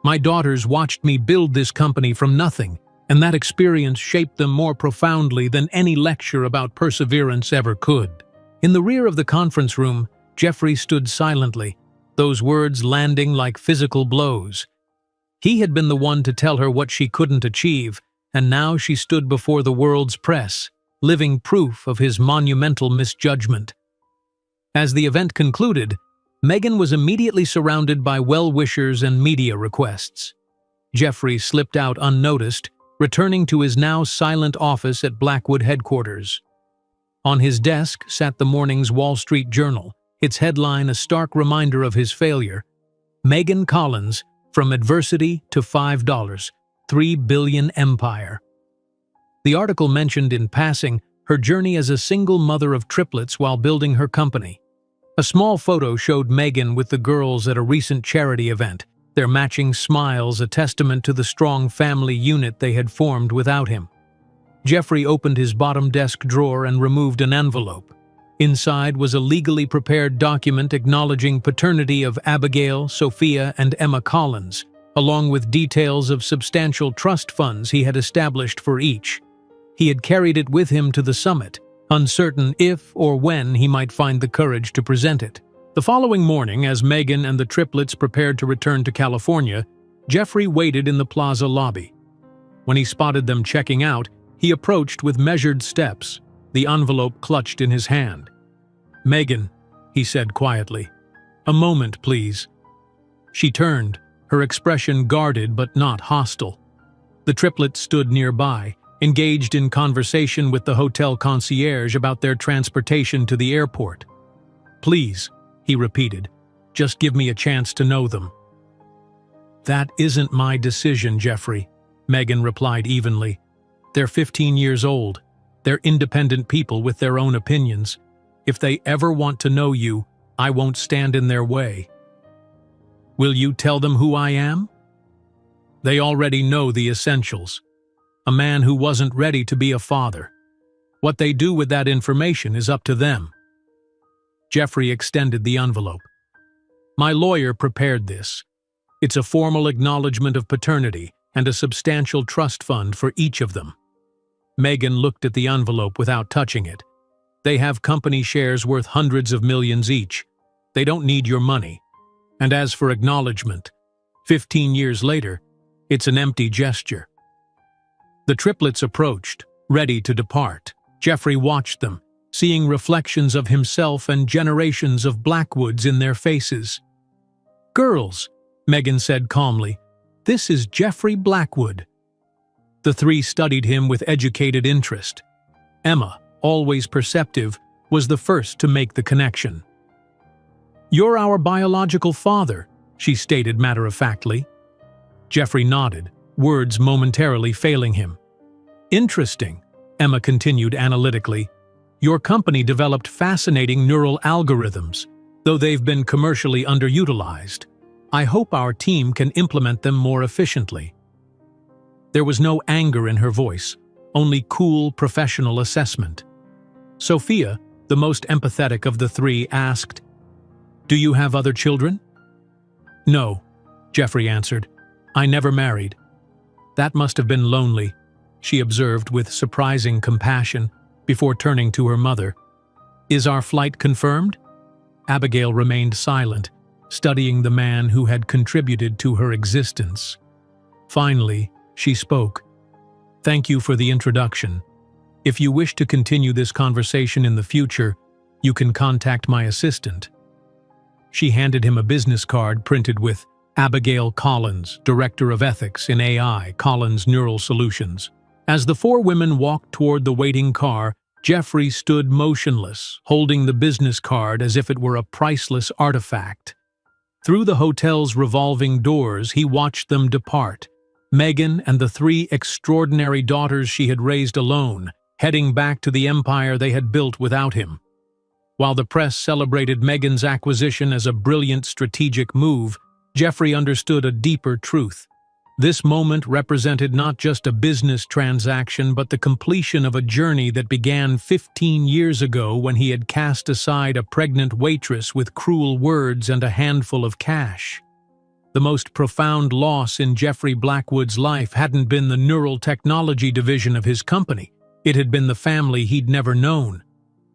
S1: My daughters watched me build this company from nothing, and that experience shaped them more profoundly than any lecture about perseverance ever could. In the rear of the conference room, Jeffrey stood silently, those words landing like physical blows. He had been the one to tell her what she couldn't achieve, and now she stood before the world's press, living proof of his monumental misjudgment. As the event concluded, Megan was immediately surrounded by well-wishers and media requests. Jeffrey slipped out unnoticed, returning to his now silent office at Blackwood headquarters. On his desk sat the morning's Wall Street Journal, its headline a stark reminder of his failure. Megan Collins, from adversity to $5, $3 billion empire. The article mentioned in passing her journey as a single mother of triplets while building her company. A small photo showed Megan with the girls at a recent charity event, their matching smiles a testament to the strong family unit they had formed without him. Jeffrey opened his bottom desk drawer and removed an envelope. Inside was a legally prepared document acknowledging paternity of Abigail, Sophia, and Emma Collins, along with details of substantial trust funds he had established for each. He had carried it with him to the summit, uncertain if or when he might find the courage to present it. The following morning, as Megan and the triplets prepared to return to California, Jeffrey waited in the plaza lobby. When he spotted them checking out, he approached with measured steps, the envelope clutched in his hand. "Megan," he said quietly, "a moment, please." She turned, her expression guarded but not hostile. The triplets stood nearby, engaged in conversation with the hotel concierge about their transportation to the airport. "Please," he repeated, "just give me a chance to know them." "That isn't my decision, Jeffrey," Megan replied evenly. "They're 15 years old. They're independent people with their own opinions. If they ever want to know you, I won't stand in their way." "Will you tell them who I am?" "They already know the essentials. A man who wasn't ready to be a father. What they do with that information is up to them." Jeffrey extended the envelope. "My lawyer prepared this. It's a formal acknowledgement of paternity and a substantial trust fund for each of them." Megan looked at the envelope without touching it. "They have company shares worth hundreds of millions each. They don't need your money. And as for acknowledgement, 15 years later, it's an empty gesture." The triplets approached, ready to depart. Jeffrey watched them, seeing reflections of himself and generations of Blackwoods in their faces. "Girls," Megan said calmly, "this is Jeffrey Blackwood." The three studied him with educated interest. Emma, always perceptive, was the first to make the connection. "You're our biological father," she stated matter-of-factly. Jeffrey nodded, words momentarily failing him. "Interesting," Emma continued analytically. "Your company developed fascinating neural algorithms, though they've been commercially underutilized. I hope our team can implement them more efficiently." There was no anger in her voice, only cool, professional assessment. Sophia, the most empathetic of the three, asked, "Do you have other children?" "No," Jeffrey answered. "I never married." "That must have been lonely," she observed with surprising compassion, before turning to her mother. "Is our flight confirmed?" Abigail remained silent, studying the man who had contributed to her existence. Finally, she spoke. "Thank you for the introduction. If you wish to continue this conversation in the future, you can contact my assistant." She handed him a business card printed with Abigail Collins, Director of Ethics in AI, Collins Neural Solutions. As the four women walked toward the waiting car, Jeffrey stood motionless, holding the business card as if it were a priceless artifact. Through the hotel's revolving doors, he watched them depart. Megan and the three extraordinary daughters she had raised alone, heading back to the empire they had built without him. While the press celebrated Megan's acquisition as a brilliant strategic move, Jeffrey understood a deeper truth. This moment represented not just a business transaction but the completion of a journey that began 15 years ago when he had cast aside a pregnant waitress with cruel words and a handful of cash. The most profound loss in Jeffrey Blackwood's life hadn't been the neural technology division of his company. It had been the family he'd never known.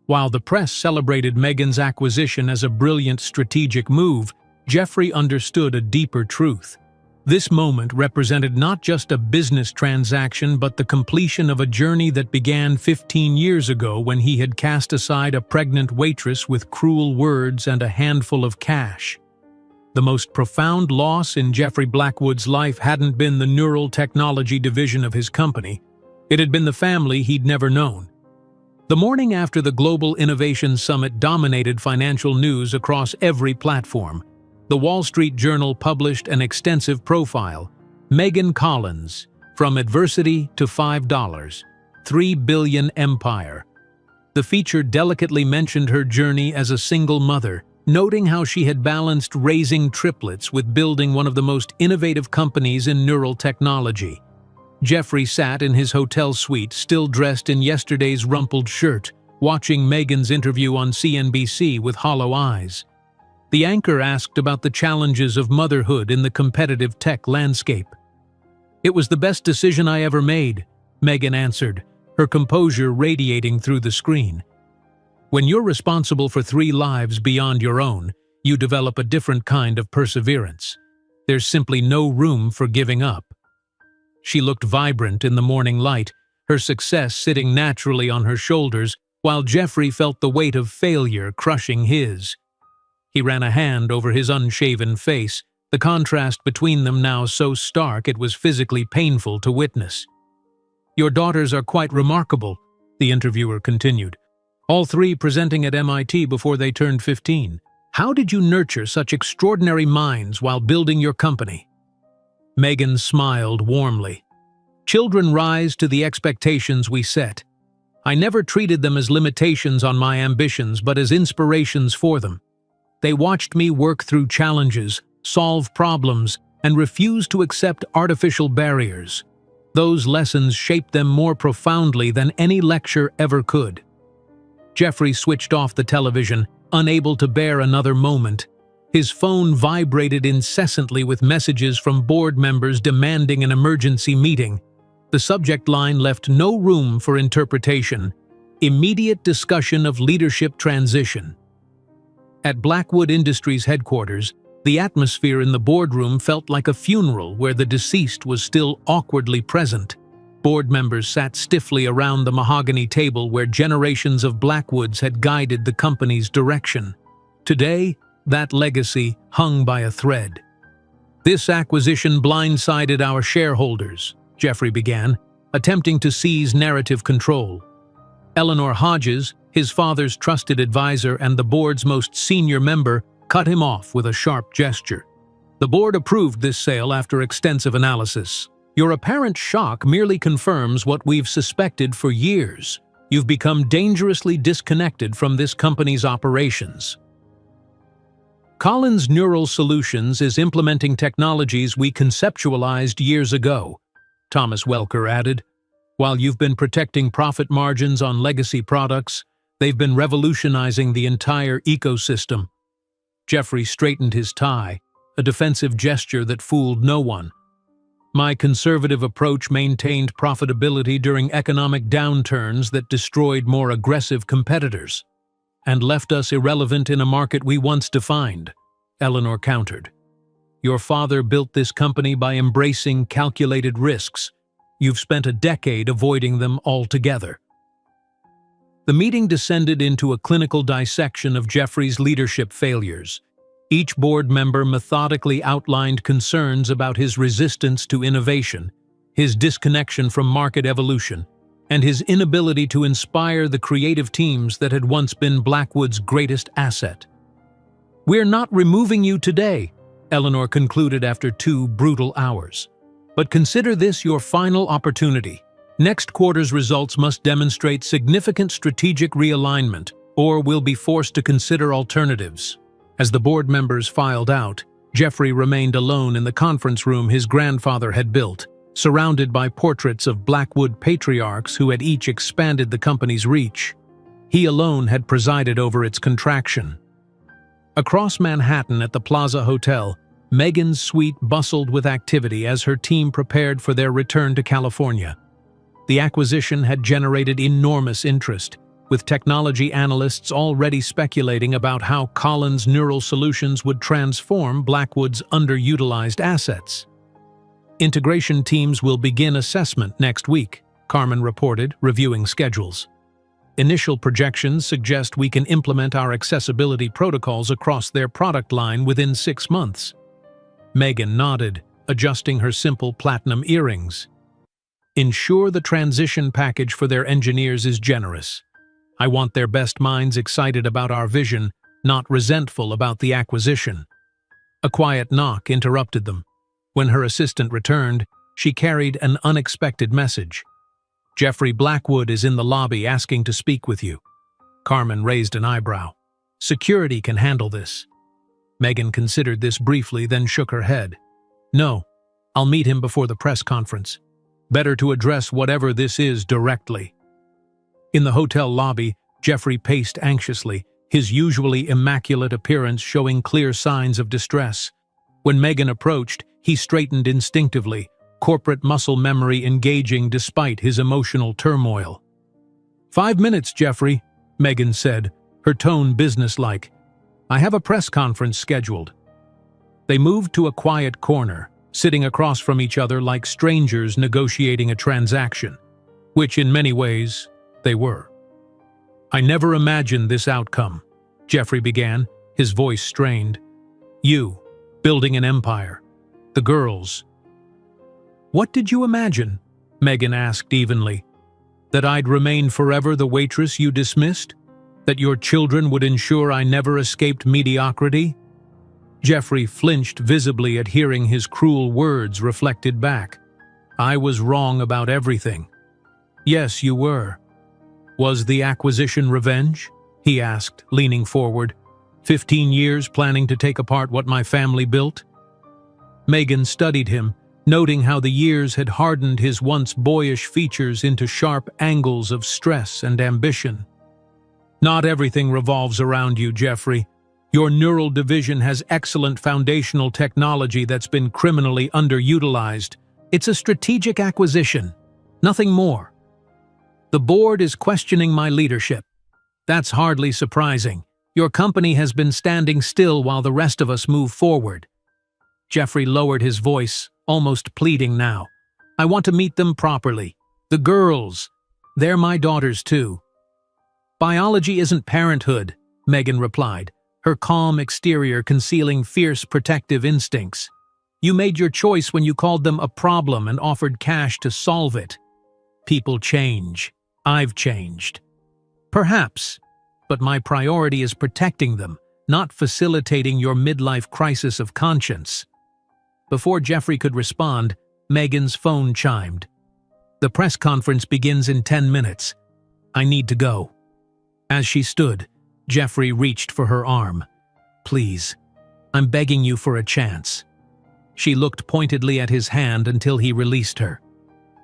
S1: While the press celebrated Megan's acquisition as a brilliant strategic move, Jeffrey understood a deeper truth. This moment represented not just a business transaction but the completion of a journey that began 15 years ago when he had cast aside a pregnant waitress with cruel words and a handful of cash. The most profound loss in Jeffrey Blackwood's life hadn't been the neural technology division of his company. It had been the family he'd never known. The morning after the Global Innovation Summit dominated financial news across every platform. The Wall Street Journal published an extensive profile, Megan Collins, From Adversity to $5, $3 billion Empire. The feature delicately mentioned her journey as a single mother, noting how she had balanced raising triplets with building one of the most innovative companies in neural technology. Jeffrey sat in his hotel suite, still dressed in yesterday's rumpled shirt, watching Megan's interview on CNBC with hollow eyes. The anchor asked about the challenges of motherhood in the competitive tech landscape. "It was the best decision I ever made," Megan answered, her composure radiating through the screen. When you're responsible for 3 lives beyond your own, you develop a different kind of perseverance. There's simply no room for giving up. She looked vibrant in the morning light, her success sitting naturally on her shoulders, while Jeffrey felt the weight of failure crushing his. He ran a hand over his unshaven face, the contrast between them now so stark it was physically painful to witness. "Your daughters are quite remarkable," the interviewer continued. "All 3 presenting at MIT before they turned 15. How did you nurture such extraordinary minds while building your company?" Megan smiled warmly. "Children rise to the expectations we set. I never treated them as limitations on my ambitions but as inspirations for them. They watched me work through challenges, solve problems, and refuse to accept artificial barriers. Those lessons shaped them more profoundly than any lecture ever could." Jeffrey switched off the television, unable to bear another moment. His phone vibrated incessantly with messages from board members demanding an emergency meeting. The subject line left no room for interpretation. Immediate discussion of leadership transition. At Blackwood Industries headquarters, the atmosphere in the boardroom felt like a funeral where the deceased was still awkwardly present. Board members sat stiffly around the mahogany table where generations of Blackwoods had guided the company's direction. Today, that legacy hung by a thread. "This acquisition blindsided our shareholders," Jeffrey began, attempting to seize narrative control. Eleanor Hodges, his father's trusted advisor and the board's most senior member, cut him off with a sharp gesture. "The board approved this sale after extensive analysis. Your apparent shock merely confirms what we've suspected for years. You've become dangerously disconnected from this company's operations." Collins Neural Solutions is implementing technologies we conceptualized years ago, Thomas Welker added. "While you've been protecting profit margins on legacy products, they've been revolutionizing the entire ecosystem." Jeffrey straightened his tie, a defensive gesture that fooled no one. "My conservative approach maintained profitability during economic downturns that destroyed more aggressive competitors, and left us irrelevant in a market we once defined," Eleanor countered. "Your father built this company by embracing calculated risks. You've spent a decade avoiding them altogether." The meeting descended into a clinical dissection of Jeffrey's leadership failures. Each board member methodically outlined concerns about his resistance to innovation, his disconnection from market evolution, and his inability to inspire the creative teams that had once been Blackwood's greatest asset. "We're not removing you today," Eleanor concluded after 2 brutal hours. "But consider this your final opportunity. Next quarter's results must demonstrate significant strategic realignment, or we'll be forced to consider alternatives." As the board members filed out, Jeffrey remained alone in the conference room his grandfather had built, surrounded by portraits of Blackwood patriarchs who had each expanded the company's reach. He alone had presided over its contraction. Across Manhattan at the Plaza Hotel, Megan's suite bustled with activity as her team prepared for their return to California. The acquisition had generated enormous interest, with technology analysts already speculating about how Collins' neural solutions would transform Blackwood's underutilized assets. Integration teams will begin assessment next week, Carmen reported, reviewing schedules. Initial projections suggest we can implement our accessibility protocols across their product line within 6 months. Megan nodded, adjusting her simple platinum earrings. Ensure the transition package for their engineers is generous. I want their best minds excited about our vision, not resentful about the acquisition. A quiet knock interrupted them. When her assistant returned, she carried an unexpected message. Jeffrey Blackwood is in the lobby asking to speak with you. Carmen raised an eyebrow. Security can handle this. Megan considered this briefly, then shook her head. No, I'll meet him before the press conference. Better to address whatever this is directly. In the hotel lobby, Jeffrey paced anxiously, his usually immaculate appearance showing clear signs of distress. When Megan approached, he straightened instinctively, corporate muscle memory engaging despite his emotional turmoil. 5 minutes, Jeffrey, Megan said, her tone businesslike. I have a press conference scheduled. They moved to a quiet corner, sitting across from each other like strangers negotiating a transaction, which in many ways they were. I never imagined this outcome, Jeffrey began, his voice strained. You, building an empire. The girls. What did you imagine? Megan asked evenly. That I'd remain forever the waitress you dismissed? That your children would ensure I never escaped mediocrity? Jeffrey flinched visibly at hearing his cruel words reflected back. I was wrong about everything. Yes, you were. Was the acquisition revenge? He asked, leaning forward. 15 years planning to take apart what my family built? Megan studied him, noting how the years had hardened his once boyish features into sharp angles of stress and ambition. Not everything revolves around you, Jeffrey. Your neural division has excellent foundational technology that's been criminally underutilized. It's a strategic acquisition, nothing more. The board is questioning my leadership. That's hardly surprising. Your company has been standing still while the rest of us move forward. Jeffrey lowered his voice, almost pleading now. I want to meet them properly. The girls. They're my daughters too. Biology isn't parenthood, Megan replied, her calm exterior concealing fierce protective instincts. You made your choice when you called them a problem and offered cash to solve it. People change. I've changed. Perhaps, but my priority is protecting them, not facilitating your midlife crisis of conscience. Before Jeffrey could respond, Megan's phone chimed. The press conference begins in 10 minutes. I need to go. As she stood, Jeffrey reached for her arm. Please, I'm begging you for a chance. She looked pointedly at his hand until he released her.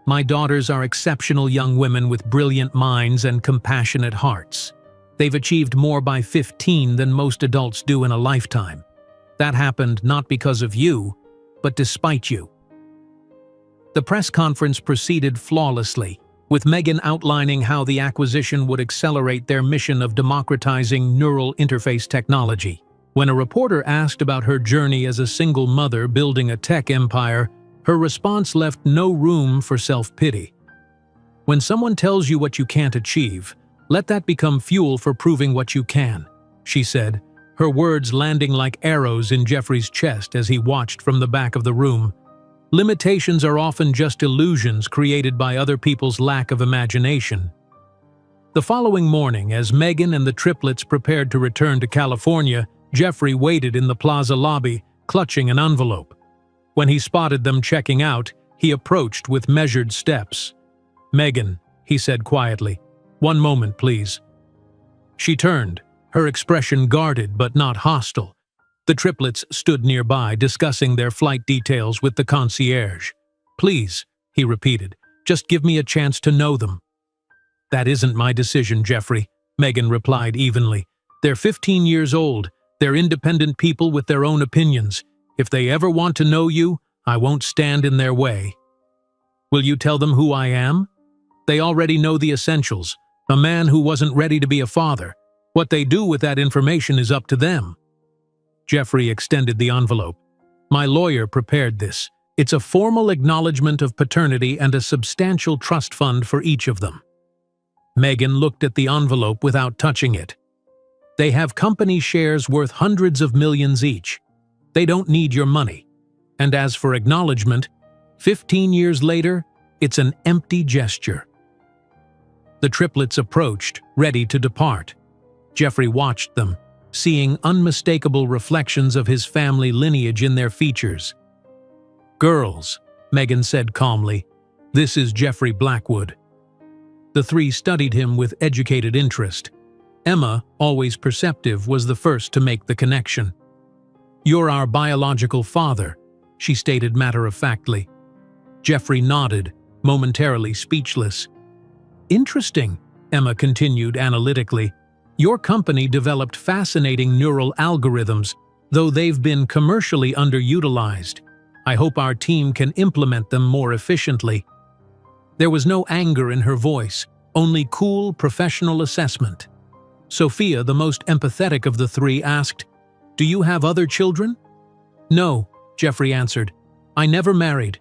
S1: My daughters are exceptional young women with brilliant minds and compassionate hearts. They've achieved more by 15 than most adults do in a lifetime. That happened not because of you, but despite you. The press conference proceeded flawlessly, with Megan outlining how the acquisition would accelerate their mission of democratizing neural interface technology. When a reporter asked about her journey as a single mother building a tech empire, her response left no room for self-pity. When someone tells you what you can't achieve, let that become fuel for proving what you can, she said, her words landing like arrows in Jeffrey's chest as he watched from the back of the room. Limitations are often just illusions created by other people's lack of imagination. The following morning, as Megan and the triplets prepared to return to California, Jeffrey waited in the plaza lobby, clutching an envelope. When he spotted them checking out, he approached with measured steps. Megan, he said quietly, 1 moment, please. She turned, her expression guarded but not hostile. The triplets stood nearby, discussing their flight details with the concierge. Please, he repeated, just give me a chance to know them. That isn't my decision, Jeffrey, Megan replied evenly. They're 15 years old. They're independent people with their own opinions. If they ever want to know you, I won't stand in their way. Will you tell them who I am? They already know the essentials, A man who wasn't ready to be a father. What they do with that information is up to them. Jeffrey extended the envelope. My lawyer prepared this. It's a formal acknowledgement of paternity and a substantial trust fund for each of them. Megan looked at the envelope without touching it. They have company shares worth hundreds of millions each. They don't need your money. And as for acknowledgement, 15 years later, it's an empty gesture. The triplets approached, ready to depart. Jeffrey watched them, seeing unmistakable reflections of his family lineage in their features. Girls, Megan said calmly, this is Jeffrey Blackwood. The three studied him with educated interest. Emma, always perceptive, was the first to make the connection. You're our biological father, she stated matter-of-factly. Jeffrey nodded, momentarily speechless. Interesting, Emma continued analytically. Your company developed fascinating neural algorithms, though they've been commercially underutilized. I hope our team can implement them more efficiently. There was no anger in her voice, only cool, professional assessment. Sophia, the most empathetic of the three, asked, Do you have other children? No, Jeffrey answered. I never married.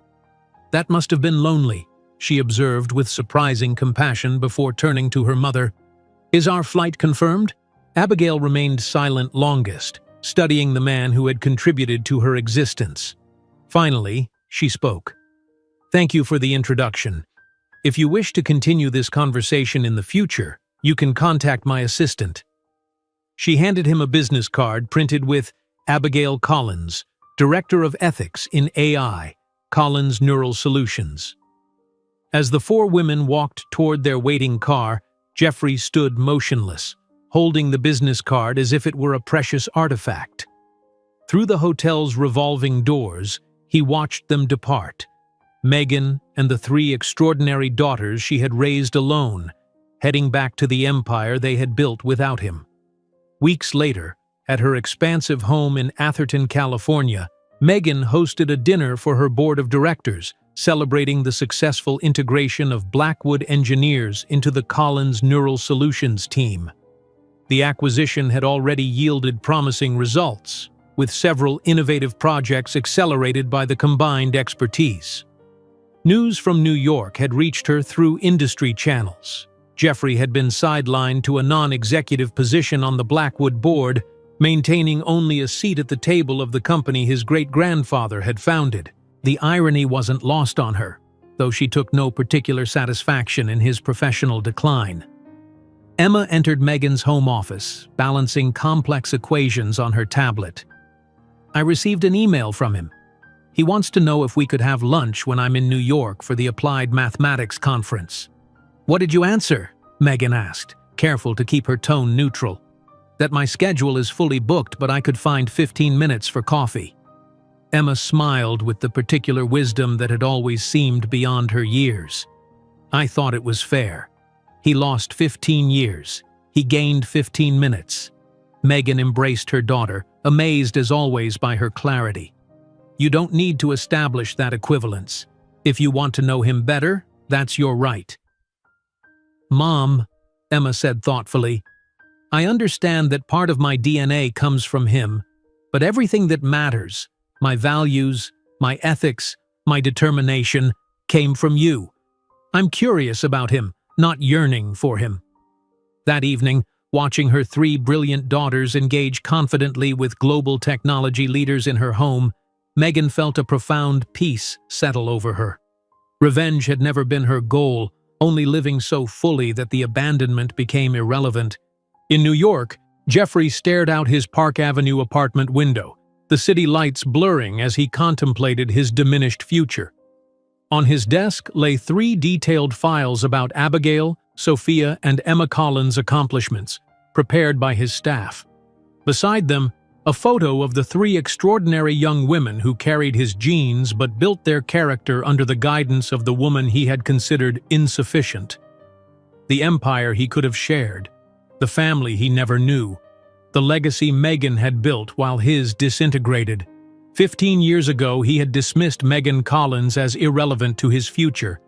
S1: That must have been lonely, she observed with surprising compassion before turning to her mother. Is our flight confirmed? Abigail remained silent longest, studying the man who had contributed to her existence. Finally, she spoke. Thank you for the introduction. If you wish to continue this conversation in the future, you can contact my assistant. She handed him a business card printed with Abigail Collins, Director of Ethics in AI, Collins Neural Solutions. As the four women walked toward their waiting car, Jeffrey stood motionless, holding the business card as if it were a precious artifact. Through the hotel's revolving doors, he watched them depart. Megan and the three extraordinary daughters she had raised alone, heading back to the empire they had built without him. Weeks later, at her expansive home in Atherton, California, Megan hosted a dinner for her board of directors, celebrating the successful integration of Blackwood engineers into the Collins Neural Solutions team. The acquisition had already yielded promising results, with several innovative projects accelerated by the combined expertise. News from New York had reached her through industry channels. Jeffrey had been sidelined to a non-executive position on the Blackwood board, maintaining only a seat at the table of the company his great-grandfather had founded. The irony wasn't lost on her, though she took no particular satisfaction in his professional decline. Emma entered Megan's home office, balancing complex equations on her tablet. I received an email from him. He wants to know if we could have lunch when I'm in New York for the Applied Mathematics Conference. What did you answer? Megan asked, careful to keep her tone neutral. That my schedule is fully booked, but I could find 15 minutes for coffee. Emma smiled with the particular wisdom that had always seemed beyond her years. I thought it was fair. He lost 15 years. He gained 15 minutes. Megan embraced her daughter, amazed as always by her clarity. You don't need to establish that equivalence. If you want to know him better, that's your right. Mom, Emma said thoughtfully, I understand that part of my DNA comes from him, but everything that matters, my values, my ethics, my determination, came from you. I'm curious about him, not yearning for him. That evening, watching her three brilliant daughters engage confidently with global technology leaders in her home, Megan felt a profound peace settle over her. Revenge had never been her goal, only living so fully that the abandonment became irrelevant. In New York, Jeffrey stared out his Park Avenue apartment window, the city lights blurring as he contemplated his diminished future. On his desk lay 3 detailed files about Abigail, Sophia, and Emma Collins' accomplishments, prepared by his staff. Beside them, a photo of the 3 extraordinary young women who carried his genes but built their character under the guidance of the woman he had considered insufficient. The empire he could have shared, the family he never knew, the legacy Megan had built while his disintegrated. 15 years ago, he had dismissed Megan Collins as irrelevant to his future.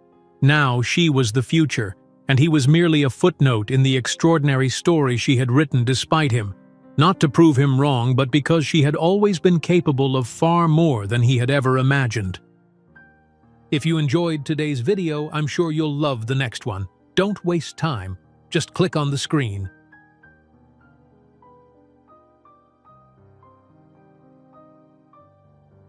S1: Now she was the future, and he was merely a footnote in the extraordinary story she had written despite him, not to prove him wrong, but because she had always been capable of far more than he had ever imagined. If you enjoyed today's video, I'm sure you'll love the next one. Don't waste time. Just click on the screen.